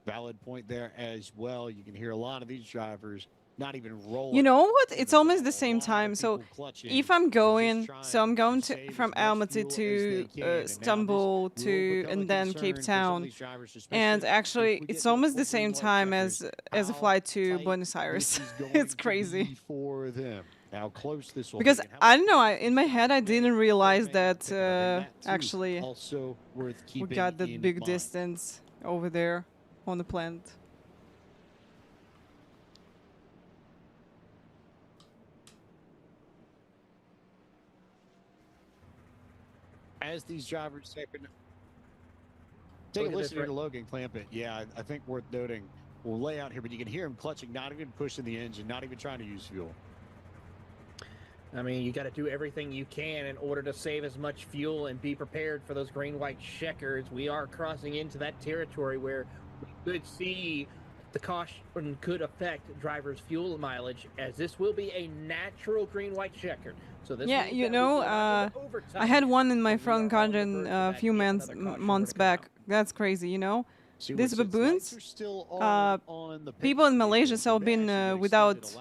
Valid point there as well. You can hear a lot of these drivers not even rolling. You know what? It's almost the same time. So if I'm going, I'm going to from Almaty to Istanbul to and then Cape Town, and actually it's almost the same time as a flight to Buenos Aires. It's crazy. For them. How close this will because I don't know, in my head I didn't realize that actually also worth we got that big distance over there on the plant. As these drivers take a listen here to Logan clamp it. Yeah, I think worth noting. We'll lay out here, but you can hear him clutching, not even pushing the engine, not even trying to use fuel. I mean, you got to do everything you can in order to save as much fuel and be prepared for those green-white checkers. We are crossing into that territory where we could see the caution could affect drivers' fuel mileage, as this will be a natural green-white checker. So this you know, I had one in my front garden a few months back. That's crazy, you know. These baboons, people in Malaysia have been without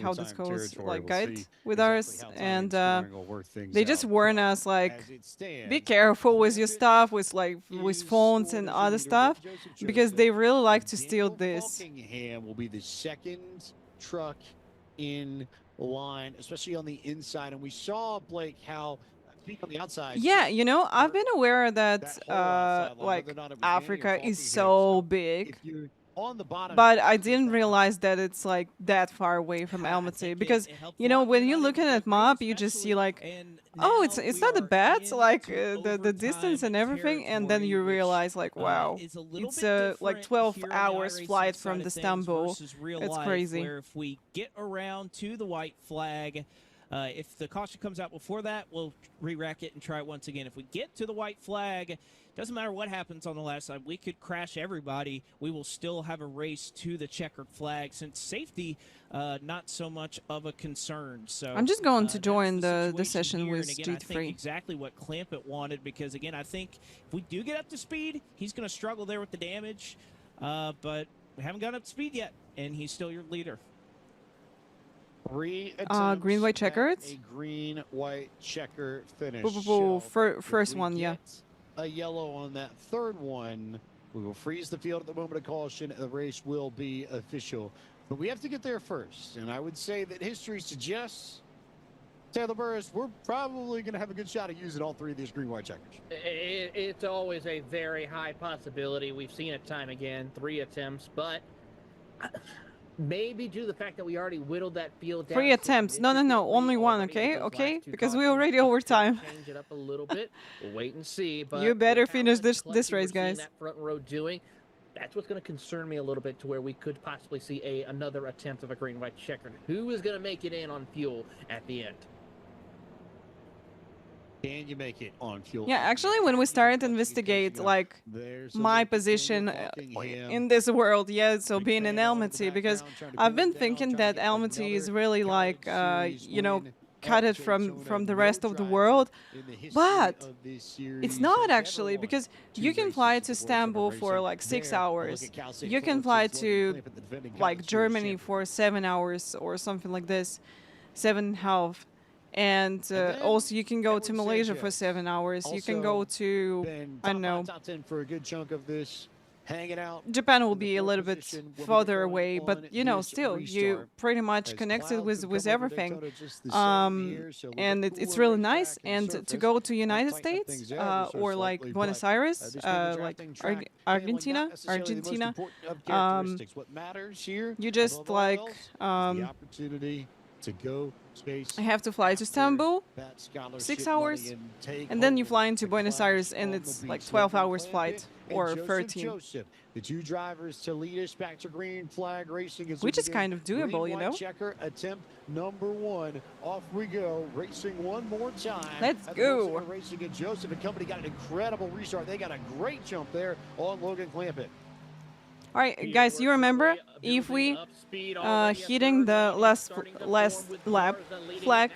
how this goes, like guide with ours, and they just warn us like, be careful with your stuff, with phones and other stuff, because they really like to steal this. Buckingham will be the second truck in line, especially on the inside, and we saw Blake how. On the outside. Yeah, you know, I've been aware that like Africa is so big, but I didn't realize that it's like that far away from Almaty, because you know, when you're looking at map, you just see like, oh, it's not that bad, like the distance and everything, and then you realize like, wow, it's like 12 hours flight from Istanbul. It's crazy. Where if we get around to the white flag, if the caution comes out before that, we'll re-rack it and try it once again. If we get to the white flag, doesn't matter what happens on the last side. We could crash everybody. We will still have a race to the checkered flag, since safety, not so much of a concern. So I'm just going to join the session with G3. I think exactly what Clampett wanted, because, again, I think if we do get up to speed, he's going to struggle there with the damage. But we haven't got up to speed yet, and he's still your leader. Green white checkered. A green white checker finish. First one, yeah. A yellow on that third one. We will freeze the field at the moment of caution. The race will be official, but we have to get there first. And I would say that history suggests, Taylor Burris, we're probably going to have a good shot at using all three of these green white checkers. It's always a very high possibility. We've seen it time again, 3 attempts, but. Maybe due to the fact that we already whittled that field down. 3 attempts. No, only one, okay? Because we already overtime. Change it up a little bit. We'll wait and see. But you better finish this race, guys. That front row doing. That's what's going to concern me a little bit, to where we could possibly see another attempt of a green-white checker. Who is going to make it in on fuel at the end? Can you make it on fuel? Yeah, actually, when we started to investigate, like, my position in this world, yeah, so being in Almaty, because I've been thinking that Almaty is really like, you know, cut it from the rest of the world, but it's not actually, because you can fly to Istanbul for like 6 hours, you can fly to like Germany for 7 hours or something like this, 7.5. And also you can go to Malaysia for 7 hours. You can go to, I don't know, for a good chunk of this, hanging out. Japan will be a little bit further away, but you know, still, you pretty much connected with everything. And it's really nice. And to go to United States or like Buenos Aires, like Argentina, you just like to go space. I have to fly to Istanbul, 6 hours, and then you fly into Buenos Aires, and it's like 12 hours flight or 13. The two drivers to lead us back to green flag racing, which is kind of doable, you know. Checker attempt number 1. Off we go, racing one more time. Let's go. Racing and Joseph and company got an incredible restart. They got a great jump there on Logan Clampett. All right, guys, you remember if we hitting the last lap flag,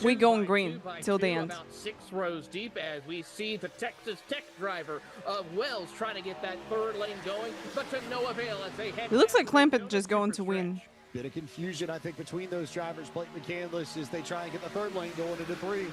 we going green till the end. About 6 rows deep as we see the Texas Tech driver of Wells trying to get that third lane going, but to no avail as they head. It looks like Clampett just going to win. Bit of confusion, I think, between those drivers, Blake McCandless, as they try and get the third lane going into 3.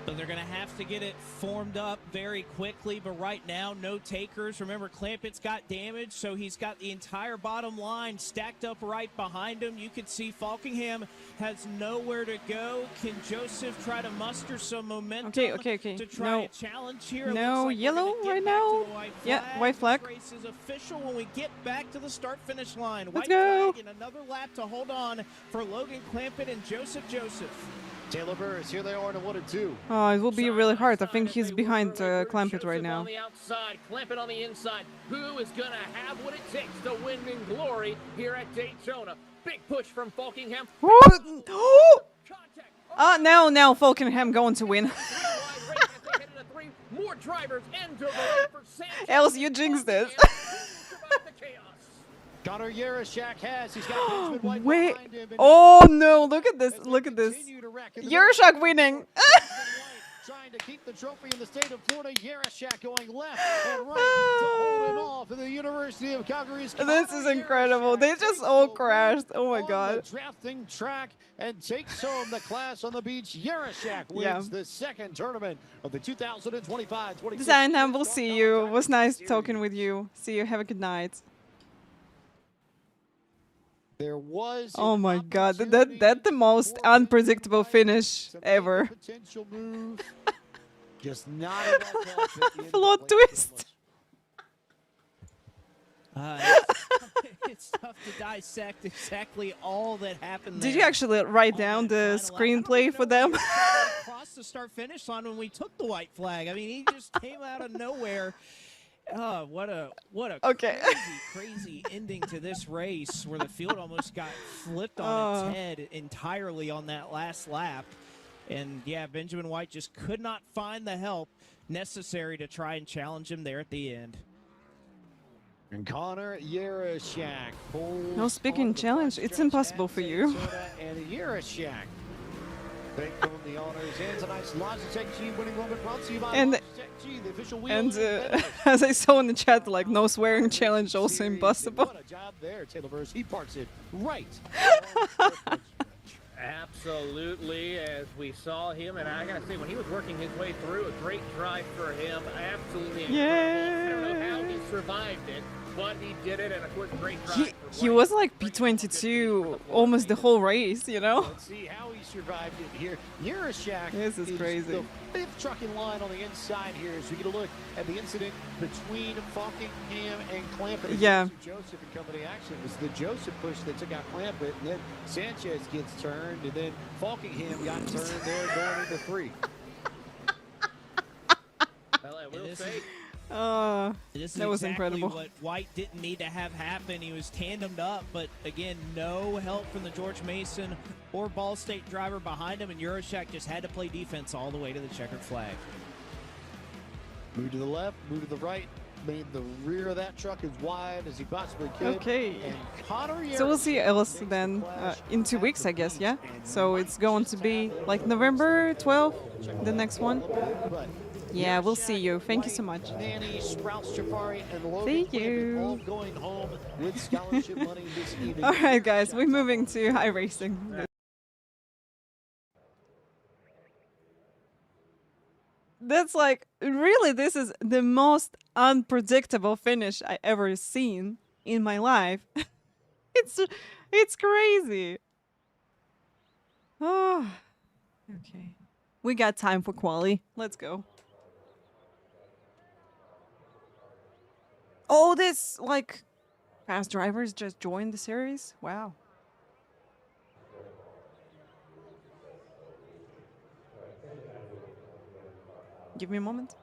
So they're going to have to get it formed up very quickly, but right now, no takers. Remember, Clampett's got damage, so he's got the entire bottom line stacked up right behind him. You can see Falkingham has nowhere to go. Can Joseph try to muster some momentum okay. to try a challenge here? No like yellow right now. Yeah, white flag. This race is official when we get back to the start-finish line. Let's White go. flag and another lap to hold on for Logan Clampett and Joseph. Taylor Burris, here they are in 1 and 2. Oh, it will be really hard. I think he's behind Clampett right now. On the outside, Clampett on the inside. Who is going to have what it takes to win in glory here at Daytona? Big push from Falkingham. Now Falkingham going to win. More drivers enter for Sanchez. Else you jinxed this. Connor Yarashak has. He's got Benjamin White Wait. behind him. Oh no, look at this. Look at this. Yarashak winning. Trying to keep the trophy in the state of Florida. Yarashak going left and right to hold him off in the University of Calgary's. This is incredible. They just all crashed. Oh my god. Drafting track and takes home the class on the beach. Yarashak wins the second tournament of the 2025-26. Cyan, we'll see you. It was nice talking with you. See you. Have a good night. There was oh my god, that's the most unpredictable finish ever. Potential move. Just not plot twist. It's tough to dissect exactly all that happened there. Did you actually write down the screenplay for them? Across the start-finish line when we took the white flag. I mean, he just came out of nowhere. Oh, what a crazy ending to this race where the field almost got flipped on its head entirely on that last lap. And yeah, Benjamin White just could not find the help necessary to try and challenge him there at the end. And Connor Yarashak pulls. No speaking challenge, it's impossible for you. And Yarashak take home the honors and tonight's Logitech G winning moment brought to you by Logitech G, the official wheel. As I saw in the chat, like no swearing challenge also impossible. What a job there, Taylor Burris. He parks it right. Absolutely, as we saw him, and I gotta say, when he was working his way through, a great drive for him. Absolutely incredible. I don't know how he survived it, but he did it, and of course, great drive. He was like P22 almost the whole race, you know? Let's see how he survived it here. Yarashak this is crazy. The 5th trucking line on the inside here as we get a look at the incident between Falkingham and Clampett. Yeah. Joseph and company action. It was the Joseph push that took out Clampett, and then Sanchez gets turned, and then Falkingham got turned there going into 3. Well, I will say, This is that was exactly incredible. what White didn't need to have happen. He was tandemed up, but again, no help from the George Mason or Ball State driver behind him, and Euroshak just had to play defense all the way to the checkered flag. Move to the left, move to the right. Made the rear of that truck as wide as he possibly could. Okay. And Connor So we'll see Ellis then in 2 weeks, I guess, yeah? So it's going to be like November 12th, the next one. Yeah, we'll see you. Thank you so much. Nanny, Sprouts Jafari, and Logan Thank Clifford you. all going home with scholarship money this evening. All right, guys, we're moving to iRacing. That's like, really, this is the most unpredictable finish I ever seen in my life. It's crazy. Oh, okay. We got time for quali. Let's go. Oh, this, like, fast drivers just joined the series? Wow. Give me a moment.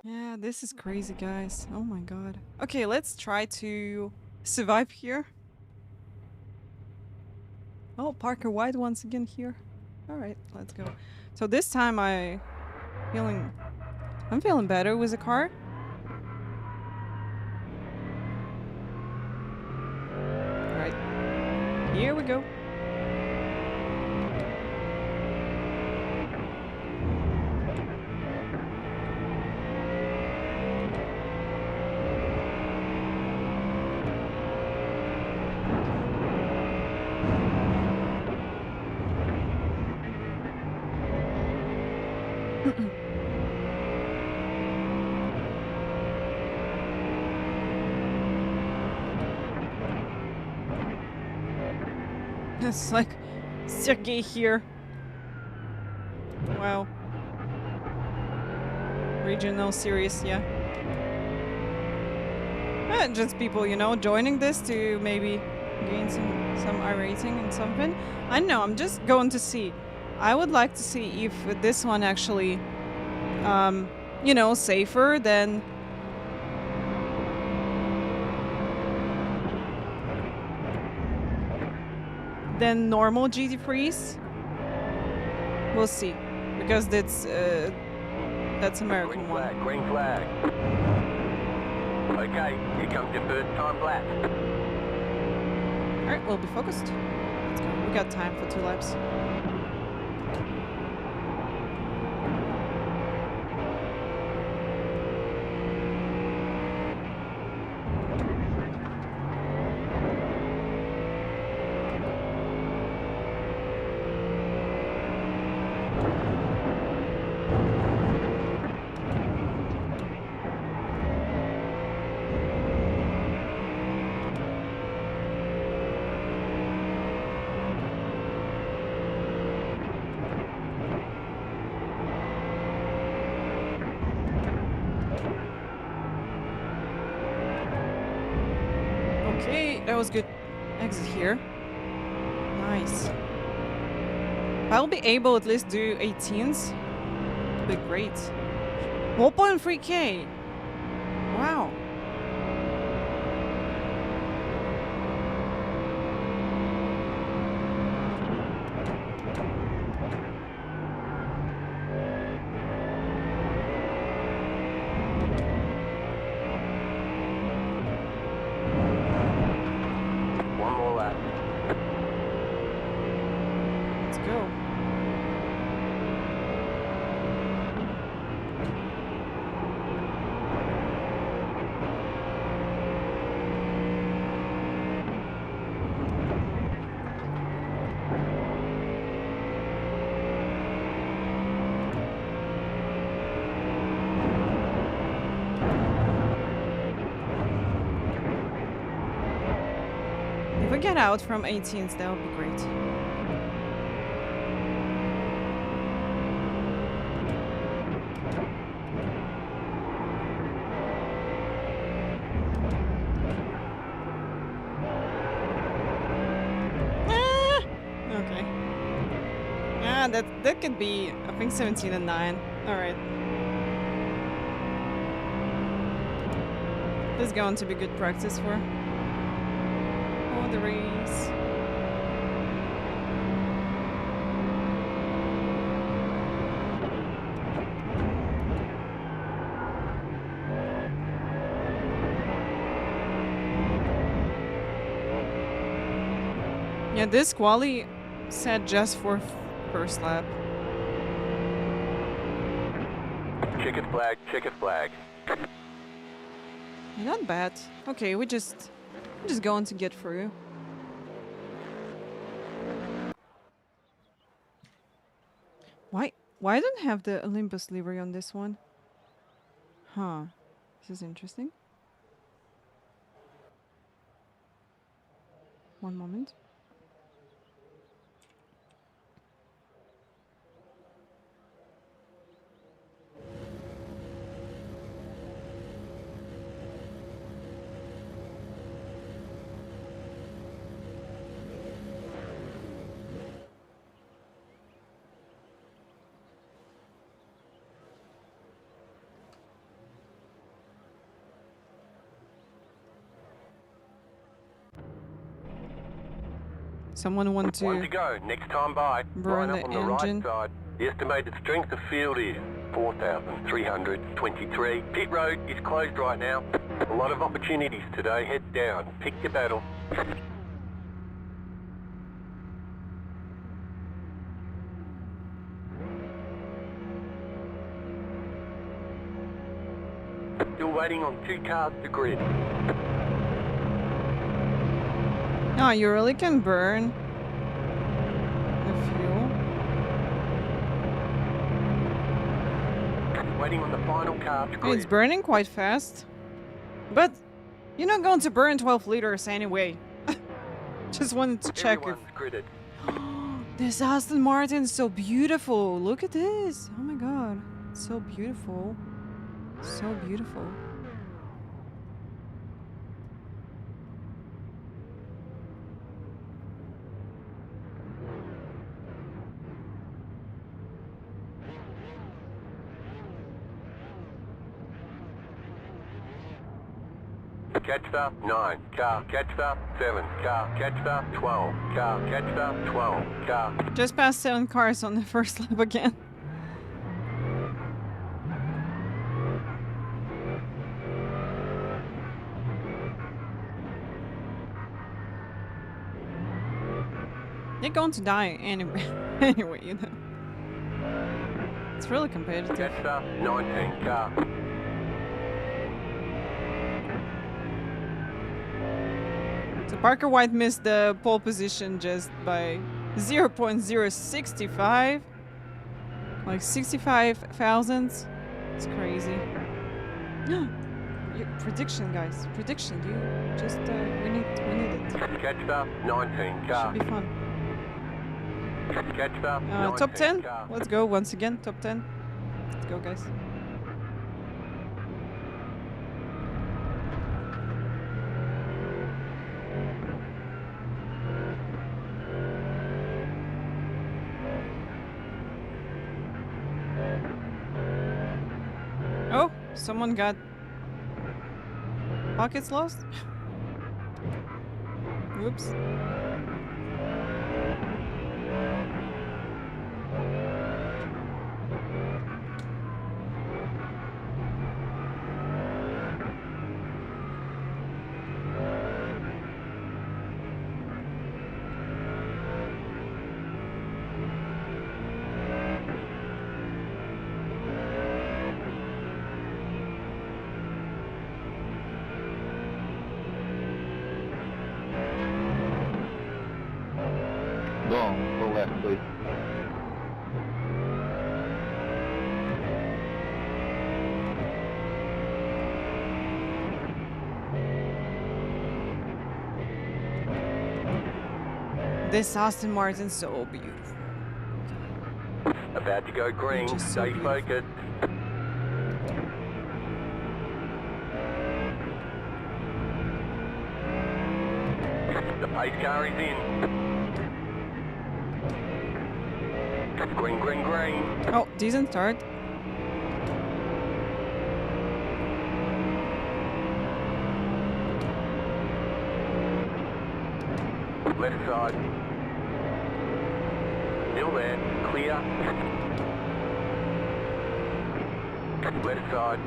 Yeah, this is crazy, guys. Oh my god. Okay, let's try to survive here. Oh, Parker White once again here. All right, let's go. So this time I'm feeling better with the car. All right, here we go. It's like Sergey here. Wow. Regional series, yeah. Just people, you know, joining this to maybe gain some iRating and something. I don't know, I'm just going to see. I would like to see if this one actually, you know, safer than normal GT3s. We'll see, because that's American Green flag, green flag. Okay, here comes your first time lap. All right, we'll be focused. Let's go. We got time for 2 laps. Okay, that was good. Exit here. Nice. If I'll be able at least do 18s, it'll be great. 4.3k. Wow. One more lap. Let's go. If we get out from 18s, that would be great. Ah, that could be, I think 17 and 9. Alright. This is going to be good practice for the race. Yeah, this quali set just for first lap. Checkered flag, checkered flag. Not bad. Okay, we're just going to get through. Why don't I have the Olympus livery on this one? Huh. This is interesting. One moment. Someone want to... One to go, next time by. burn Line the up on the engine. right side. The estimated strength of field is 4,323. Pit road is closed right now. A lot of opportunities today. Head down. Pick your battle. Still waiting on 2 cars to grid. Oh, you really can burn the fuel. Waiting on the final car to grid. It's burning quite fast. But you're not going to burn 12 liters anyway. Just wanted to check if... Everyone's gridded. This Aston Martin is so beautiful. Look at this. Oh my god. So beautiful. So beautiful. Catch up, 9 car. Catch up, 7 car. Catch up, 12 car. Catch up, 12 car. Just passed 7 cars on the first lap again. They're going to die anyway, anyway, you know. It's really competitive. Catch up, 19 car. So Parker White missed the pole position just by 0.065. Like 65 thousandths. It's crazy. Prediction, guys. Prediction. You just we need it. Catch up, 19 car. Should be fun. Catch up, 19 Top 10. car. Let's go once again. Top 10. Let's go, guys. Oh, someone got pockets lost? Whoops. Go left, please. This Aston Martin's so beautiful. About to go green. Just so Stay beautiful. focused. The pace car is in. Green, green, green. Oh, decent start. Left side. Still there. Clear. Left side.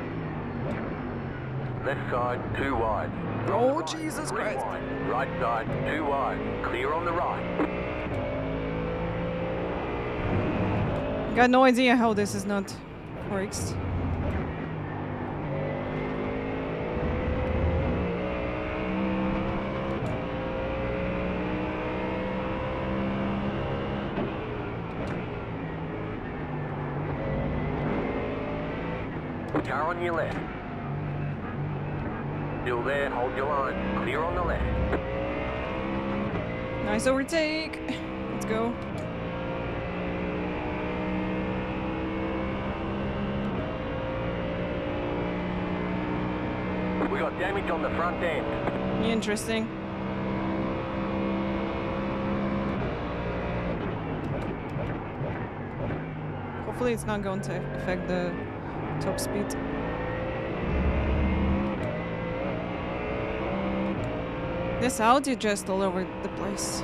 Left side, 2 wide. Oh, Jesus Christ. Wide. Right side, 2 wide. Clear on the right. Got no idea how this is not works. Car on your left. Still there, hold your line. Clear on the left. Nice overtake. Let's go. We got damage on the front end. Interesting. Hopefully it's not going to affect the top speed. This Audi just all over the place.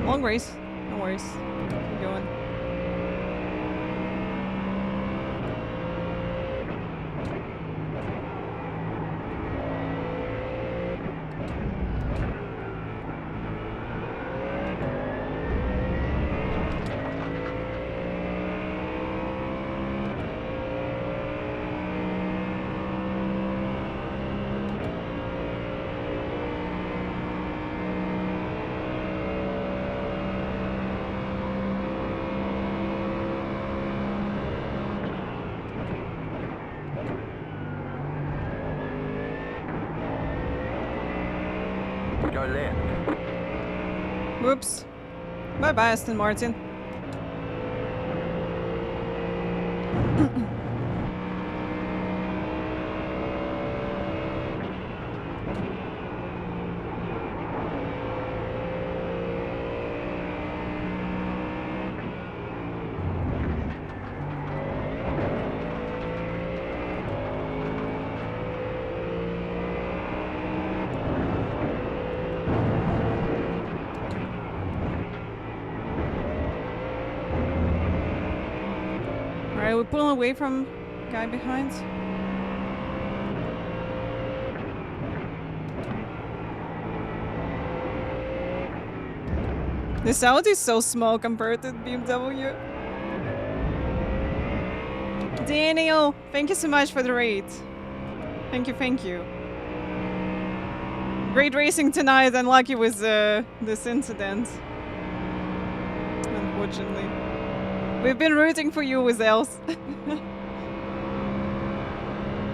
Long race. No worries. Keep going. Go left. Whoops. Bye-bye, Aston Martin. Alright, we're pulling away from guy behind. This Audi is so small compared to the BMW. Daniel, thank you so much for the raid. Thank you, thank you. Great racing tonight, unlucky with this incident. Unfortunately. We've been rooting for you with Els. The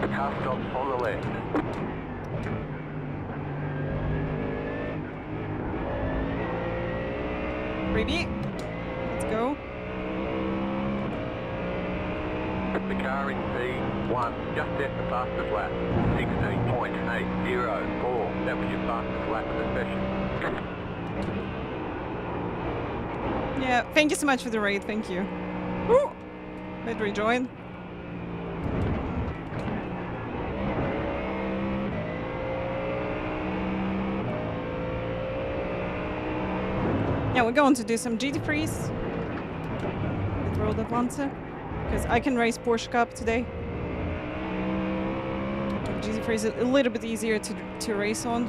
car stops on the left. Baby, let's go. The car in P1 just set the fastest lap. 16.804. That was your fastest lap of the session. Yeah, thank you so much for the raid, thank you. Woo! Let's rejoin. Yeah, we're going to do some GT freeze with Road Atlanta because I can race Porsche Cup today. GT freeze is a little bit easier to race on.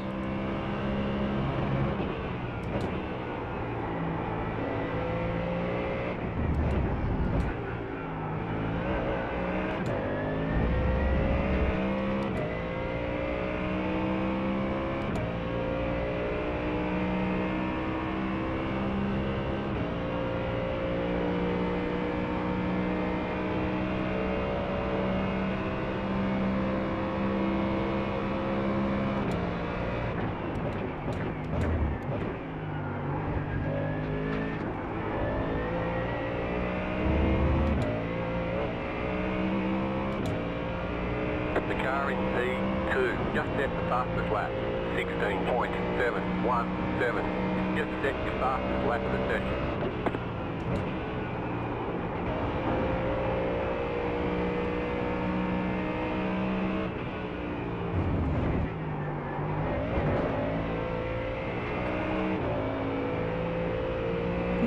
car in P2 just set the fastest lap. 16.717. Just set your fastest lap of the session.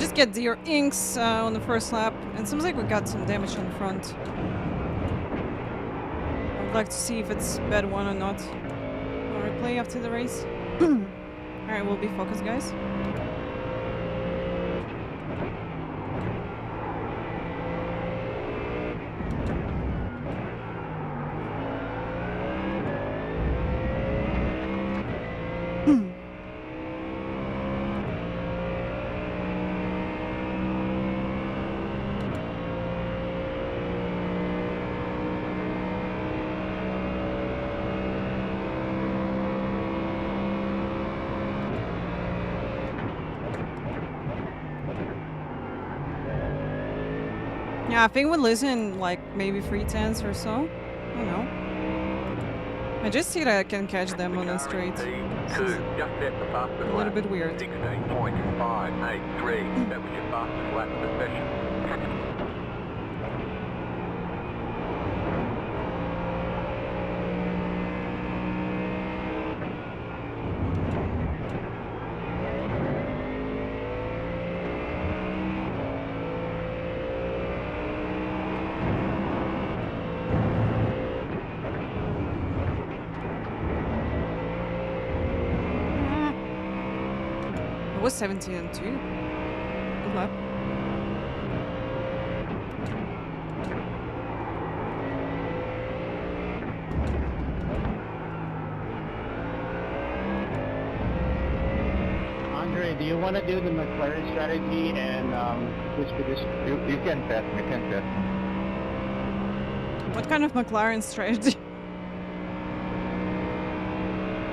Just get your inks on the first lap. It seems like we got some damage on the front. I'd like to see if it's bad one or not. I'll replay after the race. Alright, we'll be focused, guys. Yeah, I think we're losing like maybe 3/10 or so. I don't know. I just see that I can catch them on the straight. Just set the fastest A little bit weird. 16.583. That was your fastest lap of the session. It was 17 and 2. Good lap. Andre, do you want to do the McLaren strategy and switch position? You can pass me, What kind of McLaren strategy?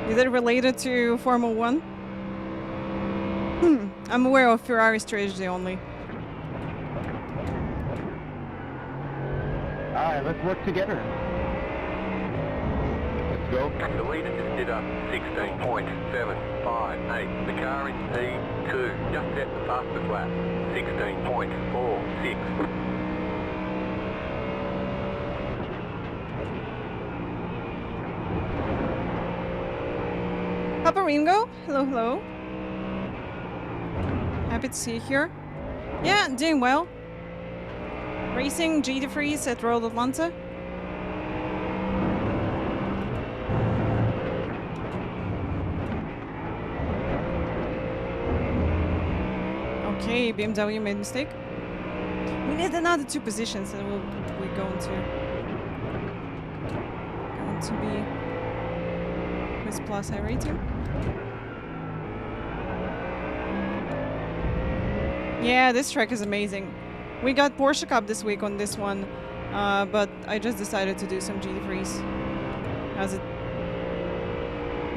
Is it related to Formula 1? I'm aware of Ferrari strategy only. Alright, let's work together. Let's go. The leader just did a 16.758. The car in P2 just set the fastest lap. 16.46. Papa Ringo, hello, hello. Happy to see you here. Yeah, doing well. Racing GT3s at Road Atlanta. Okay, BMW made a mistake. We need another 2 positions and we're going to be with plus high rating. Yeah, this track is amazing. We got Porsche Cup this week on this one, but I just decided to do some GT3s as it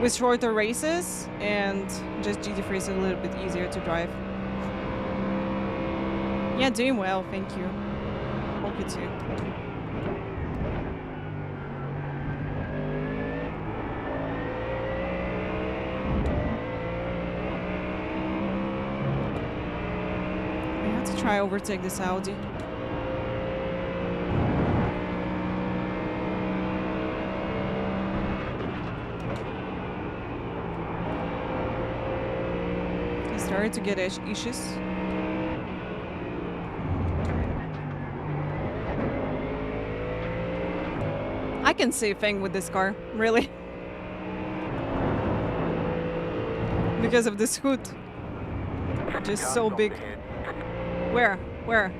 with shorter races and just GT3s are a little bit easier to drive. Yeah, doing well, thank you. Hope you too. Try overtake this Audi. I started to get issues. I can see a thing with this car, really. Because of this hood. Just so big. Where? Where?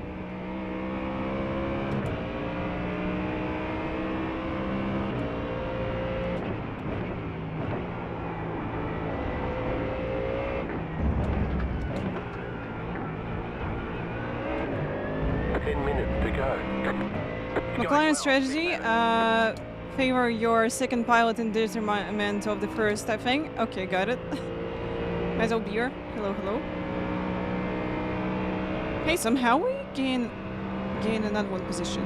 McLaren strategy, favor your second pilot in detriment of the first, I think. Okay, got it. Metal Beer, hello, hello. Hey, somehow we gain another 1 position.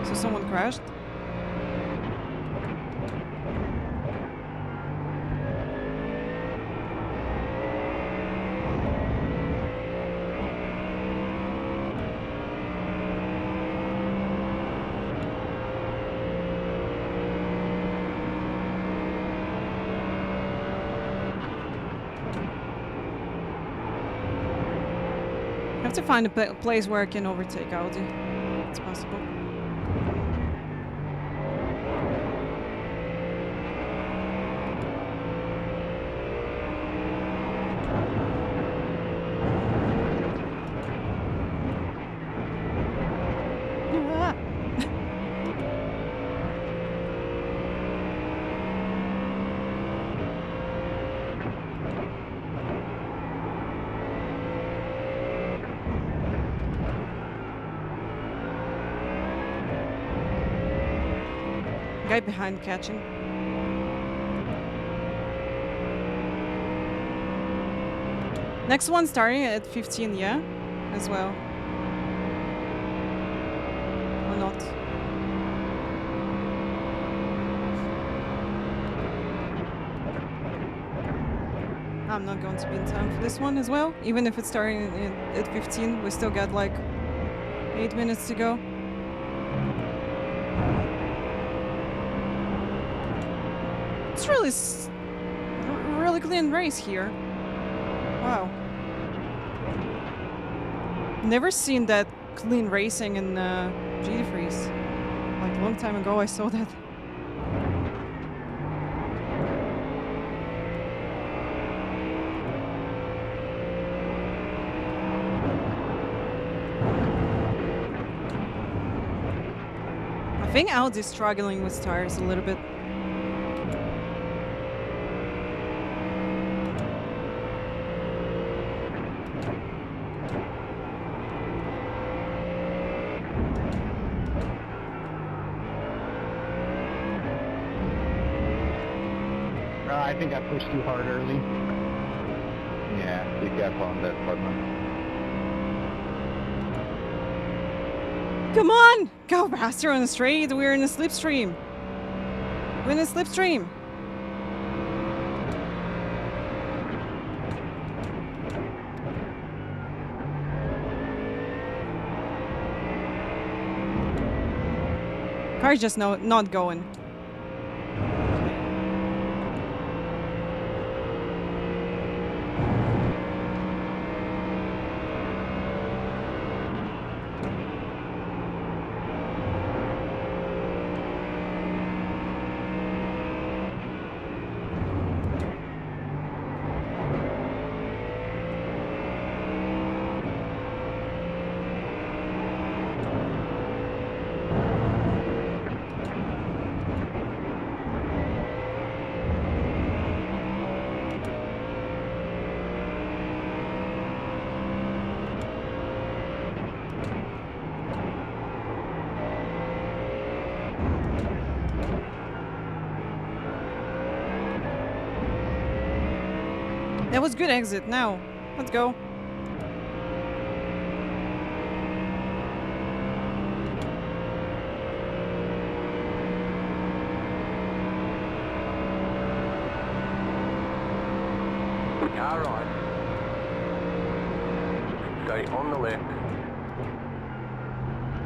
So someone crashed. have to find a place where I can overtake Audi. It's possible. Guy behind catching. Next one starting at 15, yeah? As well. Or not. I'm not going to be in time for this one as well. Even if it's starting at 15, we still got like 8 minutes to go. It's really really clean race here. Wow. Never seen that clean racing in GT Freeze. Like a long time ago I saw that. I think Audi's struggling with tires a little bit. I think I pushed too hard early. Yeah, be careful on that partner. Come on! Go faster on the straight. We're in a slipstream. We're in a slipstream. Car's just not going. That was good exit. Now, let's go. Car right. Stay on the left.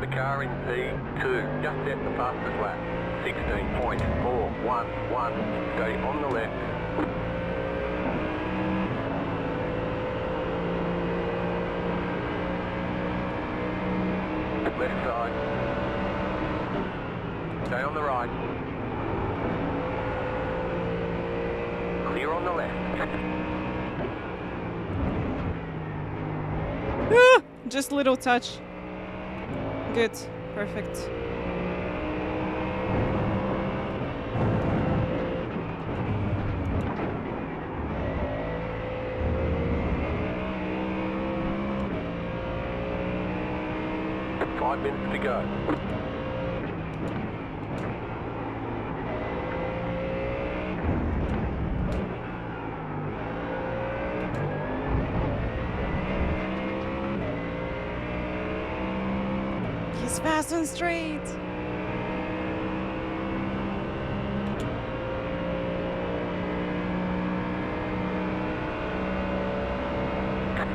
The car in P2 just set the fastest lap. 16.411. Stay on the left. Left side. Stay on the right. Clear on the left. Ah, just little touch. Good. Perfect. Five minutes to go. He's fast and straight.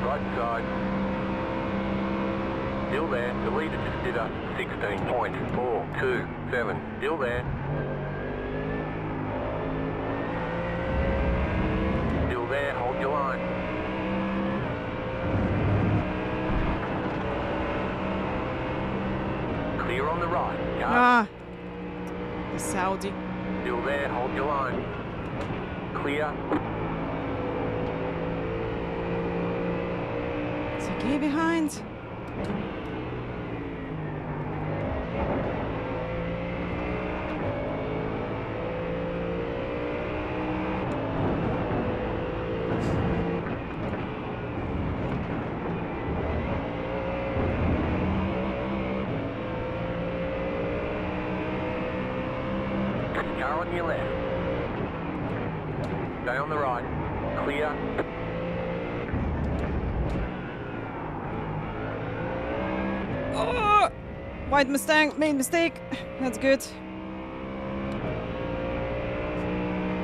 Right side. Still there. The leader just did a 16.427. Still there. Still there. Hold your line. right. Car. Ah. The Saudi. Still there, hold your line. Clear. It's okay behind. Car on your left. Stay on the right. Clear. Oh! White Mustang made mistake. That's good.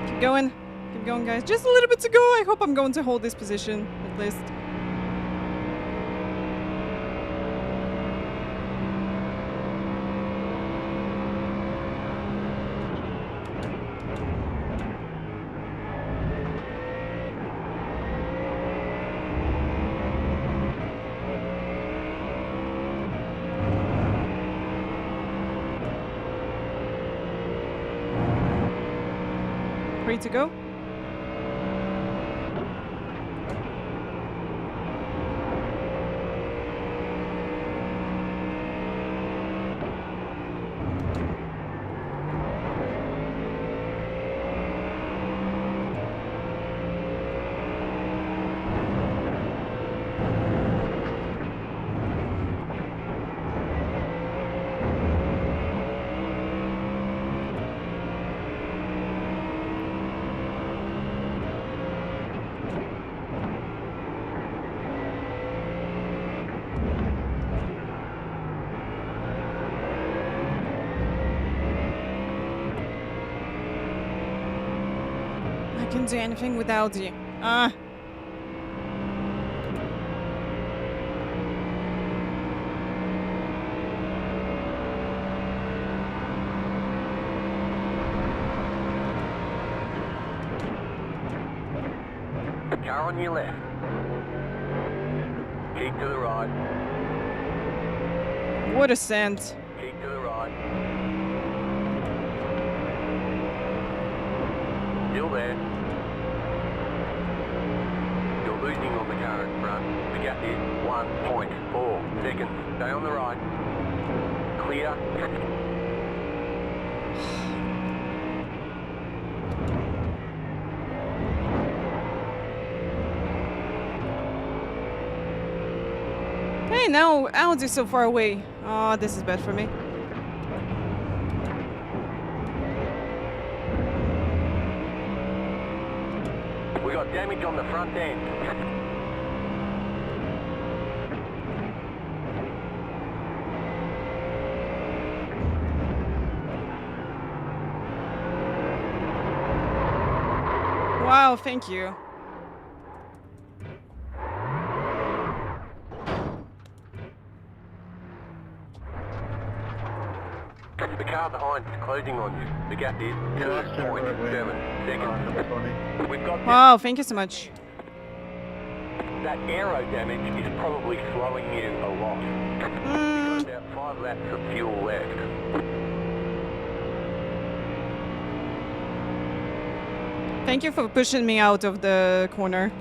Keep going. Keep going, guys. Just a little bit to go. I hope I'm going to hold this position, at least. Free to go. Can't do anything without you. Ah. Car on your left. Keep to the right. What a scent. Keep to the right. Still there. You're losing on the car in front. The gap is 1.4 seconds. Stay on the right. Clear. Hey, now Audi's so far away. Oh, this is bad for me. We got damage on the front end. Wow, thank you. The car behind is closing on you. The gap is 2.7 seconds. We've got Wow, thank you so much. that aero damage is probably slowing you a lot. You've got about 5 laps of fuel left. Thank you for pushing me out of the corner.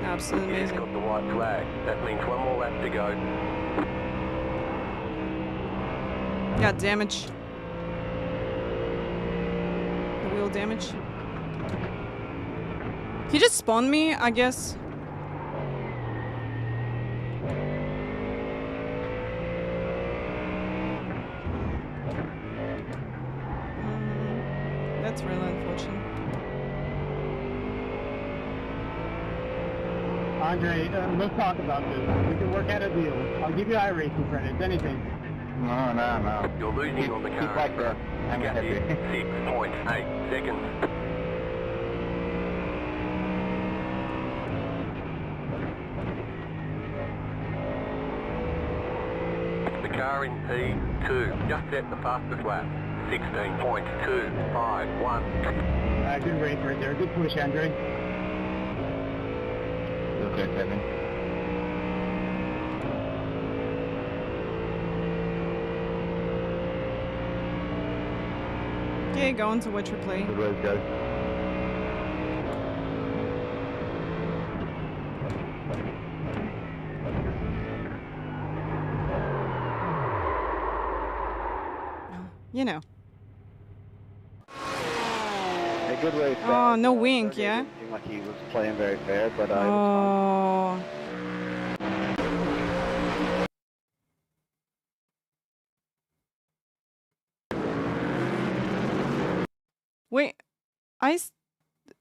Absolutely It's amazing. got the white flag. That means one more lap to go. Got damage. The wheel damage. He just spawned me, I guess. That's really unfortunate. Andre, let's talk about this. We can work out a deal. I'll give you iRacing credits, anything. No. You're losing on the Keep car. like that. I'm Gap happy. is 6.8 seconds. The car in P2 just set the fastest lap. 16.251. Good race right there. Good push, Andre. Okay, Kevin. Okay, going to watch replay. Good race, guys. You know. A good race. Oh, no wink, yeah? Didn't seem like he was playing very fair, but it was Oh. Wait,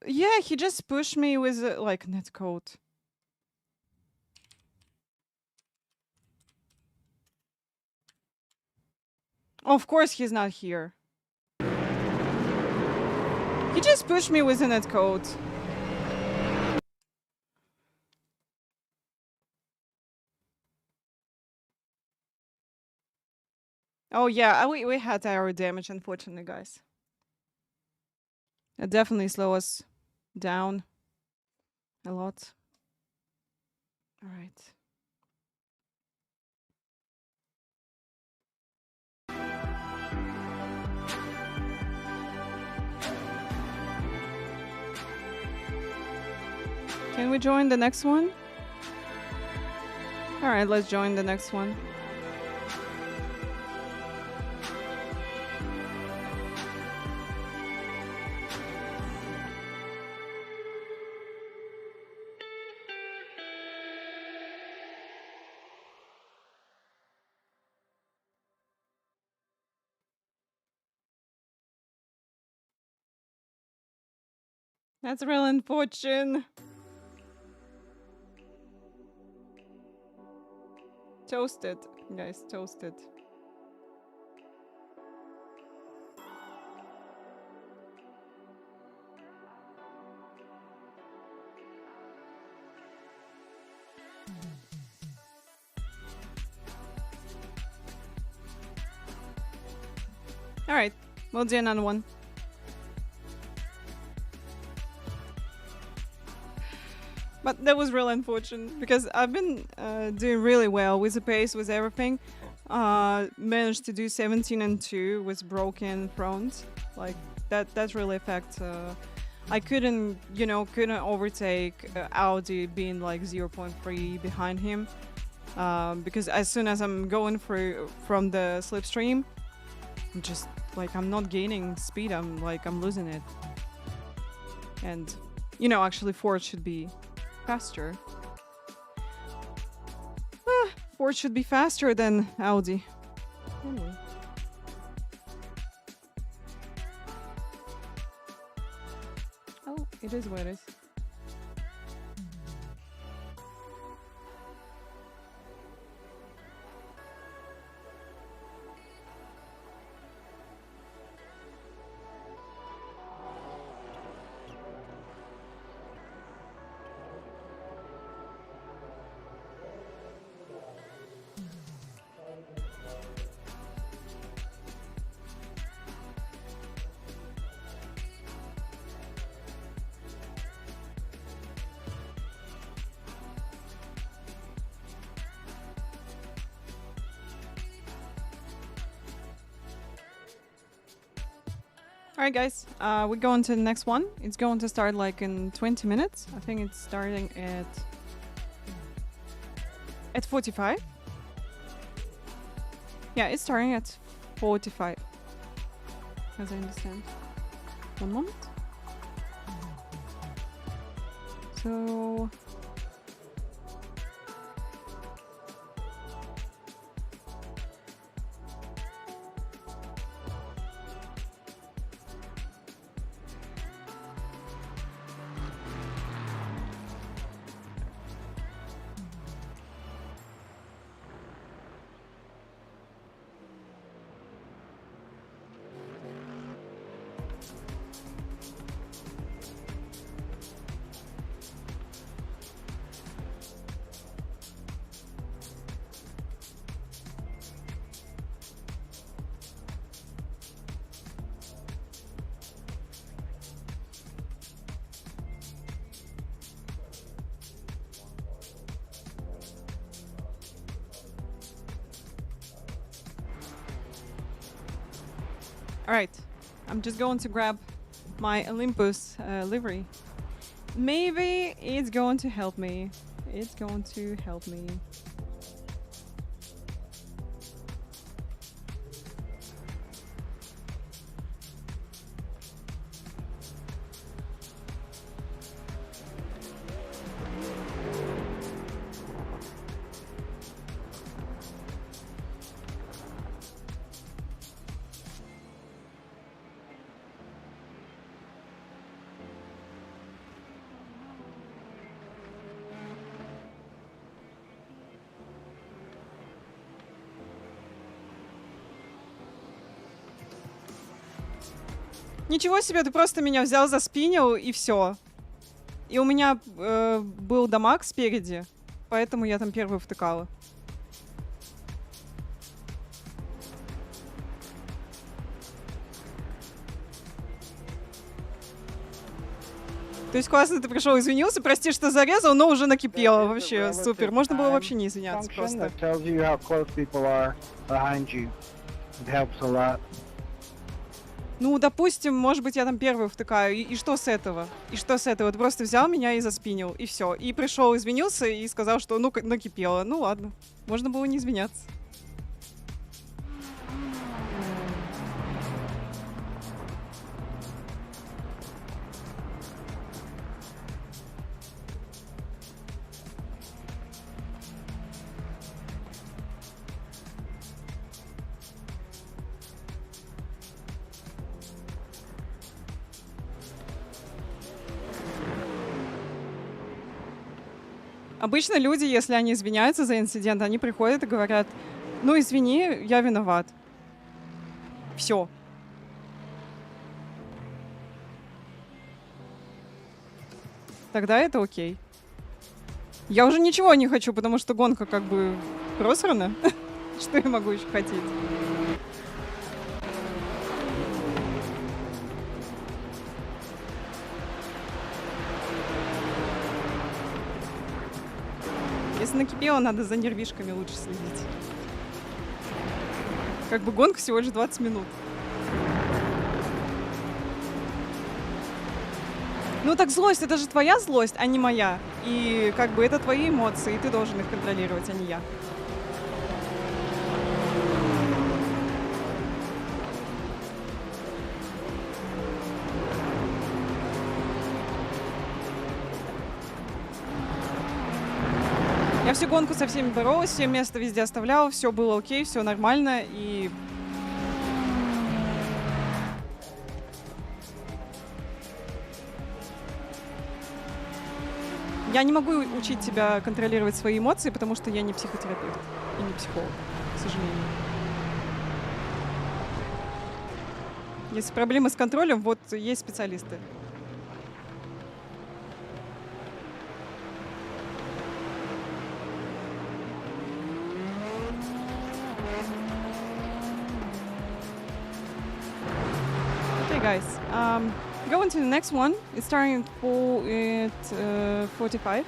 yeah, he just pushed me with like net code. Of course he's not here. He just pushed me with a net code. Oh yeah, we had aero damage, unfortunately, guys. It definitely slows us down a lot. All right. Can we join the next one? All right, let's join the next one. That's real unfortunate. Toasted, guys, toasted. All right, we'll do another one. But that was real unfortunate because I've been doing really well with the pace, with everything. Managed to do 17 and 2 with broken front. Like that really affects. I couldn't overtake Audi being like 0.3 behind him. Because as soon as I'm going through from the slipstream, I'm just like I'm not gaining speed. I'm losing it. And actually Ford should be faster. Ford should be faster than Audi. Anyway. Oh, it is what it is. Alright guys, we're going to the next one. It's going to start like in 20 minutes. I think it's starting at 45. Yeah, it's starting at 45. As I understand. One moment. So... Alright, I'm just going to grab my Olympus livery. Maybe it's going to help me. It's going to help me. Ничего себе, ты просто меня взял, заспинил, и все. И у меня был дамаг спереди, поэтому я там первую втыкала. То есть классно ты пришел, извинился, прости, что зарезал, но уже накипело. Вообще супер. Можно было вообще не извиняться просто. Ну, допустим, может быть, я там первую втыкаю. И что с этого? И что с этого? Ты просто взял меня и заспинил, и все. И пришел, извинился и сказал, что ну накипело. Ну ладно. Можно было не извиняться. Обычно люди, если они извиняются за инцидент, они приходят и говорят: ну извини, я виноват. Все. Тогда это окей. Я уже ничего не хочу, потому что гонка как бы просрана. Что я могу еще хотеть? Если накипело, надо за нервишками лучше следить. Как бы гонка всего лишь 20 минут. Ну так злость, это же твоя злость, а не моя. И как бы это твои эмоции, и ты должен их контролировать, а не я. Я всю гонку со всеми боролась, все место везде оставляла, все было окей, все нормально, и... Я не могу учить тебя контролировать свои эмоции, потому что я не психотерапевт и не психолог, к сожалению. Если проблемы с контролем, вот есть специалисты. Guys, going to the next one. It's starting at 45.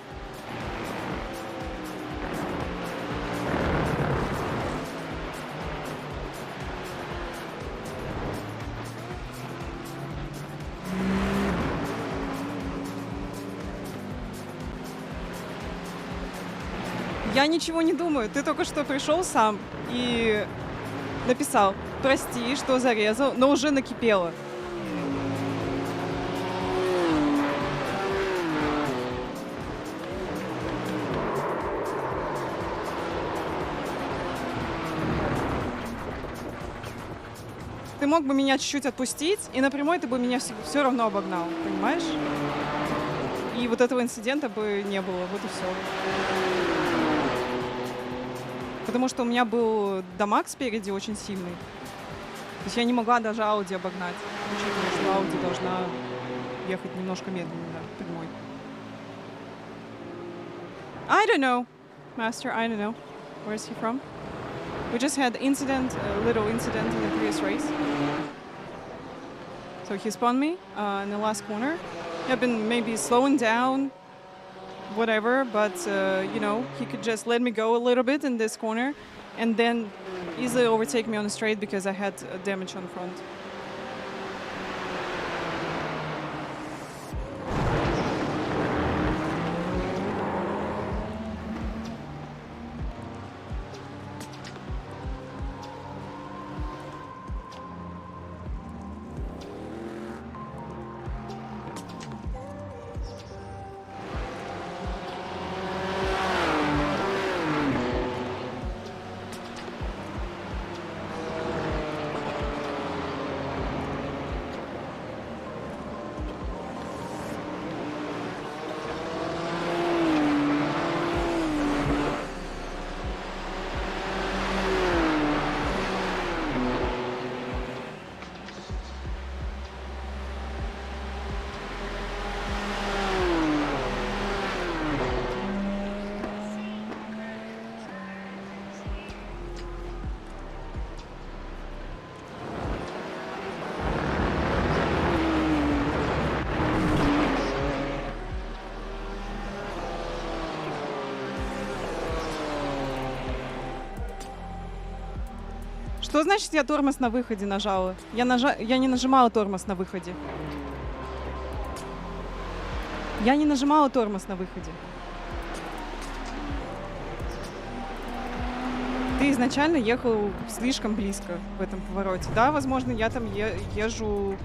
Я ничего не думаю. Ты только что пришел сам и написал: прости, что зарезал, но уже накипело. Ты мог бы меня чуть-чуть отпустить, и напрямую ты бы меня все равно обогнал, понимаешь? И вот этого инцидента бы не было, вот и все. Потому что у меня был дамаг спереди очень сильный. То есть я не могла даже Ауди обогнать. Учитывая, что Ауди должна ехать немножко медленнее, прямой. I don't know, Master, I don't know. Where is he from? We just had incident, a little incident in the previous race. So he spun me in the last corner. I've been maybe slowing down, whatever, but you know, he could just let me go a little bit in this corner and then easily overtake me on the straight because I had damage on the front. Что значит я тормоз на выходе нажала? Я не нажимала тормоз на выходе. Я не нажимала тормоз на выходе. Ты изначально ехал слишком близко в этом повороте. Да, возможно, я там езжу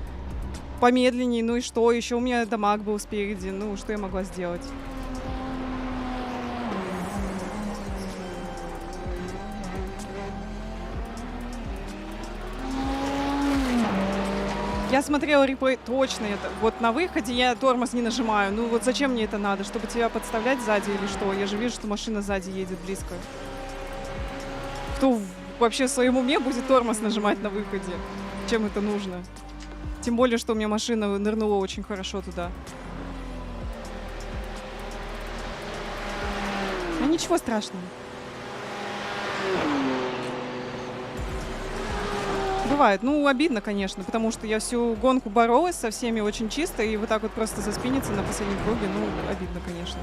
помедленнее, ну и что? Еще у меня дамаг был спереди, ну что я могла сделать? Я смотрела реплей, точно это. Вот на выходе я тормоз не нажимаю. Ну вот зачем мне это надо? Чтобы тебя подставлять сзади или что? Я же вижу, что машина сзади едет близко. Кто вообще в своем уме будет тормоз нажимать на выходе? Чем это нужно? Тем более, что у меня машина нырнула очень хорошо туда. Ну ничего страшного. Бывает. Ну, обидно, конечно, потому что я всю гонку боролась со всеми очень чисто, и вот так вот просто заспиниться на последнем круге, ну, обидно, конечно.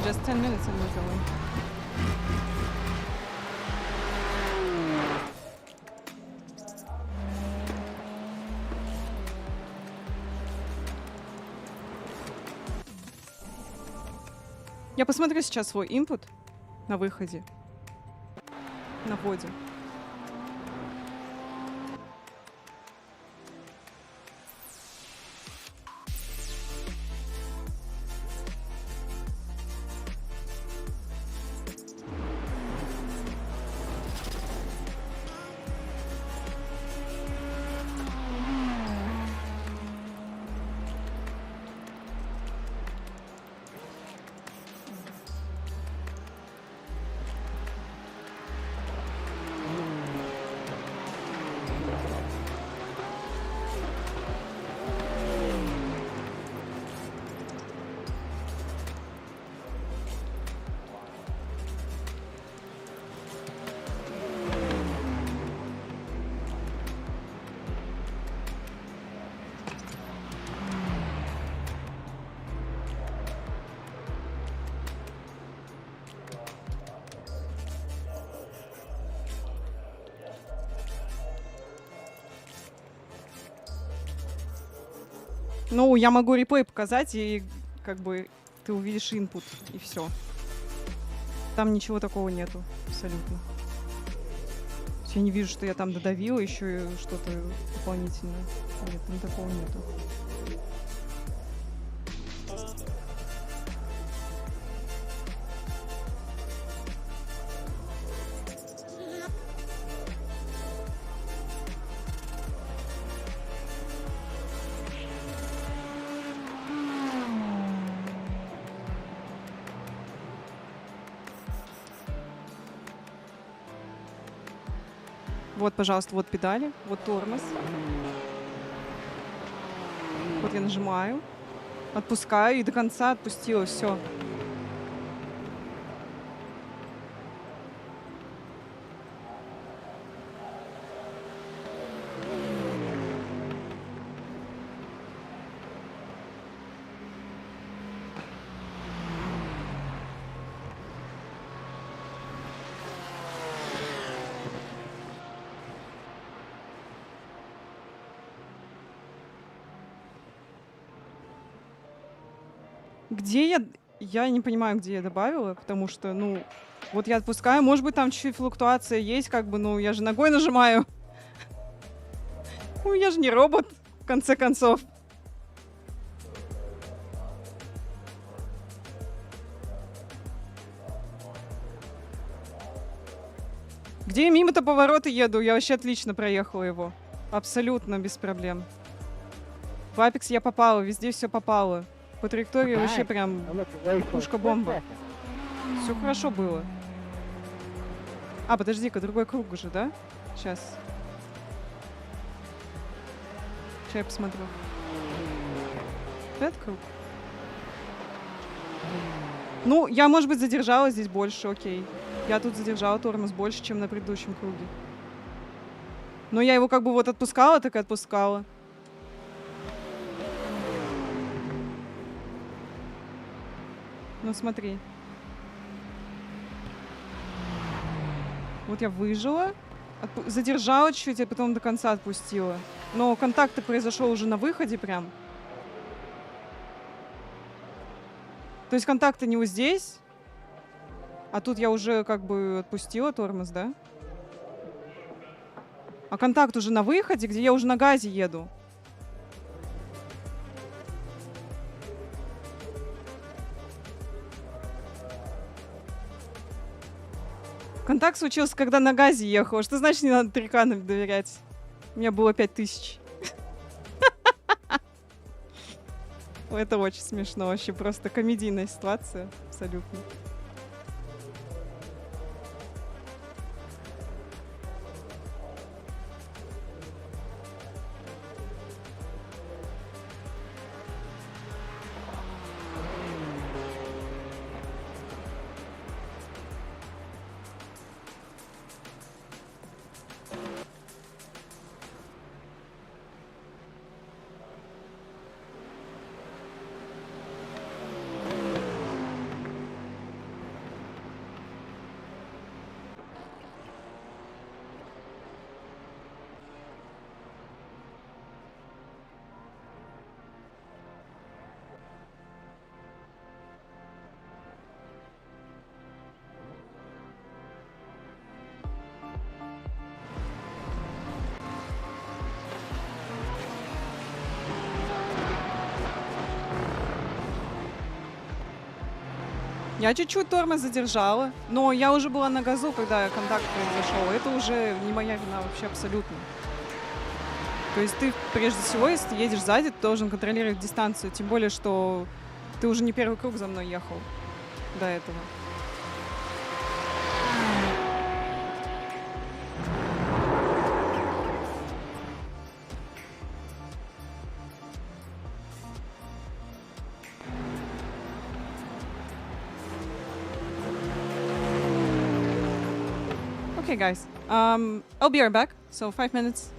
Just 10 minutes and we're going. Я посмотрю сейчас свой input на выходе, на вводе. Ну, я могу реплей показать, и как бы ты увидишь input, и все. Там ничего такого нету, абсолютно. Я не вижу, что я там додавила еще и что-то дополнительное. Нет, там такого нету. Вот, пожалуйста, вот педали, вот тормоз. Вот я нажимаю, отпускаю и до конца отпустила, все. Где я? я не понимаю, где я добавила, потому что, ну, вот я отпускаю, может быть, там чуть-чуть флуктуация есть, как бы, ну, я же ногой нажимаю. Ну, я же не робот, в конце концов. Где я мимо-то поворота еду? Я вообще отлично проехала его. Абсолютно без проблем. В Апекс я попала, везде все попало. По траектории вообще прям пушка-бомба. Все хорошо было. А, подожди-ка, другой круг же, да? Сейчас. Сейчас я посмотрю. Этот круг? Ну, я, может быть, задержала здесь больше, окей. Я тут задержала тормоз больше, чем на предыдущем круге. Но я его как бы вот отпускала, так и отпускала. Ну, смотри. Вот я выжила, задержала чуть-чуть, а потом до конца отпустила. Но контакт произошел уже на выходе прям. То есть контакты не вот здесь, а тут я уже как бы отпустила тормоз, да? А контакт уже на выходе, где я уже на газе еду. Контакт случился, когда на газе ехала. Что значит не надо триканам доверять? У меня было 5000. Это очень смешно. Вообще просто комедийная ситуация. Абсолютно. Я чуть-чуть тормоз задержала, но я уже была на газу, когда контакт произошел. Это уже не моя вина вообще абсолютно. То есть ты, прежде всего, если ты едешь сзади, ты должен контролировать дистанцию. Тем более, что ты уже не первый круг за мной ехал до этого. Okay, guys. I'll be right back. So 5 minutes.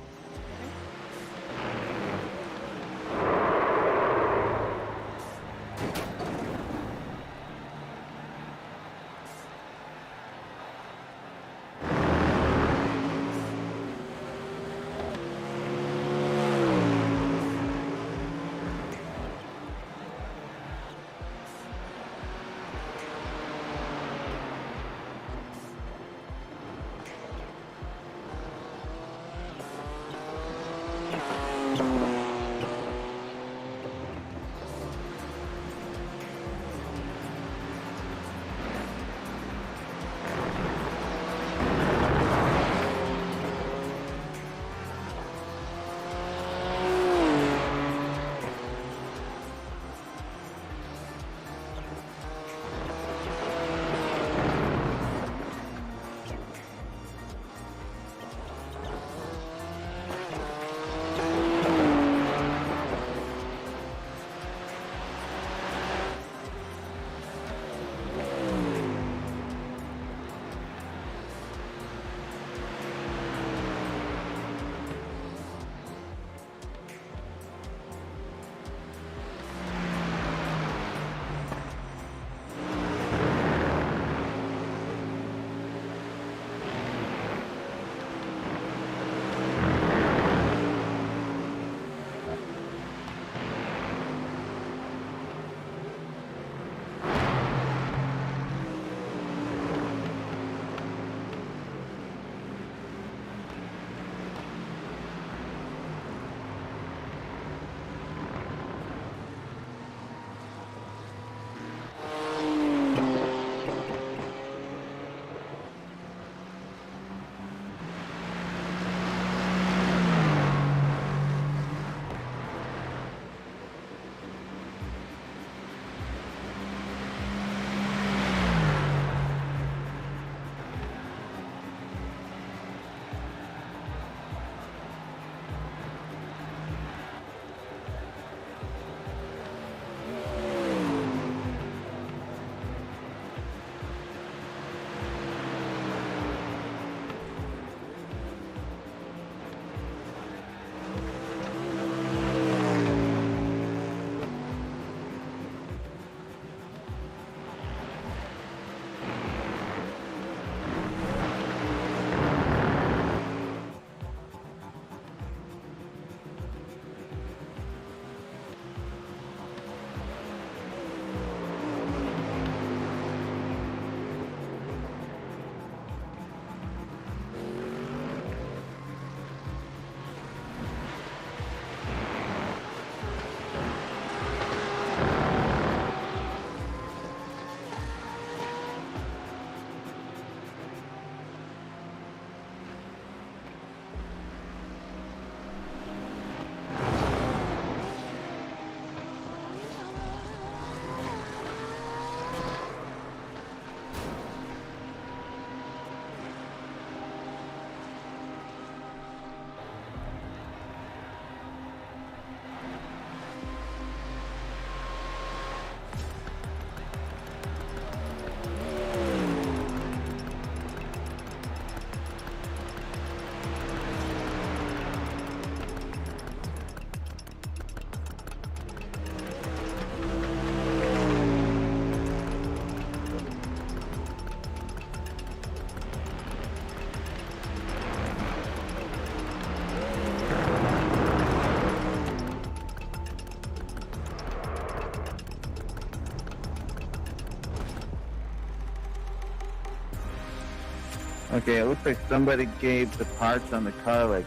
Okay, it looks like somebody gave the parts on the car like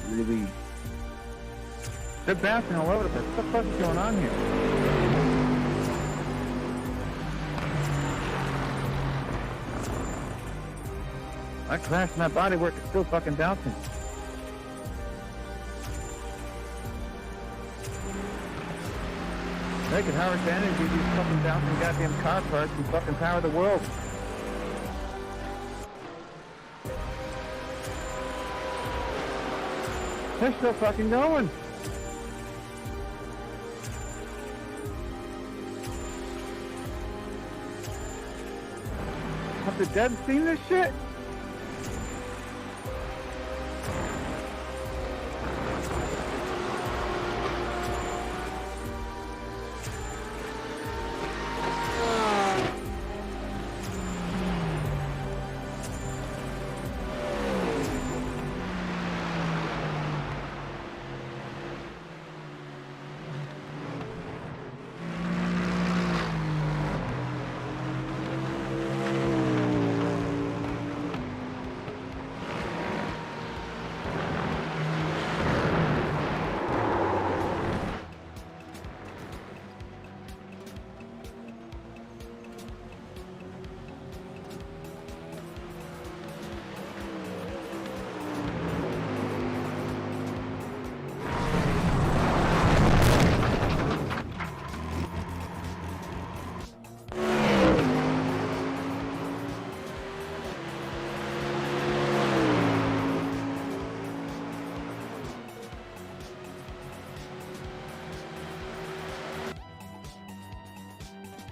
really. They're bouncing all over the place. What the fuck is going on here? I crashed and that bodywork is still fucking bouncing. They can harvest energy, these fucking bouncing goddamn car parts and fucking power the world. They're still fucking going. Have the dead seen this shit?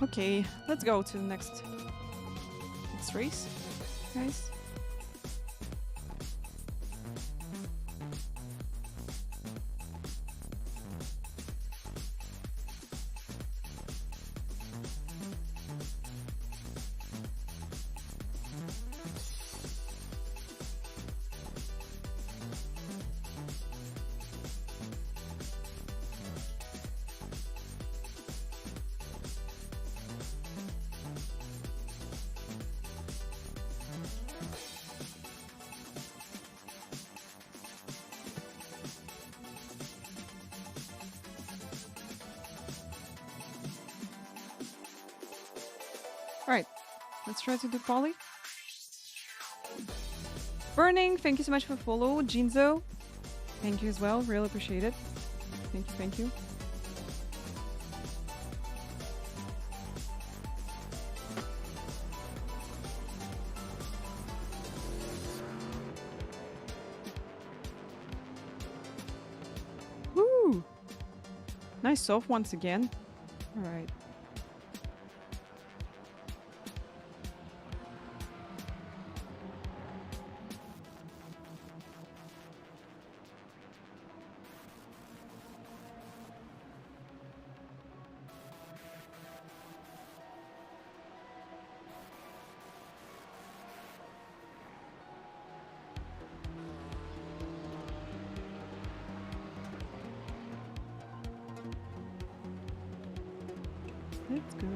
Okay, let's go to the next race, guys. Alright, let's try to do poly. Burning, thank you so much for follow. Jinzo, thank you as well, really appreciate it. Thank you, thank you. Woo! Nice soft once again. Alright. Let's go.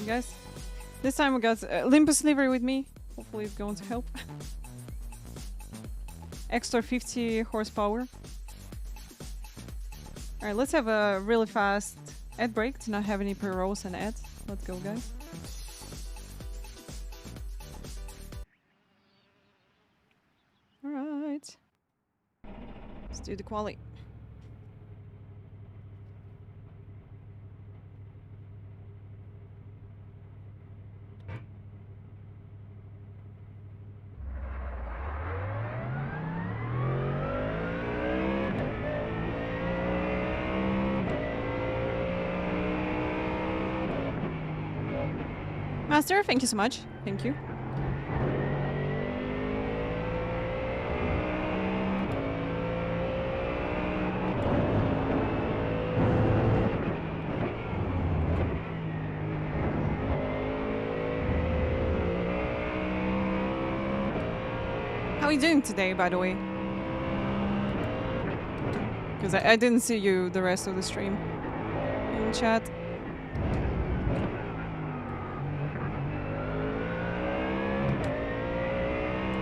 Guys, this time we got Olympus livery with me. Hopefully it's going to help. Extra 50 horsepower. Alright, let's have a really fast ad break to not have any pre-rolls and ads. Let's go, guys. Alright. Let's do the quali. Master, thank you so much. Thank you. How are you doing today, by the way? Because I didn't see you the rest of the stream in chat.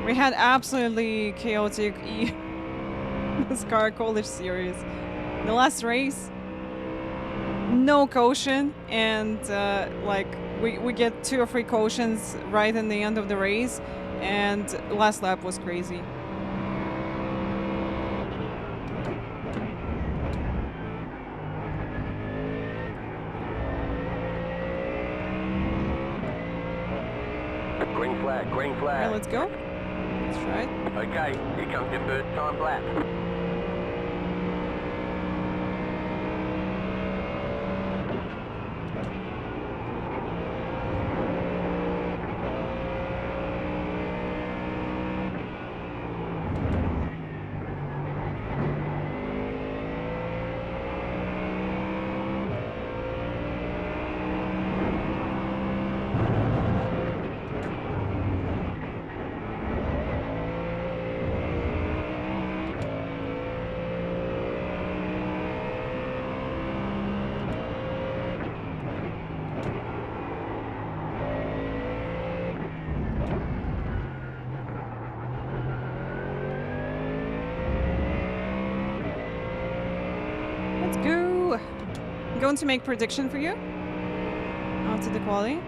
We had absolutely chaotic eNASCAR college series. The last race, no caution, and like we get 2 or 3 cautions right in the end of the race, and last lap was crazy. Green flag, green flag. Okay, let's go. Let's try it. Okay, here comes your first time lap. Let's go. I'm going to make prediction for you. Out to the quali.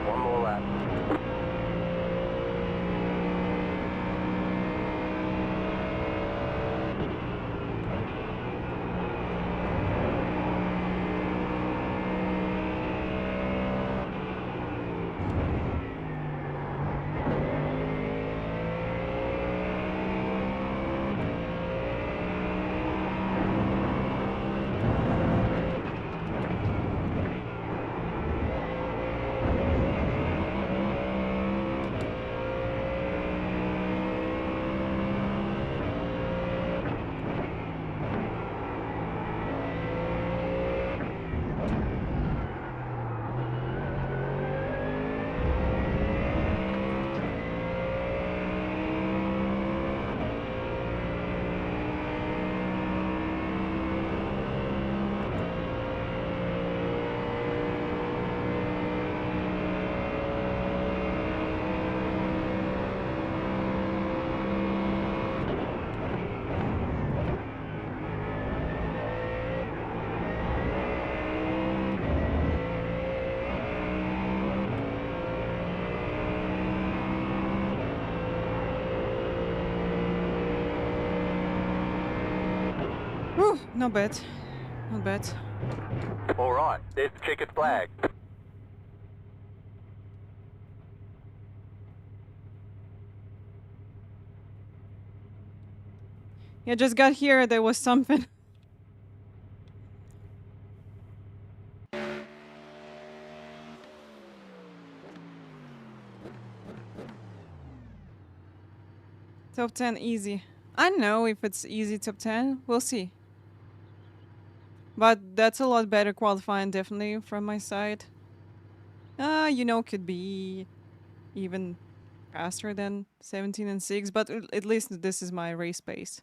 One more lap. Whew, not bad. Not bad. All right, there's the checkered flag. Yeah, just got here, there was something. Top 10 easy. I don't know if it's easy top 10. We'll see. But that's a lot better qualifying, definitely, from my side. You know, could be even faster than 17 and 6, but at least this is my race pace.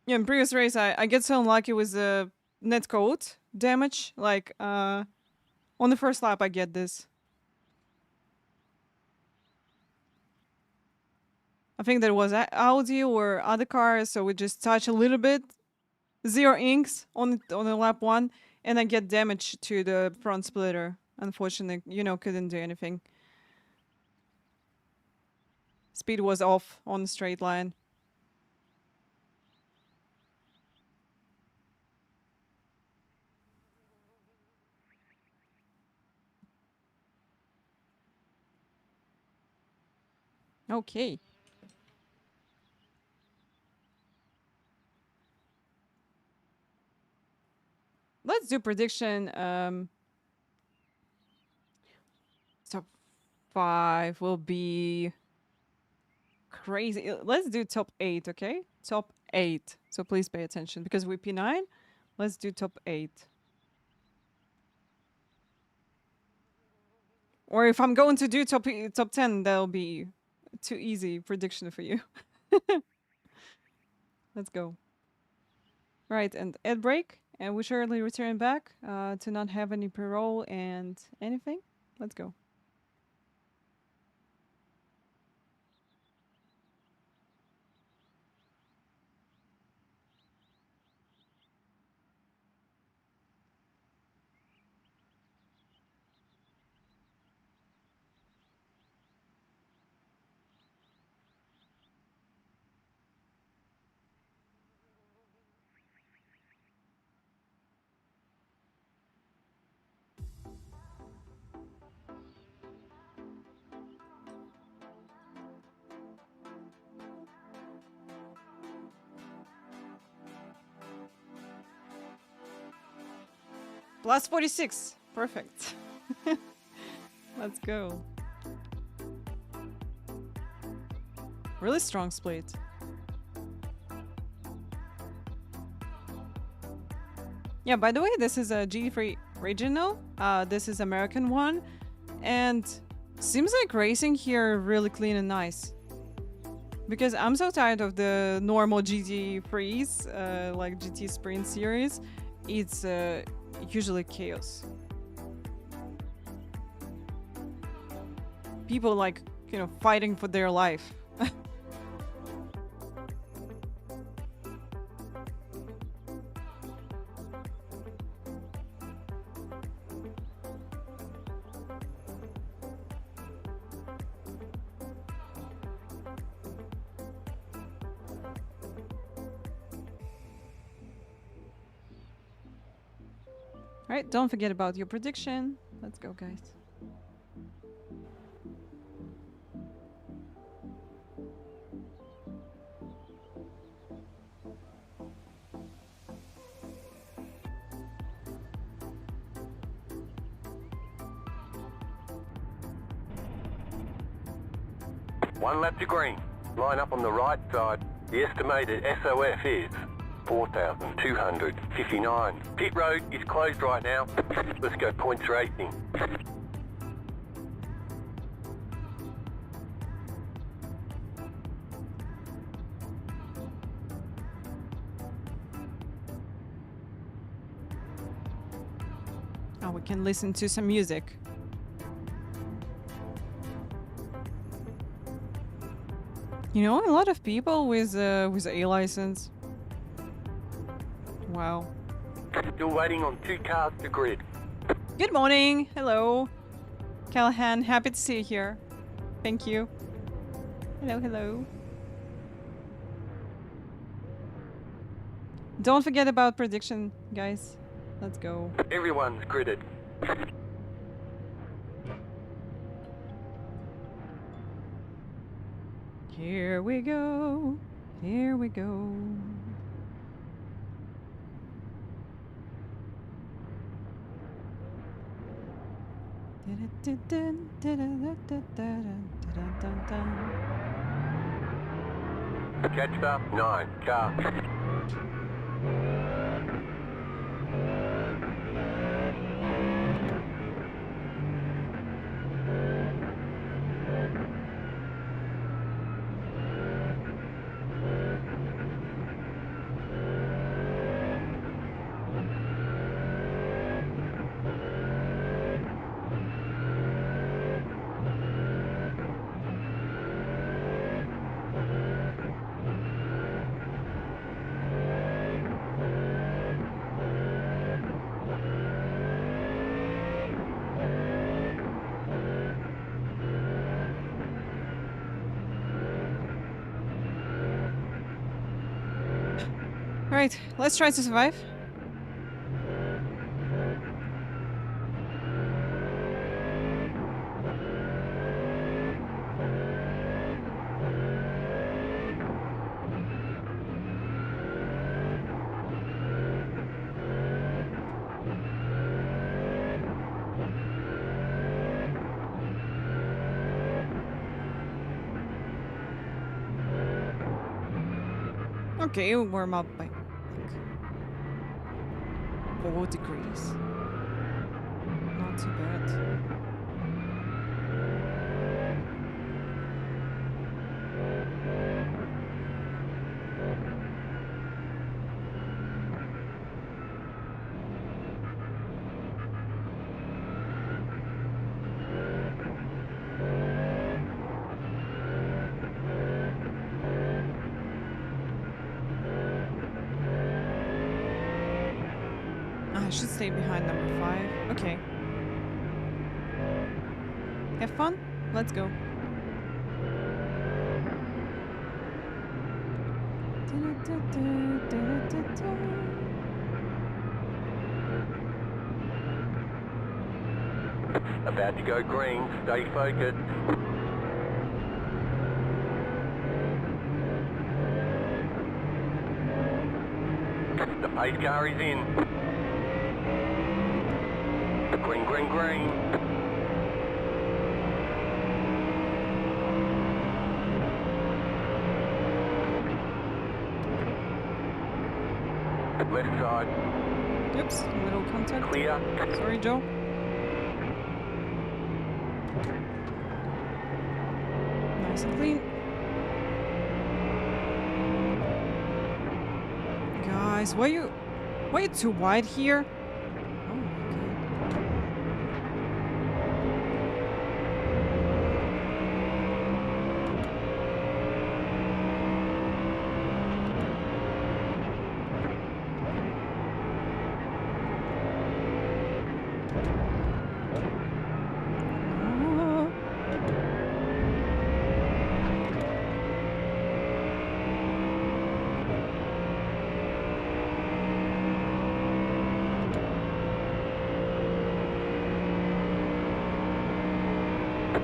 Yeah, in previous race, I get so unlucky with the net code damage. Like, on the first lap, I get this. I think that was Audi or other cars, so we just touch a little bit. 0 inks on the lap 1, and I get damage to the front splitter. Unfortunately, you know, couldn't do anything. speed was off on the straight line. Okay. Let's do prediction. Top 5 will be crazy. Let's do top 8, okay? Top 8. So please pay attention because we P9. Let's do top 8. Or if I'm going to do top 10, that'll be too easy prediction for you. Let's go. Right, and ad break. And we surely return back to not have any pre-roll and anything. Let's go. Plus 46. Perfect. Let's go. Really strong split. Yeah, by the way, this is a GT3 regional. This is American one. And seems like racing here really clean and nice. Because I'm so tired of the normal GT3s, like GT Sprint series. It's usually chaos. People like, you know, fighting for their life. Alright, don't forget about your prediction. Let's go, guys. One lap to green. Line up on the right side. The estimated SOF is 4,259. Pit road is closed right now. Let's go points racing. Oh, we can listen to some music. You know, a lot of people with A license. Wow. Still waiting on 2 cars to grid. Good morning. Hello. Callahan, happy to see you here. Thank you. Hello, hello. Don't forget about prediction, guys. Let's go. Everyone's gridded. Here we go. Here we go. Catch up, 9 car. Alright, let's try to survive. Okay, warm up by like 4 degrees. Not too bad. I should stay behind number 5. Okay. Have fun? Let's go. About to go green. Stay focused. The pace car is in. Green, green, green. Left side. Oops, a little contact. Clear. Sorry, Joe. Nice and clean. Guys, why you too wide here? Oh my god.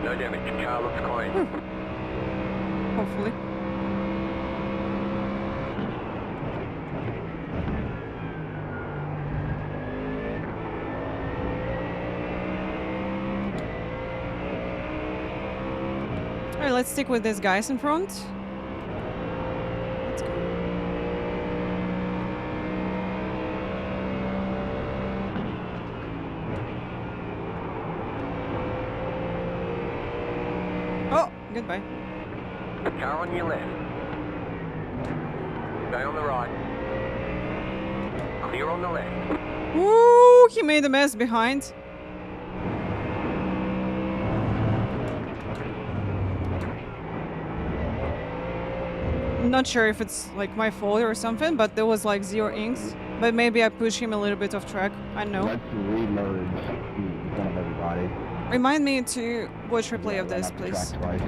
No damage. Car looks clean. Hopefully. Alright, let's stick with these guys in front. Let's go. Oh, goodbye. Car on your left. Stay on the right. Clear on the left. Ooh, he made a mess behind. Not sure if it's like my fault or something, but there was like 0 inks. But maybe I pushed him a little bit off track. I know. Let's reload in front of everybody. Remind me to watch replay of this, Not the please. track twice.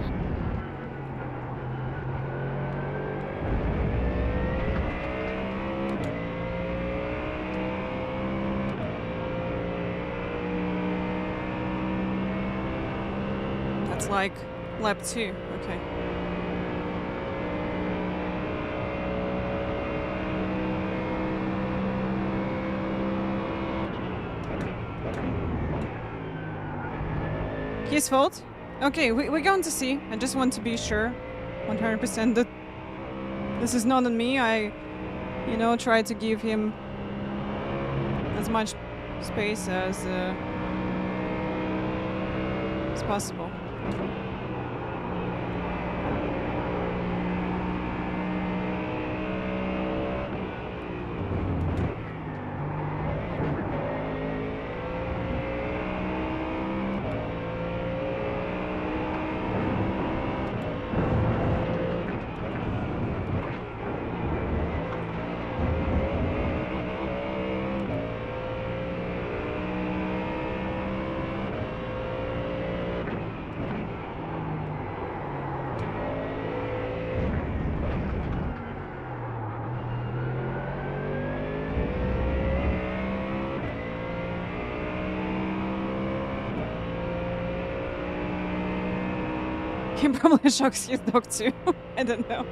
That's like lap 2. Okay. His fault? Okay, we're going to see. I just want to be sure 100% that this is not on me. I, you know, try to give him as much space as possible. He probably shocks his dog too. I don't know.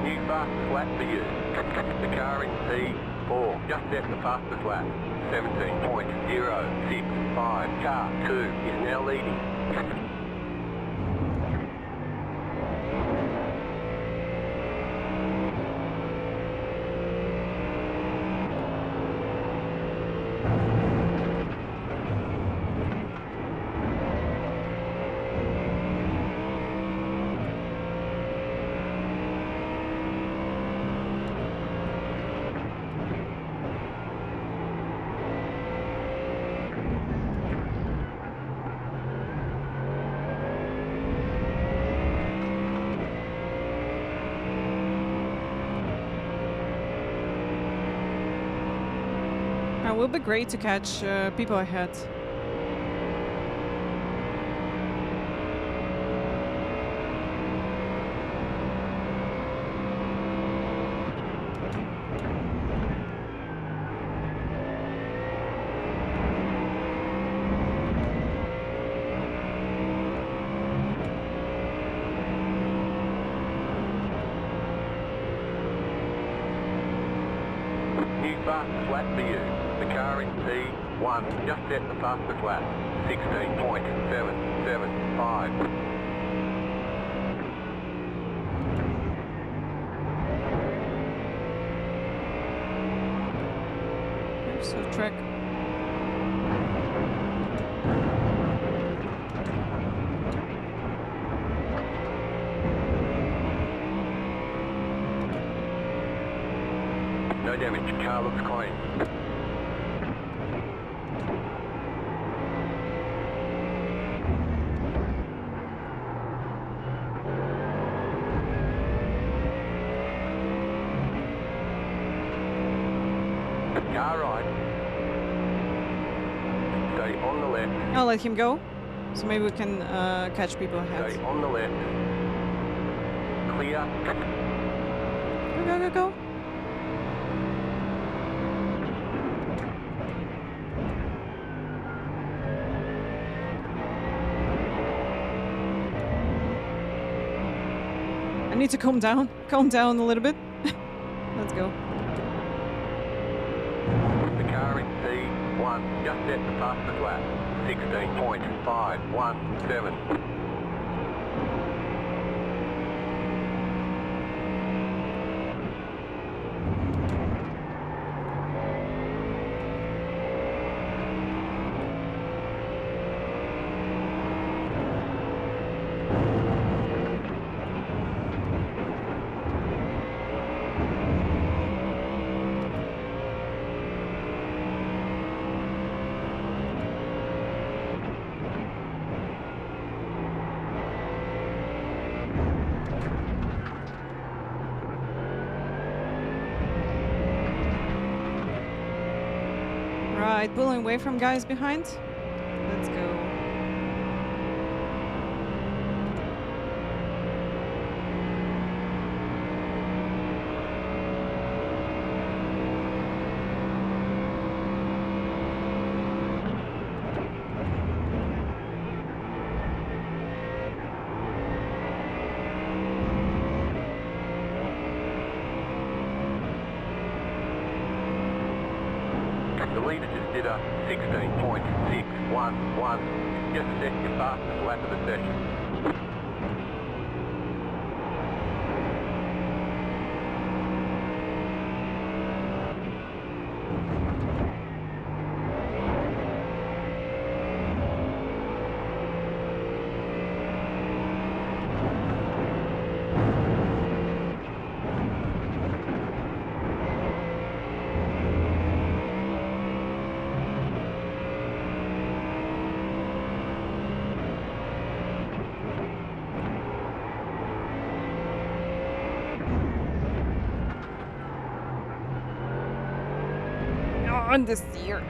New fastest lap for you. The car in P4 just set the fastest lap. 17.065. Car 2 is now leading. It will be great to catch people ahead. New fastest lap for you. The car in P1 just set the fastest lap. 16.775. So track. No damage. Car looks clean. Car right. Stay on the left. I'll let him go, so maybe we can catch people ahead. Stay on the left. Clear. Go, go, go, go. I need to calm down a little bit. Let's go. The car in P1 just set the fastest lap. 16.517. Right, pulling away from guys behind. Let's go. The leader just did a 16.611. Just set your fastest lap of the session. on this year.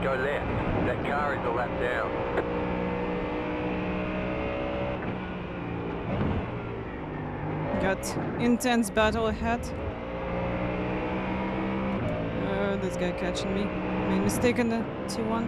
Go left. That car is a lap down. Got intense battle ahead. This guy catching me. Made mistake in the T1.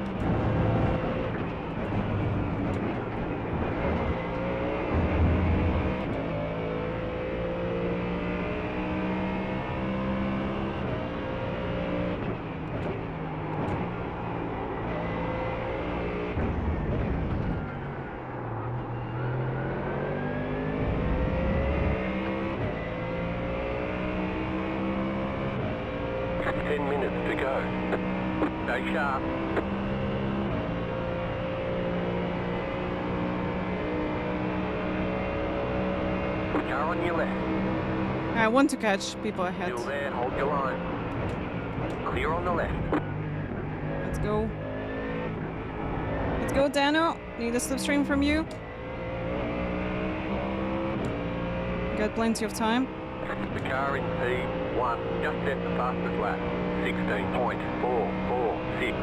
Stay sharp. Car on your left. I want to catch people ahead. Still there, hold your line. Clear on the left. Let's go. Let's go, Dano. Need a slipstream from you. Got plenty of time. The car in P1 just set the fastest lap. 16.446.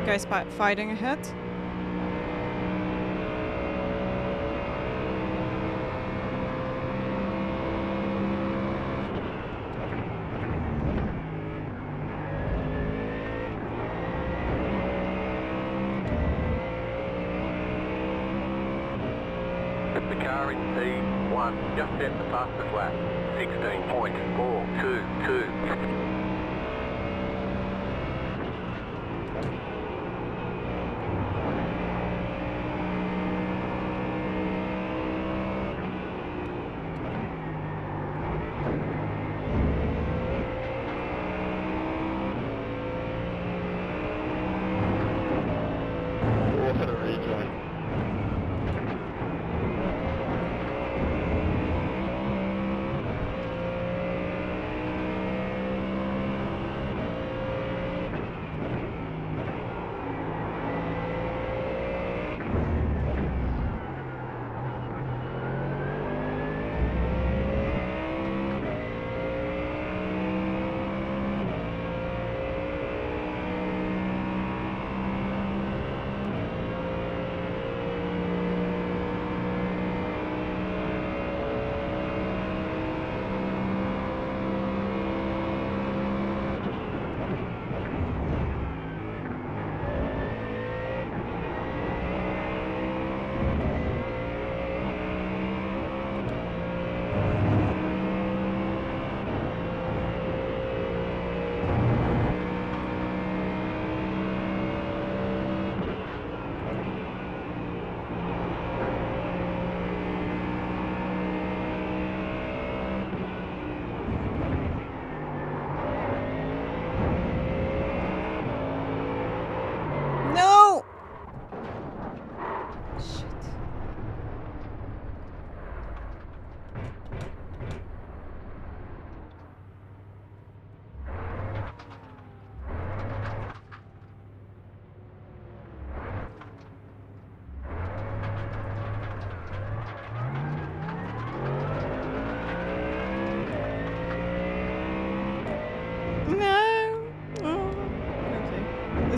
Guys fighting ahead. The car in P1 just set the fastest lap. 16.422.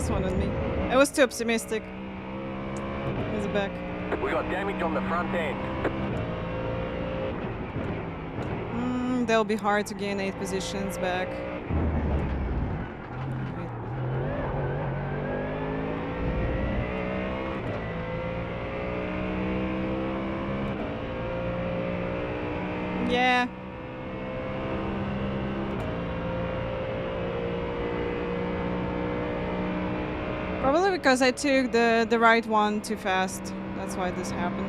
This one on me. I was too optimistic. He's back. We got damage on the front end. That'll be hard to gain 8 positions back. Yeah. Probably because I took the right one too fast. That's why this happened.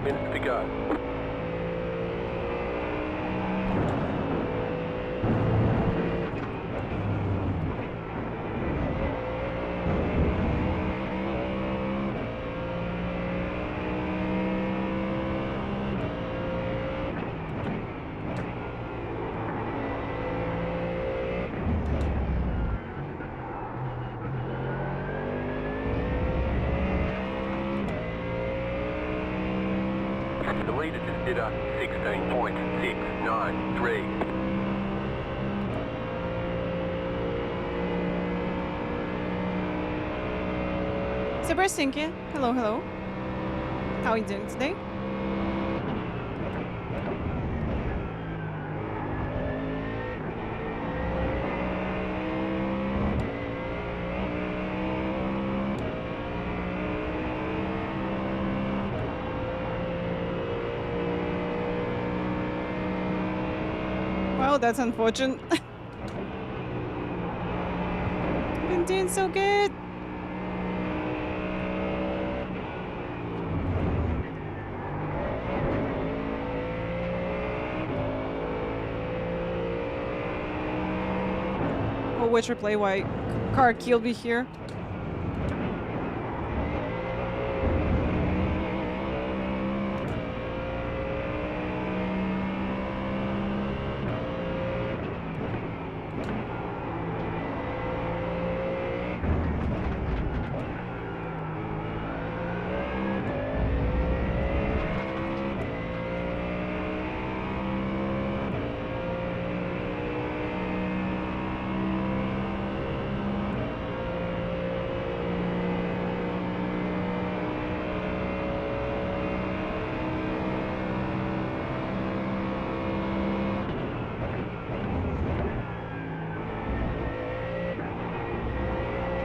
Minutes to go. The leader just did a 16.693. Sebastian, hello, hello. How are you doing today? Well, that's unfortunate. I've been doing so good. Oh, which replay why car killed me here.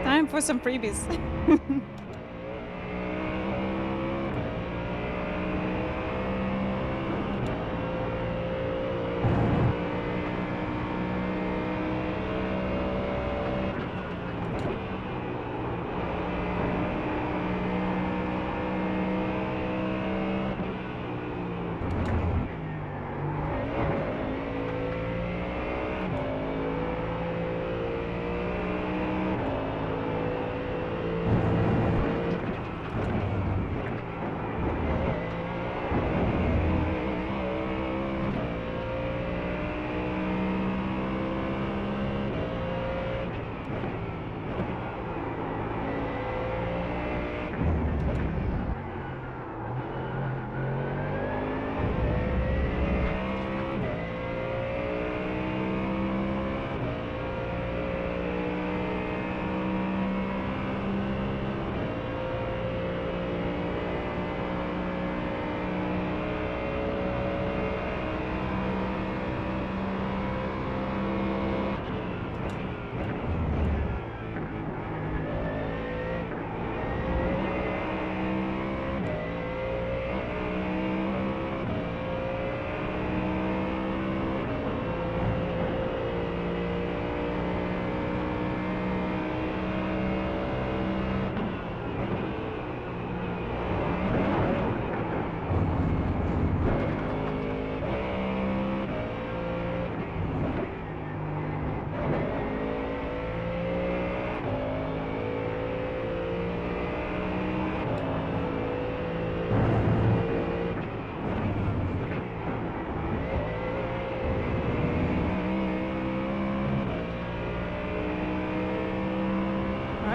Time for some freebies.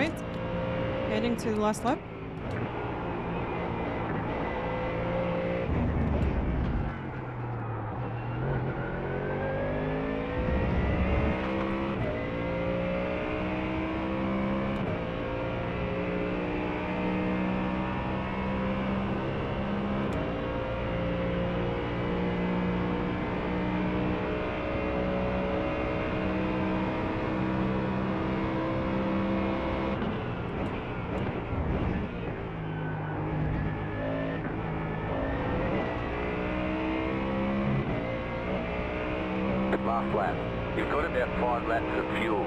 right. Heading to the last lap. Last lap. You've got about 5 laps of fuel.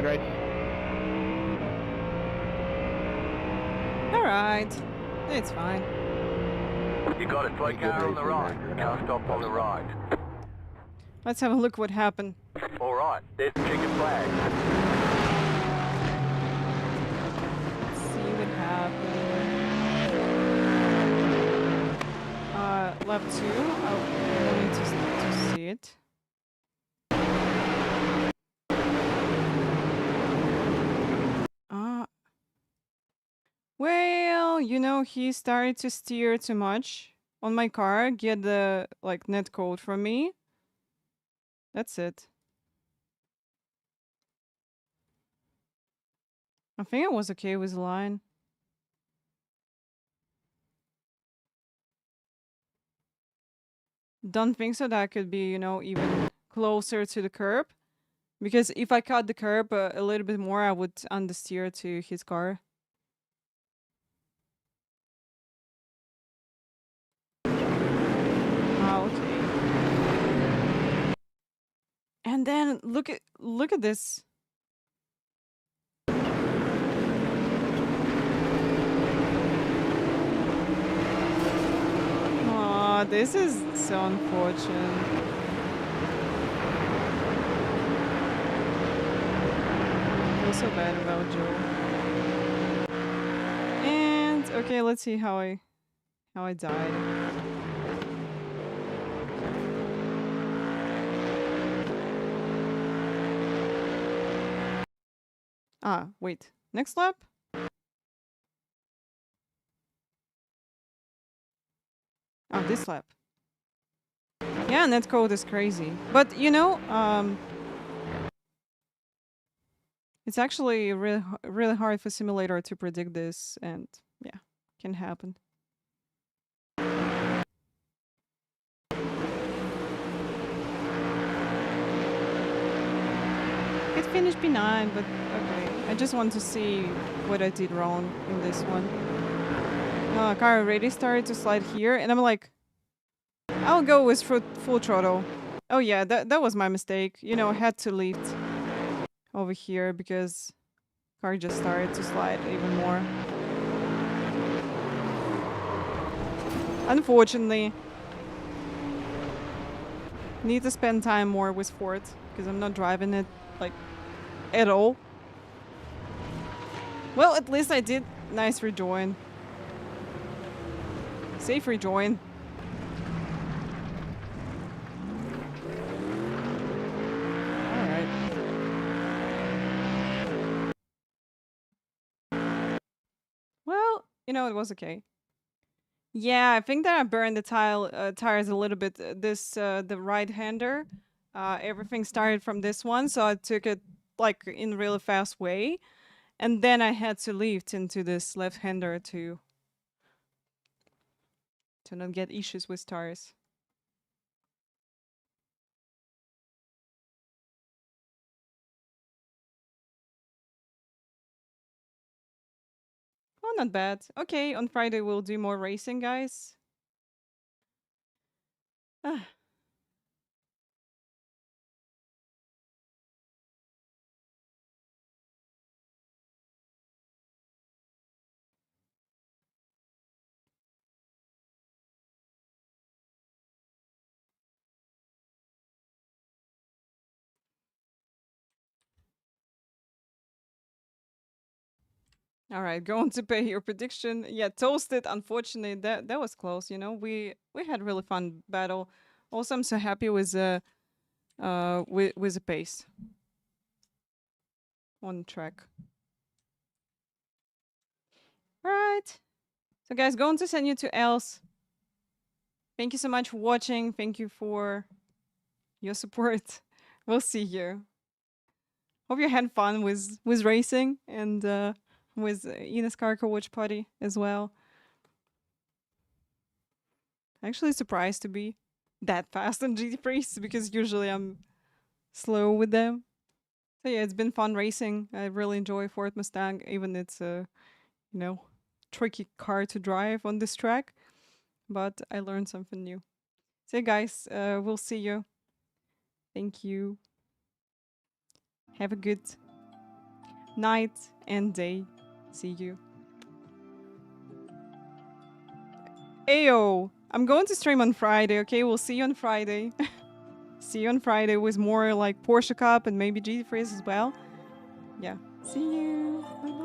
Right. Alright. It's fine. You got it. Slow car on the right. Car stop on the right. Let's have a look what happened. Alright, there's the chicken flag. Let's see what happened. Lap 2. I need to see it. Well, you know, he started to steer too much on my car, get the, like, net code from me. That's it. I think I was okay with the line. Don't think so that I could be, you know, even closer to the curb. Because if I cut the curb a little bit more, I would understeer to his car. Okay. And then look at this. Aw, this is so unfortunate. I feel so bad about Joe. And okay, let's see how I died. Ah, wait. Next lap? Oh, this lap. Yeah, netcode is crazy. But, you know, it's actually really hard for simulator to predict this, and yeah, can happen. It finished P9, but okay. I just want to see what I did wrong in this one. Car already started to slide here, and I'm like, I'll go with full throttle. Oh yeah, that was my mistake. You know, I had to lift over here because car just started to slide even more. Unfortunately, need to spend time more with Ford because I'm not driving it like at all. Well, at least I did nice rejoin. Safe rejoin. Alright. you know, it was okay. Yeah, I think that I burned the tires a little bit. The right-hander, everything started from this one, so I took it like in a really fast way, and then I had to lift into this left-hander to not get issues with tires. Oh, not bad. Okay, on Friday we'll do more racing, guys. Ah. All right, going to pay your prediction. Yeah, toasted. Unfortunately, that was close. You know, we had really fun battle. Also, I'm so happy with the pace on track. All right, so guys, going to send you to Els. Thank you so much for watching. Thank you for your support. We'll see you. Hope you had fun with racing and with eNASCAR watch party as well. Actually surprised to be that fast on GT3s because usually I'm slow with them. So yeah, it's been fun racing. I really enjoy Ford Mustang, even it's a, you know, tricky car to drive on this track. But I learned something new. So guys, we'll see you. Thank you. Have a good night and day. See you. Ayo! I'm going to stream on Friday, okay? We'll see you on Friday. See you on Friday with more like Porsche Cup and maybe GT3s as well. Yeah. See you. Bye-bye.